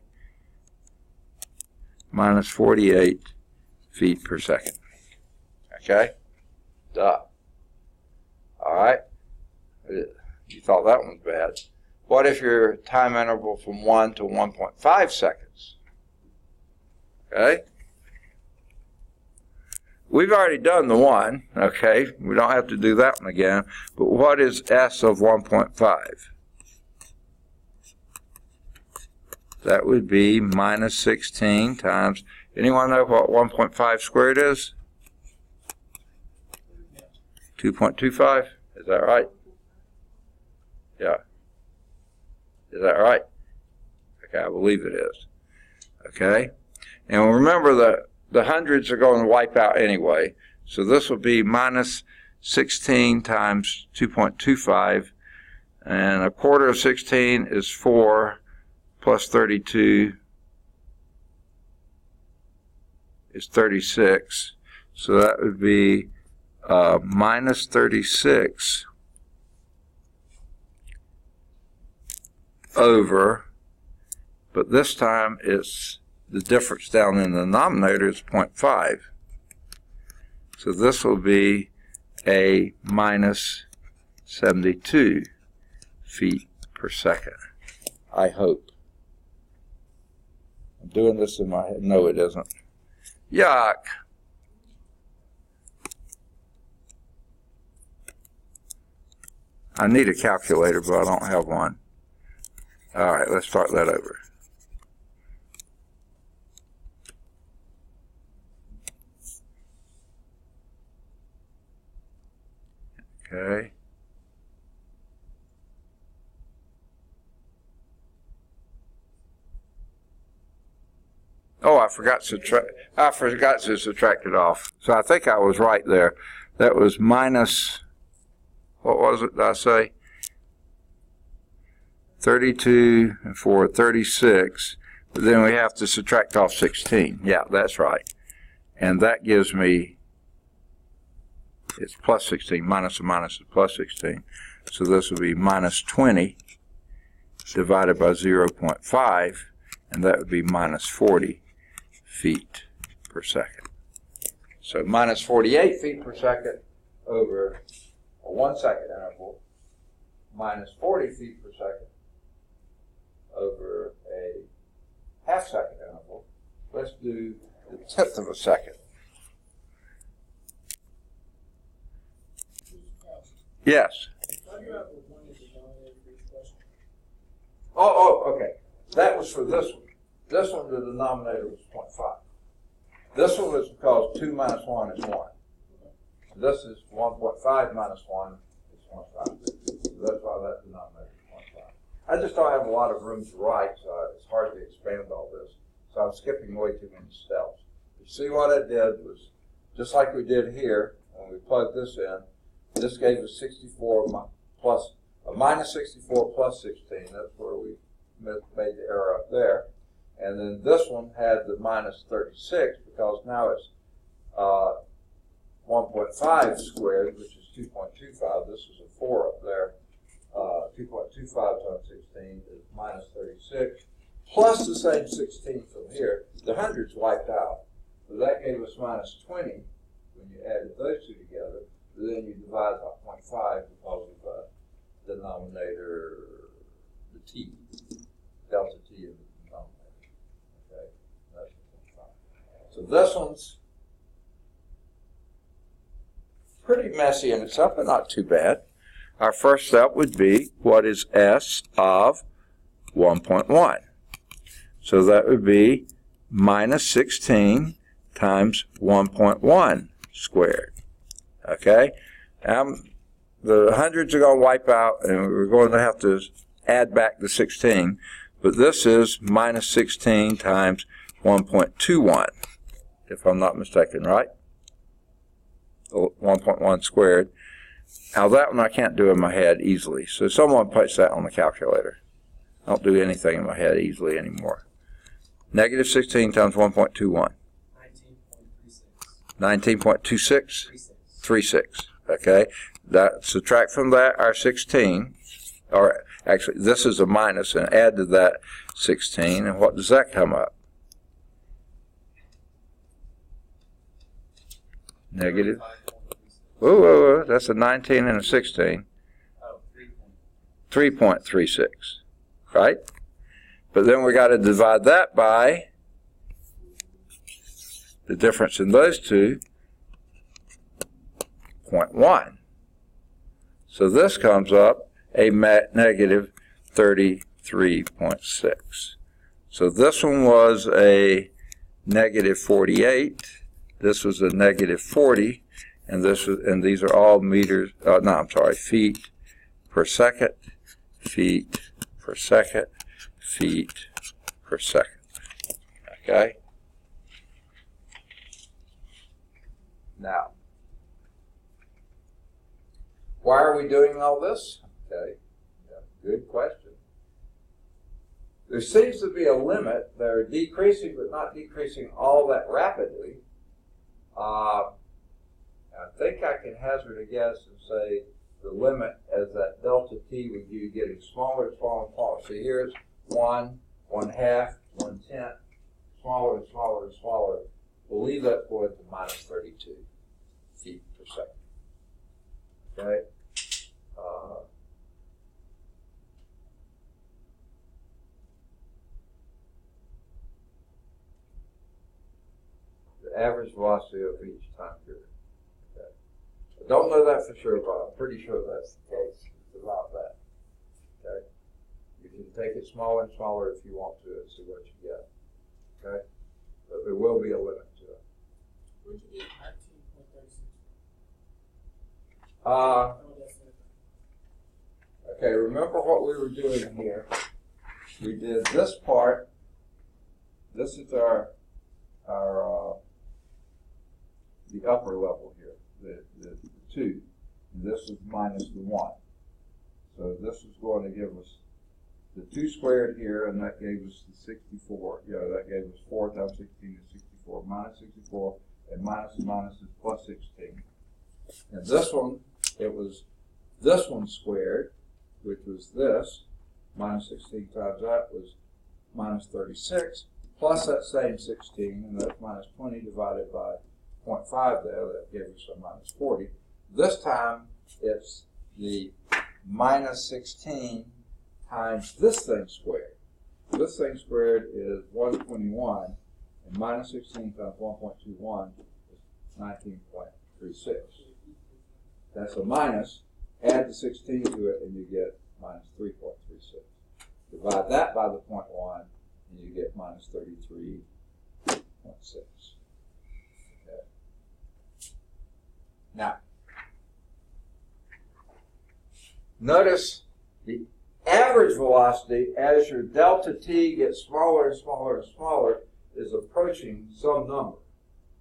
Minus 48 feet per second. Okay? Duh. Alright? You thought that one was bad. What if your time interval from 1 to 1.5 seconds? Okay? We've already done the 1, okay? We don't have to do that one again. But what is S of 1.5? That would be minus 16 times... Anyone know what 1.5 squared is? 2.25? Is that right? Yeah. Is that right? Okay, I believe it is. Okay? And remember that the hundreds are going to wipe out anyway. So this will be minus 16 times 2.25. And a quarter of 16 is 4 plus 32 is 36. So that would be minus 36 over, but this time it's the difference down in the denominator is 0.5. So this will be a minus 72 feet per second. I hope. I'm doing this in my head. No, it isn't. Yuck. I need a calculator, but I don't have one. All right, let's start that over. Okay. Oh, I forgot to subtract it off. So I think I was right there. That was minus, what was it, did I say? 32 and 4, 36. But then we have to subtract off 16. Yeah, that's right. And that gives me, it's plus 16. Minus a minus is plus 16. So this will be minus 20 divided by 0.5. And that would be minus 40 feet per second. So minus 48 feet per second over a 1 second interval, minus 40 feet per second over a half second interval. Let's do the 10th of a second. Yes? How do you have the 1 in the denominator for each question? Oh, okay. That was for this one. This one, the denominator was 0.5. This one was because 2 minus 1 is 1. this is 1.5 minus 1 is 0.5. So that's why that denominator is 0.5. I just don't have a lot of room to write, so it's hard to expand all this. So I'm skipping way too many steps. You see what I did was, just like we did here, when we plugged this in, this gave us 64 plus, minus 64 plus 16. That's where we made the error up there. And then this one had the minus 36 because now it's 1.5 squared, which is 2.25. This is a 4 up there. 2.25 times 16 is minus 36, plus the same 16 from here. The hundreds wiped out. So that gave us minus 20 when you added those two together. But then you divide by 0.5 because of the denominator, the t, delta t in the denominator. Okay, that's 0.5. So this one's pretty messy in itself, but not too bad. Our first step would be, what is S of 1.1? So that would be minus 16 times 1.1 squared. Okay? The hundreds are going to wipe out, and we're going to have to add back the 16. But this is minus 16 times 1.21, if I'm not mistaken, right? 1.1 squared. Now that one I can't do in my head easily, so someone puts that on the calculator. I don't do anything in my head easily anymore. Negative 16 times 1.21. 19.26? 36. Okay. That, subtract from that our 16, or actually this is a minus, and add to that 16, and what does that come up? Negative. Whoa, whoa, whoa, that's a 19 and a 16. 3.36, right? But then we got to divide that by the difference in those two, 0.1. So this comes up a negative 33.6. So this one was a negative 48. This was a negative 40. And these are all meters, feet per second, feet per second, feet per second. Okay? Now, why are we doing all this? Okay, yeah, good question. There seems to be a limit. They're decreasing, but not decreasing all that rapidly. I think I can hazard a guess and say the limit as that delta t would be getting smaller and smaller and smaller. So here's 1, 1/2, 1/10, smaller and smaller and smaller. We'll leave that going to minus 32 feet per second. Okay? The average velocity of each time period. I don't know that for sure, but I'm pretty sure that's the case. It's about that. Okay? You can take it smaller and smaller if you want to and see what you get. Okay? But there will be a limit to it. Where'd you get 19.36? Okay, remember what we were doing here. We did this part. This is our the upper level here, the 2. And this is minus the 1. So this is going to give us the 2 squared here, and that gave us the 64. That gave us 4 times 16 is 64. Minus 64, and minus is plus 16. And this one, it was this one squared, which was this. Minus 16 times that was minus 36, plus that same 16, and that's minus 20 divided by 0.5 there. That gave us a minus 40. This time, it's the minus 16 times this thing squared. This thing squared is 121, and minus 16 times 1.21 is 19.36. That's a minus. Add the 16 to it, and you get minus 3.36. Divide that by the 0.1, and you get minus 33.6. Okay. Now, notice the average velocity as your delta t gets smaller and smaller and smaller is approaching some number.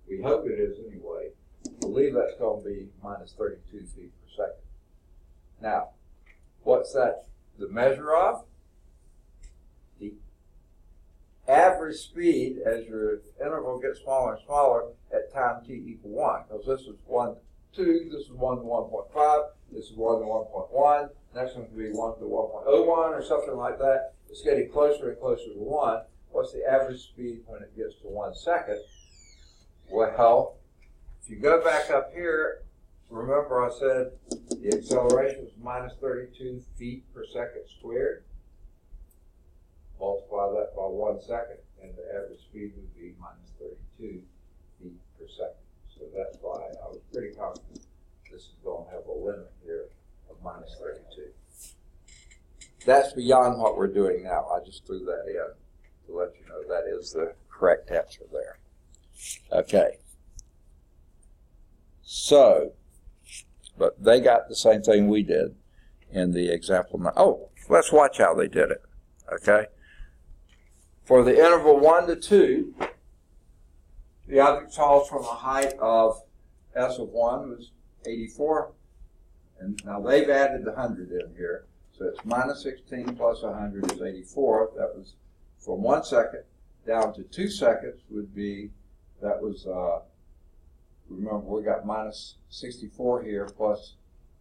We hope it is anyway. I believe that's going to be minus 32 feet per second. Now, what's that the measure of? The average speed as your interval gets smaller and smaller at time t equal 1. Because this is 1 to 2, this is 1 to 1.5, this is 1 to 1.1, next one could be 1 to 1.01 or something like that. It's getting closer and closer to 1. What's the average speed when it gets to 1 second? Well, if you go back up here, remember I said the acceleration was minus 32 feet per second squared. Multiply that by 1 second, and the average speed would be minus 32 feet per second. So that's why I was pretty confident this is going to have a limit here of minus 32. That's beyond what we're doing now. I just threw that in to let you know that is the correct answer there. Okay. So, but they got the same thing we did in the example. Oh, let's watch how they did it. Okay. For the interval 1 to 2, the object falls from a height of s of 1 was 84. And now they've added the 100 in here. So it's minus 16 plus 100 is 84. That was from 1 second down to 2 seconds would be, that was, remember we got minus 64 here plus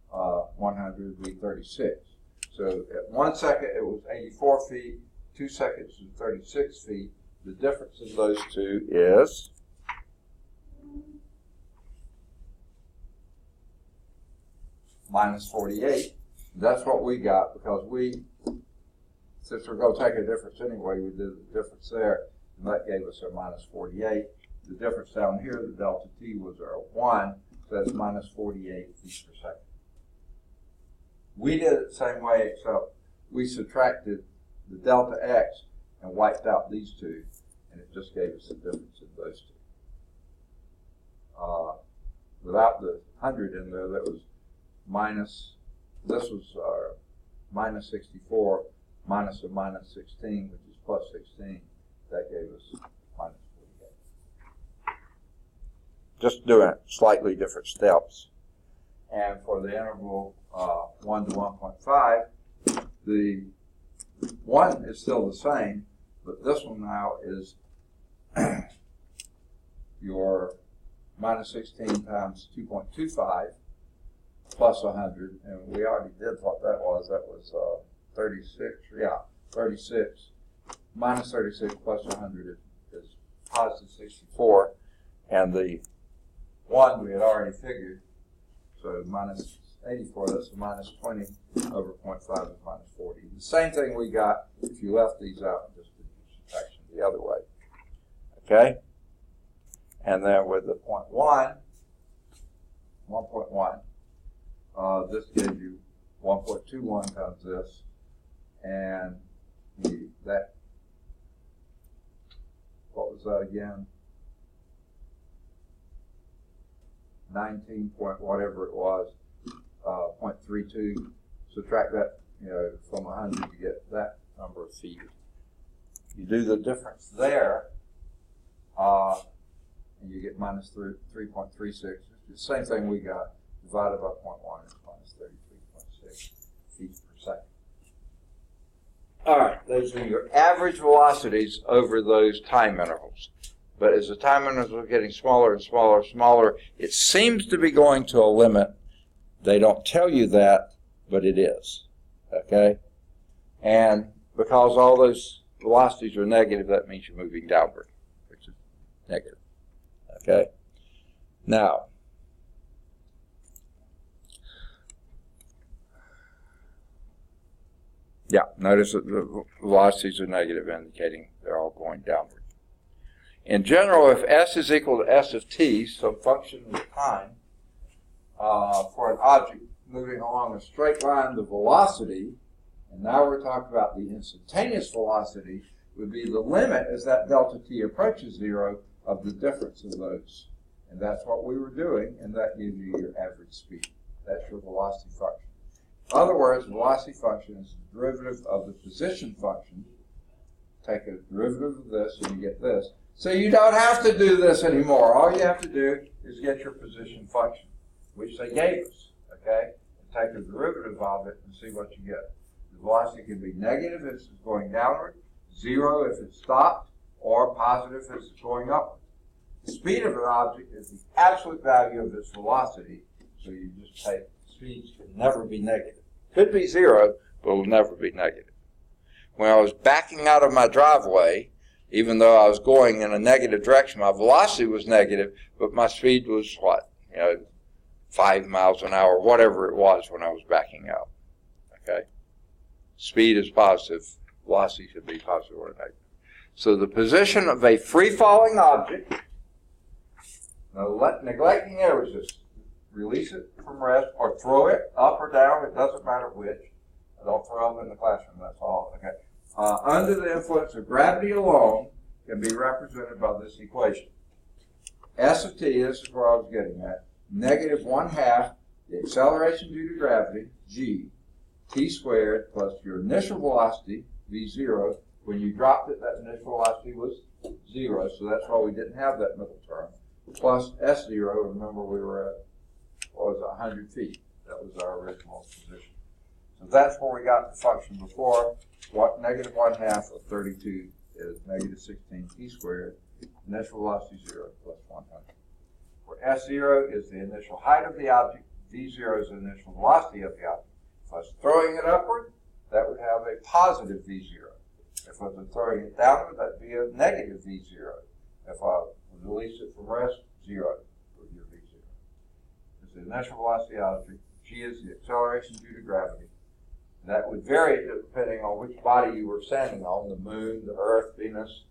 100 would be 36. So at 1 second it was 84 feet, 2 seconds is 36 feet. The difference in those two is minus 48. That's what we got because we, since we're going to take a difference anyway, we did the difference there, and that gave us our minus 48. The difference down here, the delta t was our 1, so that's minus 48 feet per second. We did it the same way, except we subtracted the delta x and wiped out these two, and it just gave us the difference in those two. Without the 100 in there, that was minus, this was minus 64 minus a minus 16, which is plus 16. That gave us minus 48. Just doing it slightly different steps. And for the interval 1 to 1.5, the 1 is still the same, but this one now is your minus 16 times 2.25 plus 100, and we already did what that was. That was 36, yeah, 36. Minus 36 plus 100 is positive 64, and the 1 we had already figured, so minus 84, that's a minus 20 over 0.5 is minus 40. The same thing we got if you left these out and just did the subtraction the other way. Okay? And then with the 1.1, this gives you 1.21 times this, and that, what was that again? 19 point whatever it was, 0.32. Subtract that, from 100 to get that number of feet. You do the difference there, and you get minus 3.36. The same thing we got. Divided by 0.1 is minus 33.6 feet per second. All right, those are your average velocities over those time intervals. But as the time intervals are getting smaller and smaller and smaller, it seems to be going to a limit. They don't tell you that, but it is. Okay? And because all those velocities are negative, that means you're moving downward, which is negative. Okay? Now, yeah, notice that the velocities are negative, indicating they're all going downward. In general, if s is equal to s of t, some function of time, for an object moving along a straight line, the velocity, and now we're talking about the instantaneous velocity, would be the limit as that delta t approaches 0 of the difference of those. And that's what we were doing, and that gives you your average speed. That's your velocity function. In other words, the velocity function is the derivative of the position function. Take a derivative of this and you get this. So you don't have to do this anymore. All you have to do is get your position function, which they gave us, okay? And take a derivative of it and see what you get. The velocity can be negative if it's going downward, 0 if it's stopped, or positive if it's going upward. The speed of an object is the absolute value of its velocity, so you just take speeds can never be negative. Could be 0, but will never be negative. When I was backing out of my driveway, even though I was going in a negative direction, my velocity was negative, but my speed was what? 5 miles an hour, whatever it was when I was backing out. Okay? Speed is positive. Velocity should be positive or negative. So the position of a free-falling object, neglecting errors, just release it from rest or throw it up or down, it doesn't matter which. Don't throw up in the classroom, that's all. Okay. Under the influence of gravity alone can be represented by this equation. S of t, this is where I was getting at, negative 1/2 the acceleration due to gravity, g, t squared, plus your initial velocity, v0. When you dropped it, that initial velocity was 0, so that's why we didn't have that middle term, plus s0. Remember, we were at, what was it, 100 feet. That was our original position. So that's where we got the function before. What negative 1/2 of 32 is negative 16 t squared. Initial velocity 0 plus 100. Where s0 is the initial height of the object, v0 is the initial velocity of the object. If I was throwing it upward, that would have a positive v0. If I was throwing it downward, that would be a negative v0. If I release it from rest, 0 would be v0. It's the initial velocity of the object. G is the acceleration due to gravity. That would vary depending on which body you were standing on, the moon, the earth, Venus,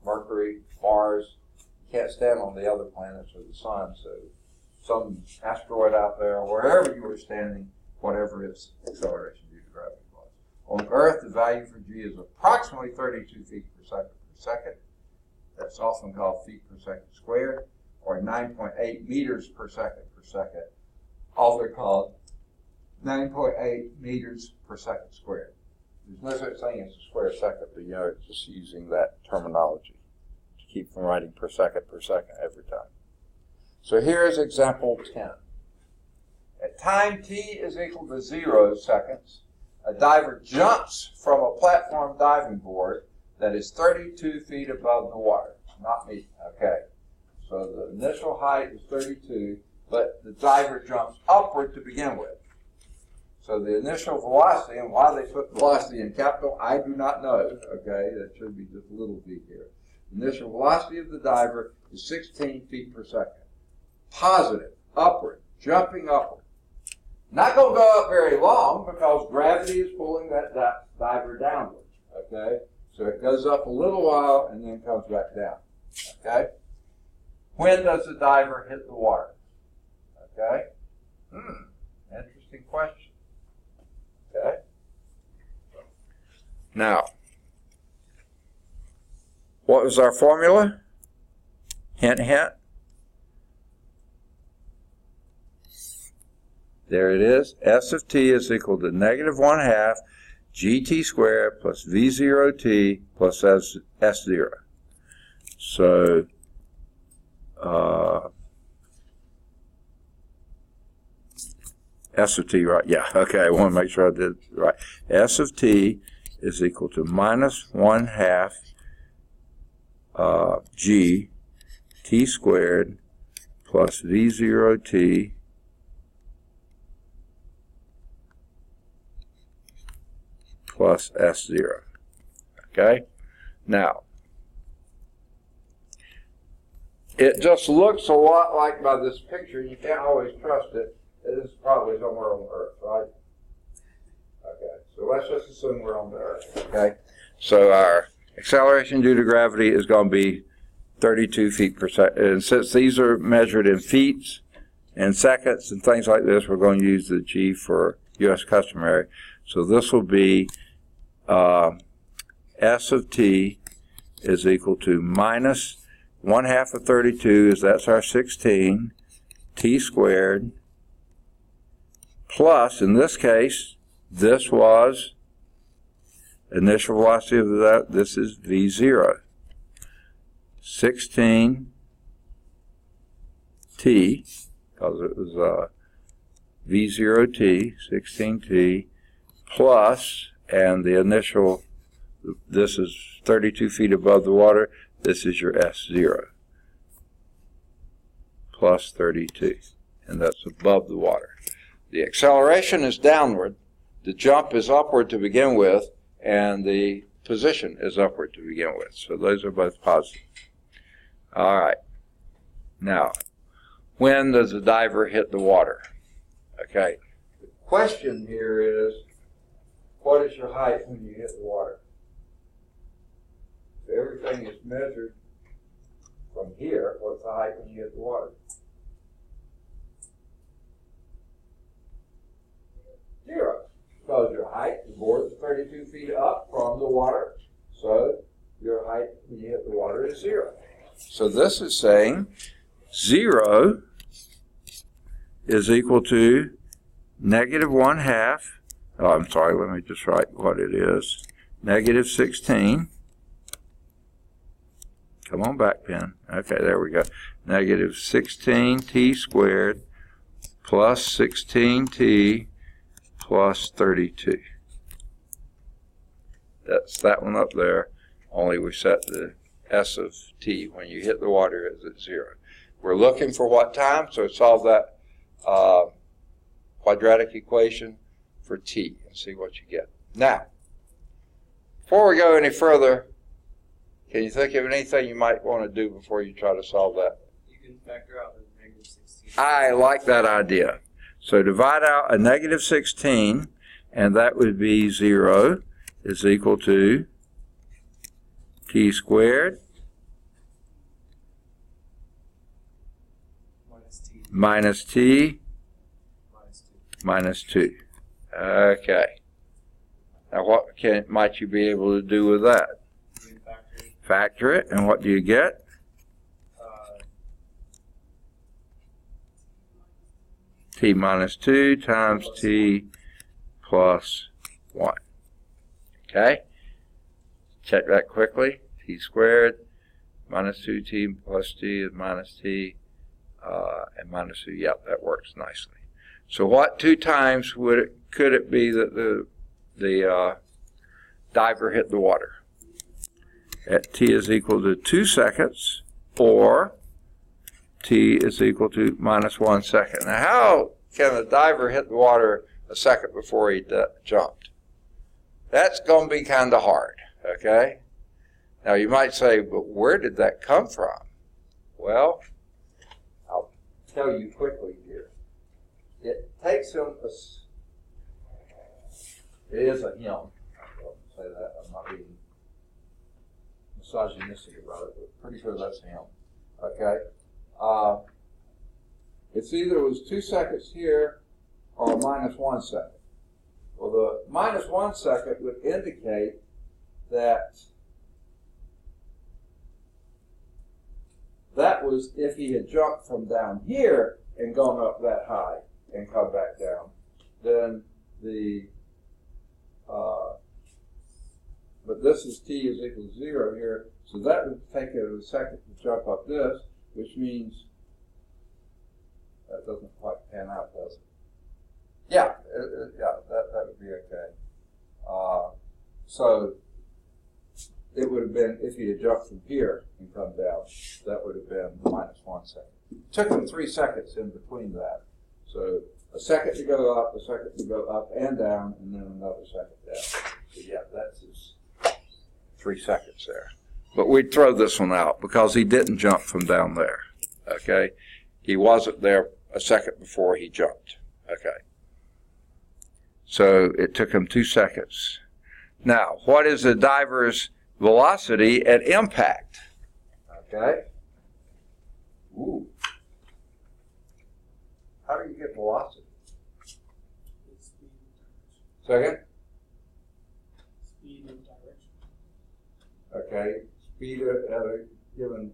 Mercury, Mars. You can't stand on the other planets or the sun, so some asteroid out there, wherever you were standing, whatever its acceleration due to gravity was. On Earth, the value for G is approximately 32 feet per second. That's often called feet per second squared, or 9.8 meters per second, also called 9.8 meters per second squared. There's no such thing as a square second, but it's just using that terminology to keep from writing per second every time. So here's example 10. At time t is equal to 0 seconds, a diver jumps from a platform diving board that is 32 feet above the water. Not me, okay. So the initial height is 32, but the diver jumps upward to begin with. So the initial velocity, and why they put velocity in capital, I do not know, okay? That should be just a little v here. The initial velocity of the diver is 16 feet per second. Positive, upward, jumping upward. Not going to go up very long because gravity is pulling that diver downward, okay? So it goes up a little while and then comes back down, okay? When does the diver hit the water? Okay? Interesting question. Okay? Now, what was our formula? Hint, hint. There it is. S of t is equal to negative 1/2 gt squared plus v0t plus s0. So, S of t, right? Yeah, okay, I want to make sure I did it right. S of t is equal to minus 1/2 g t squared plus v0t plus s0. Okay? Now, it just looks a lot like by this picture, you can't always trust it. It is probably somewhere on the Earth, right? Okay, so let's just assume we're on the Earth, okay? So our acceleration due to gravity is going to be 32 feet per second. And since these are measured in feet and seconds and things like this, we're going to use the G for U.S. customary. So this will be S of t is equal to minus 1/2 of 32, that's our 16, t squared, plus, in this case, this was initial velocity of that. This is V0. 16t, because it was V0t, 16t, plus, and the initial, this is 32 feet above the water, this is your S0, plus 32, and that's above the water. The acceleration is downward, the jump is upward to begin with, and the position is upward to begin with. So those are both positive. All right. Now, when does the diver hit the water? Okay. The question here is, what is your height when you hit the water? If everything is measured from here, what's the height when you hit the water? 0. Because your height, the board is 32 feet up from the water, so your height when you hit the water is 0. So this is saying 0 is equal to negative 1/2. Oh, I'm sorry, let me just write what it is. Negative 16. Come on back, pen. Okay, there we go. Negative 16t squared plus 16t plus 32. That's that one up there, only we set the S of t when you hit the water is at 0. We're looking for what time, so solve that quadratic equation for t and see what you get. Now, before we go any further, can you think of anything you might want to do before you try to solve that? You can factor out the negative 16. I like that idea. So divide out a negative 16, and that would be 0 is equal to t squared minus t minus 2. Okay. Now what might you be able to do with that? You can Factor it, and what do you get? T minus 2 times t plus 1. Okay? Check that quickly. T squared minus 2t plus t is minus t and minus 2. Yep, that works nicely. So what 2 times could it be that the diver hit the water? At t is equal to 2 seconds, or t is equal to minus 1 second. Now, how can a diver hit the water a second before he jumped? That's going to be kind of hard, okay? Now, you might say, but where did that come from? Well, I'll tell you quickly here. It takes him it is a him. I won't say that. I'm not being misogynistic about it, but pretty sure that's him. Okay? It's either was 2 seconds here or minus 1 second. Well, the minus 1 second would indicate that that was if he had jumped from down here and gone up that high and come back down. Then the but this is t is equal to 0 here, so that would take it a second to jump up this, which means that doesn't quite pan out, does it? Yeah, that would be okay. So it would have been, if he had jumped from here and come down, that would have been minus 1 second. It took him 3 seconds in between that. So a second to go up, a second to go up and down, and then another second down. So yeah, that's his 3 seconds there. But we'd throw this one out because he didn't jump from down there. Okay? He wasn't there a second before he jumped. Okay? So it took him 2 seconds. Now, what is the diver's velocity at impact? Okay? Ooh. How do you get velocity? Second? Speed and direction. Okay, speed at a given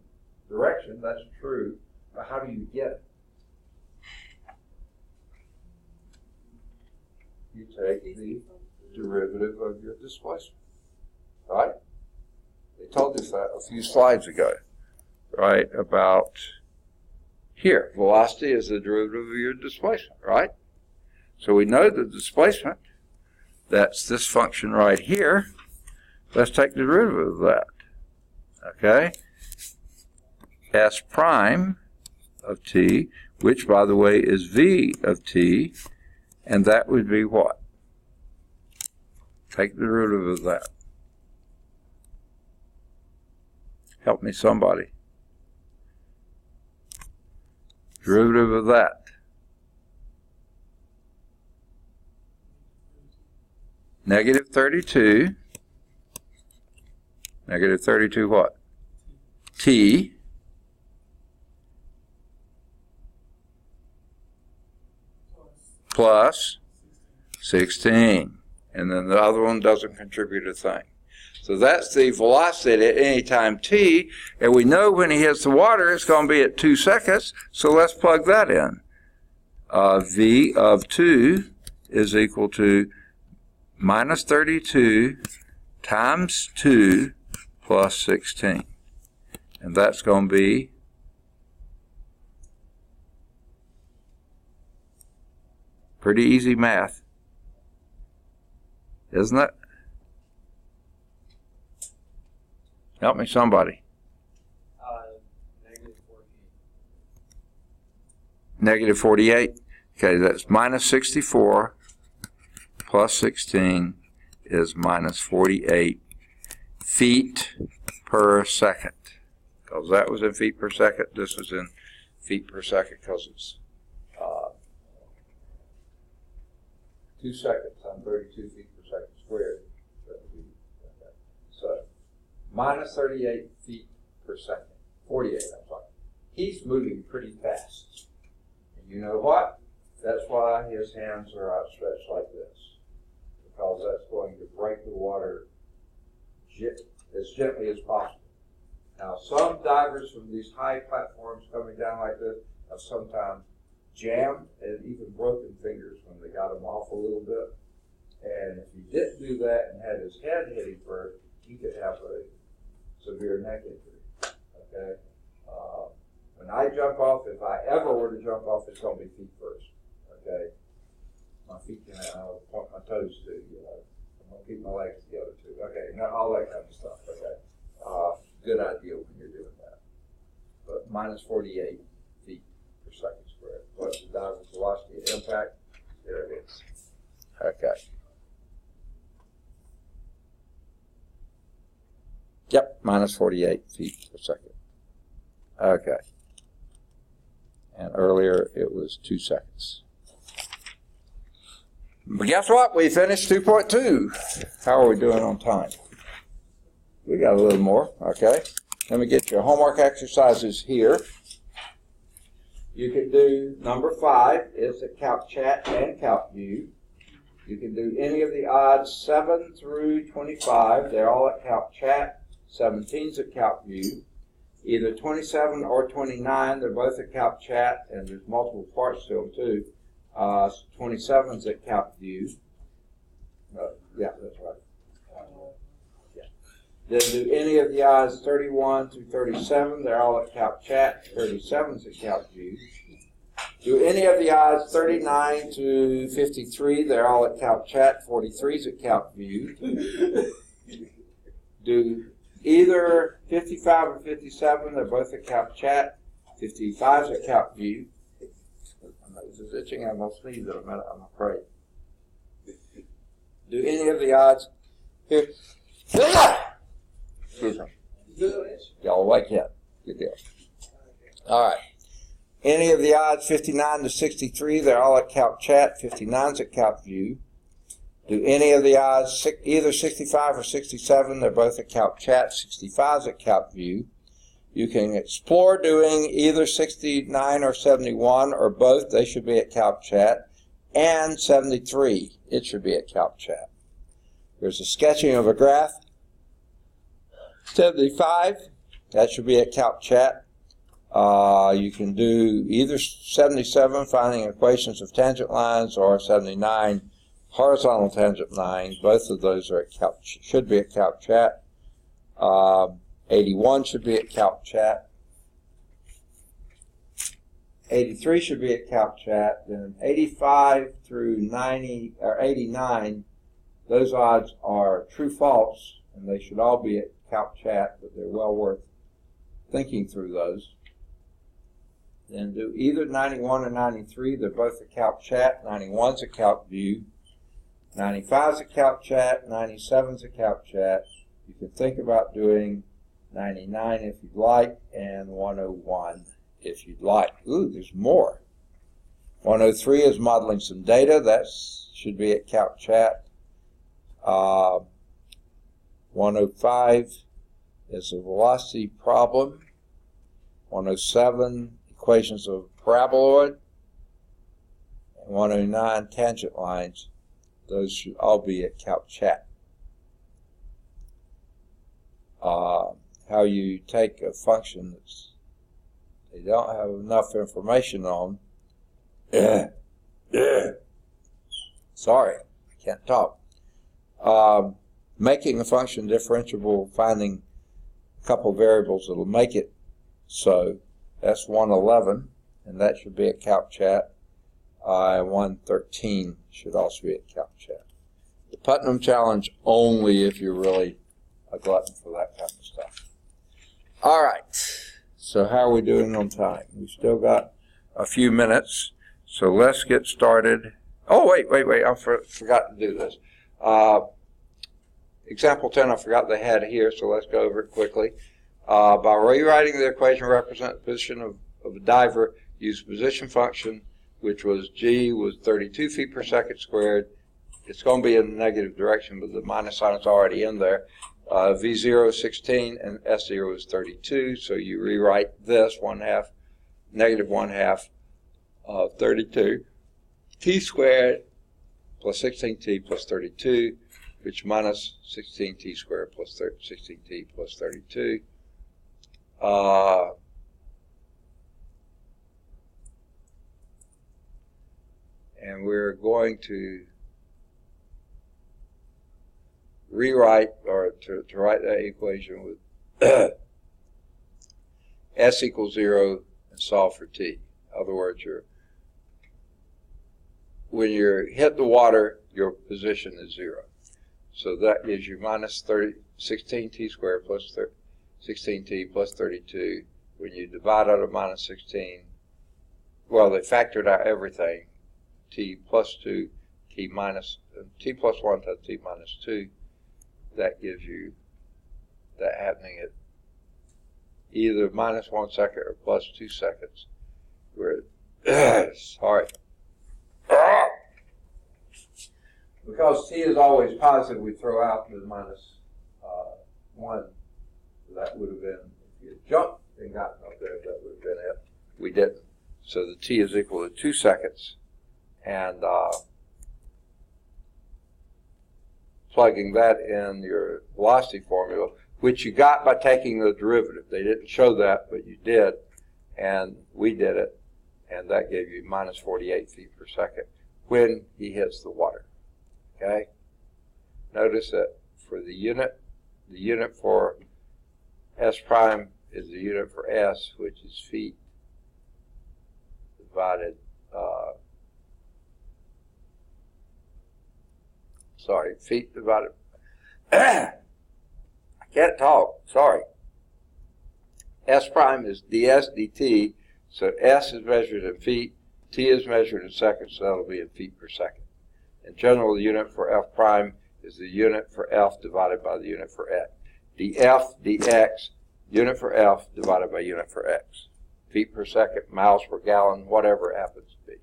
direction, that's true, but how do you get it? you take the derivative of your displacement, right? They told us that a few slides ago, right, about here. Velocity is the derivative of your displacement, right? So we know the displacement, that's this function right here. Let's take the derivative of that, okay? S prime of t, which, by the way, is v of t, and that would be what? Take the derivative of that. Help me, somebody. Derivative of that. Negative 32. Negative 32 what? T. Plus 16. And then the other one doesn't contribute a thing. So that's the velocity at any time t, and we know when he hits the water it's going to be at 2 seconds, so let's plug that in. V of 2 is equal to minus 32 times 2 plus 16. And that's going to be pretty easy math, isn't it? Help me, somebody. Negative 48. Negative 48. Okay, that's minus 64 plus 16 is minus 48 feet per second. Because that was in feet per second, this was in feet per second because it's 2 seconds on 32 feet per second squared. So, minus 38 feet per second. 48, I'm sorry. He's moving pretty fast. And you know what? That's why his hands are outstretched like this. Because that's going to break the water as gently as possible. Now, some divers from these high platforms coming down like this have sometimes jammed and even broken fingers when they got them off a little bit. And if he didn't do that and had his head hitting first, he could have a severe neck injury. Okay? When I jump off, if I ever were to jump off, it's going to be feet first. Okay? My feet can point my toes too. You know? I'm going to keep my legs together too. Okay? Now, all that kind of stuff. Okay? Good idea when you're doing that. But minus 48 feet per second squared. What's the diver's velocity at impact? There it is. Okay. Yep, minus 48 feet per second. Okay. And earlier it was 2 seconds. But guess what? We finished 2.2. How are we doing on time? We got a little more, okay? Let me get your homework exercises here. You can do number 5, is at Calc Chat and Calc View. You can do any of the odds 7 through 25. They're all at Calc Chat. 17's at Calc View. Either 27 or 29, they're both at Calc Chat, and there's multiple parts to them too. 27's at Calc View. Yeah, that's right. Then do any of the odds 31 through 37, they're all at Calc Chat. 37's at Calc View. Do any of the odds 39 to 53, they're all at Calc Chat. 43's at Calc View. Do either 55 or 57, they're both at Calc Chat. 55's at Calc View. This is itching on my sleeve in a minute, I'm afraid. Do any of the odds here? Excuse me. Y'all awake yet? Good deal. All right. Any of the odds 59 to 63, they're all at Calc Chat. 59's at Calc View. Do any of the odds either 65 or 67, they're both at Calc Chat. 65's at Calc View. You can explore doing either 69 or 71 or both. They should be at Calc Chat. And 73, it should be at Calc Chat. There's a sketching of a graph. 75, that should be at Calc Chat. You can do either 77, finding equations of tangent lines, or 79, horizontal tangent 9. Both of those are at should be at Calc Chat. 81 should be at Calc Chat. 83 should be at Calc Chat. Then 85 through 90 or 89, those odds are true false, and they should all be at Calc Chat, but they're well worth thinking through those. Then do either 91 or 93. They're both at Calc Chat. 91's a Calc View. 95's a Calc Chat. 97's a Calc Chat. You can think about doing 99 if you'd like, and 101 if you'd like. Ooh, there's more. 103 is modeling some data. That should be at Calc Chat. 105 is a velocity problem. 107, equations of paraboloid. And 109, tangent lines. Those should all be at Calc Chat. How you take a function that's they don't have enough information on. Sorry, I can't talk. Making a function differentiable, finding a couple variables that'll make it so. That's 111, and that should be at Calc Chat. 113 should also be at Calc Chat. The Putnam Challenge only if you're really a glutton for that kind of stuff. All right. So how are we doing on time? We've still got a few minutes, so let's get started. Oh, wait. I forgot to do this. Example 10, I forgot they had here, so let's go over it quickly. By rewriting the equation represent the position of a diver, use position function, which was G was 32 feet per second squared. It's going to be in the negative direction, but the minus sign is already in there. V0 is 16 and S0 is 32, so you rewrite this negative 1/2 of 32. T squared plus 16t plus 32, which minus 16t squared plus 16t plus 32. And we're going to rewrite, or to write that equation with S equals 0 and solve for t. In other words, when you hit the water, your position is 0. So that gives you minus 16t squared plus 16t plus 32. When you divide out of minus 16, well, they factored out everything. T plus 2, t plus 1 times t minus 2. That gives you that happening at either minus 1 second or plus 2 seconds. Sorry. Because t is always positive, we throw out the minus 1. So that would have been, if you had jumped and gotten up there, that would have been it. We didn't. So the t is equal to 2 seconds. And plugging that in your velocity formula, which you got by taking the derivative. They didn't show that, but you did, and we did it, and that gave you minus 48 feet per second when he hits the water. Okay? Notice that for the unit for S prime is the unit for S, which is feet divided, feet divided, I can't talk, sorry. S prime is ds dt, so S is measured in feet, t is measured in seconds, so that'll be in feet per second. In general, the unit for F prime is the unit for F divided by the unit for X. df, dx, unit for F divided by unit for X. Feet per second, miles per gallon, whatever it happens to be.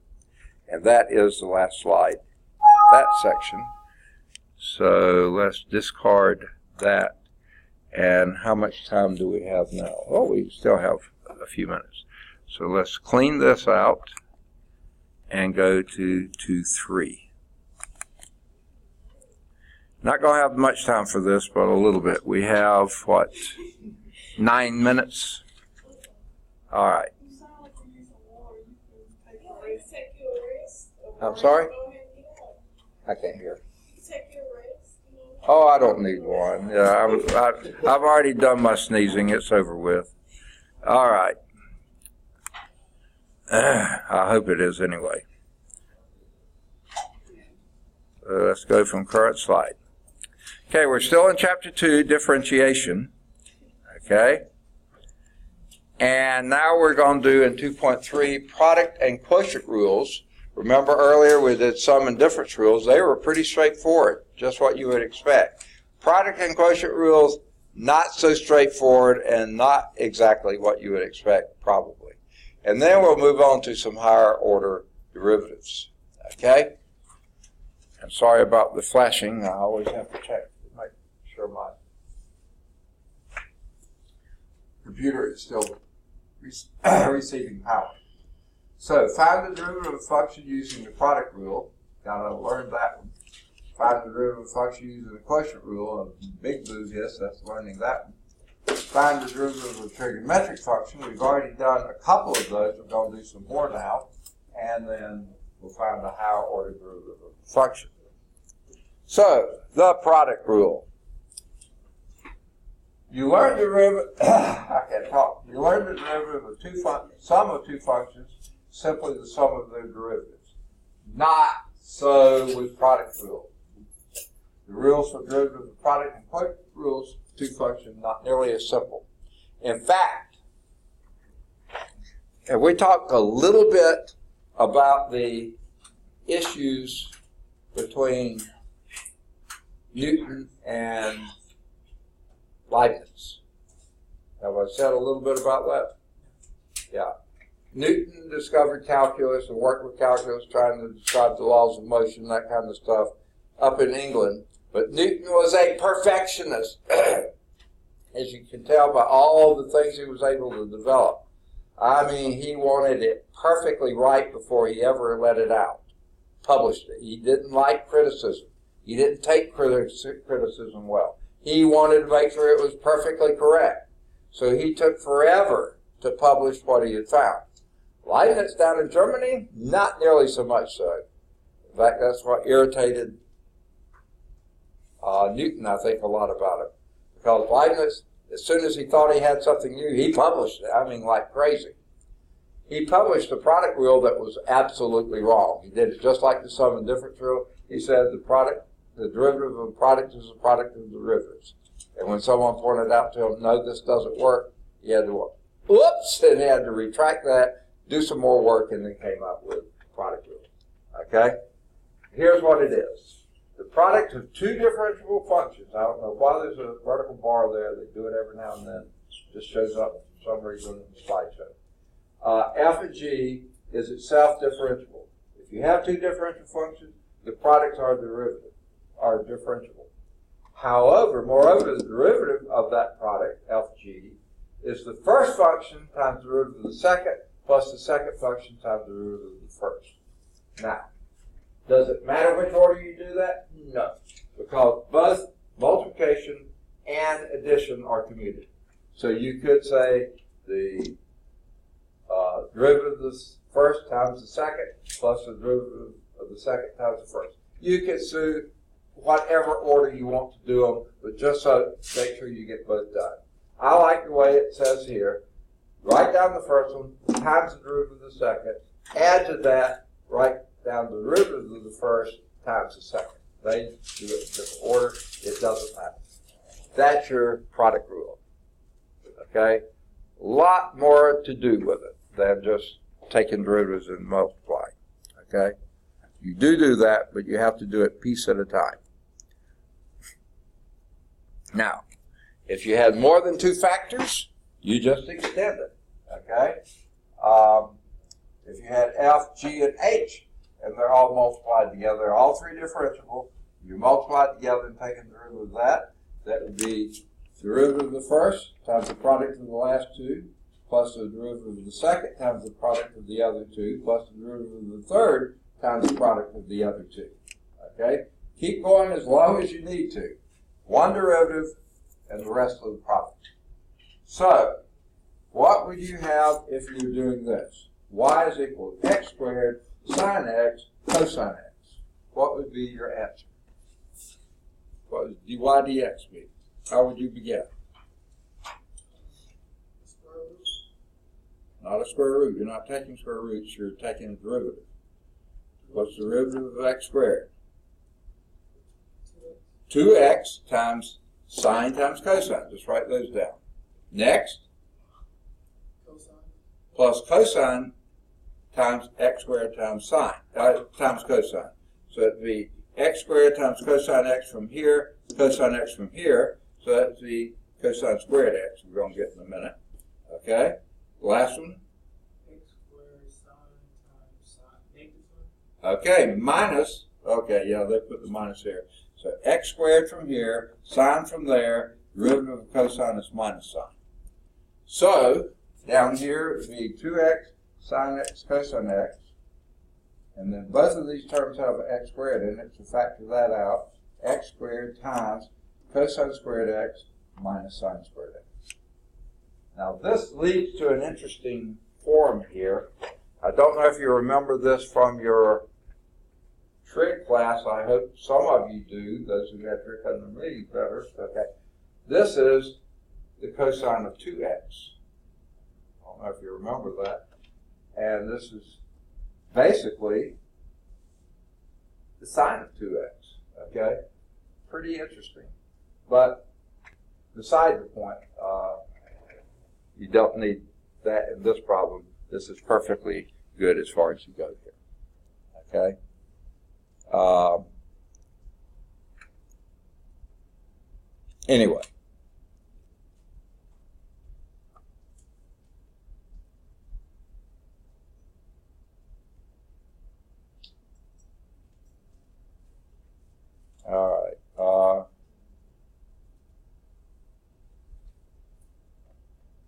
And that is the last slide, that section. So let's discard that. And how much time do we have now? Oh, we still have a few minutes. So let's clean this out and go to 2-3. Not going to have much time for this, but a little bit. We have, 9 minutes? All right. I'm sorry? I can't hear. Take your breaks. Oh, I don't need one. Yeah, I've already done my sneezing. It's over with. All right. I hope it is anyway. Let's go from current slide. Okay, we're still in Chapter 2, differentiation. Okay. And now we're going to do in 2.3 product and quotient rules. Remember earlier we did sum and difference rules. They were pretty straightforward, just what you would expect. Product and quotient rules, not so straightforward and not exactly what you would expect, probably. And then we'll move on to some higher order derivatives. Okay? I'm sorry about the flashing. I always have to check to make sure my computer is still receiving power. So, find the derivative of a function using the product rule. Gotta learn that one. Find the derivative of a function using the quotient rule. A big boo, yes, that's learning that one. Find the derivative of a trigonometric function. We've already done a couple of those. We're going to do some more now. And then we'll find the higher order derivative of the function. So, the product rule. You learn the derivative, I can't talk. You learn the derivative of two functions, sum of two functions, simply the sum of their derivatives. Not so with product rule. The rules for derivative of product and quotient rules, two functions, not nearly as simple. In fact, and we talked a little bit about the issues between Newton and Leibniz. Have I said a little bit about that? Yeah. Newton discovered calculus and worked with calculus trying to describe the laws of motion, that kind of stuff, up in England. But Newton was a perfectionist, as you can tell by all the things he was able to develop. I mean, he wanted it perfectly right before he ever let it out, published it. He didn't like criticism. He didn't take criticism well. He wanted to make sure it was perfectly correct. So he took forever to publish what he had found. Leibniz down in Germany, not nearly so much so. In fact, that's what irritated Newton, I think, a lot about it. Because Leibniz, as soon as he thought he had something new, he published it. I mean, like crazy. He published a product rule that was absolutely wrong. He did it just like the sum and difference rule. He said the derivative of a product is a product of derivatives. And when someone pointed out to him, no, this doesn't work, he had to, whoops, and he had to retract that, do some more work, and then came up with product rule. Okay? Here's what it is. The product of two differentiable functions. I don't know why there's a vertical bar there. They do it every now and then. It just shows up for some reason in the slideshow. F and G is itself differentiable. If you have two differential functions, the products are differentiable. However, moreover, the derivative of that product, FG, is the first function times the derivative of the second, plus the second function times the derivative of the first. Now, does it matter which order you do that? No, because both multiplication and addition are commutative. So you could say the derivative of the first times the second, plus the derivative of the second times the first. You can do whatever order you want to do them, but just so make sure you get both done. I like the way it says here, write down the first one, times the derivative of the second, add to that, write down the derivative of the first times the second. They do it in different order. It doesn't matter. That's your product rule. Okay? A lot more to do with it than just taking derivatives and multiplying. Okay? You do that, but you have to do it piece at a time. Now, if you had more than two factors, you just extend it. Okay? If you had F, G, and H, and they're all multiplied together, all three differentiable, you multiply it together and take a derivative of that. That would be derivative of the first times the product of the last two, plus the derivative of the second times the product of the other two, plus the derivative of the third times the product of the other two. Okay? Keep going as long as you need to. One derivative and the rest of the product. So, what would you have if you were doing this? Y is equal to x squared sine x cosine x. what would be your answer? What would dy dx be? How would you begin? Square root. Not a square root. You're not taking square roots. You're taking a derivative. What's the derivative of x squared? 2x times sine times cosine. Just write those down. Next, Cosine. plus cosine times x squared times sine, times cosine. So it'd be x squared times cosine x from here, cosine x from here. So that'd be cosine squared x. We're going to get in a minute. Okay? Last one. X squared sine times sine. Negative one? Okay, minus, okay, yeah, they put the minus here. So x squared from here, sine from there, derivative of cosine is minus sine. So, down here it would be 2x sine x cosine x. And then both of these terms have x squared in it, so factor that out. X squared times cosine squared x minus sine squared x. Now this leads to an interesting form here. I don't know if you remember this from your trig class. I hope some of you do, those who got trig on the reading better. Okay. This is the cosine of 2x. I don't know if you remember that. And this is basically the sine of 2x. Okay? Pretty interesting. But beside the point, you don't need that in this problem. This is perfectly good as far as you go here. Okay? Anyway. All right.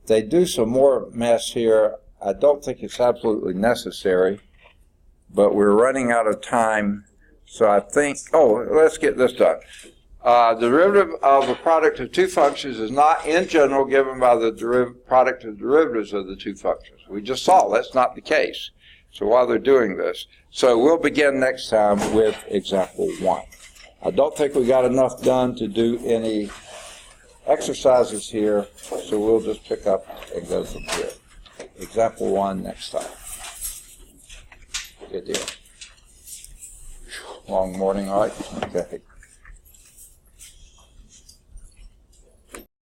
They do some more mess here. I don't think it's absolutely necessary, but we're running out of time. So I think, let's get this done. The derivative of a product of two functions is not in general given by the product of derivatives of the two functions. We just saw that's not the case. So while they're doing this, so we'll begin next time with example 1. I don't think we got enough done to do any exercises here, so we'll just pick up and go from here. Example 1 next time. Good deal. Long morning, all right? Okay.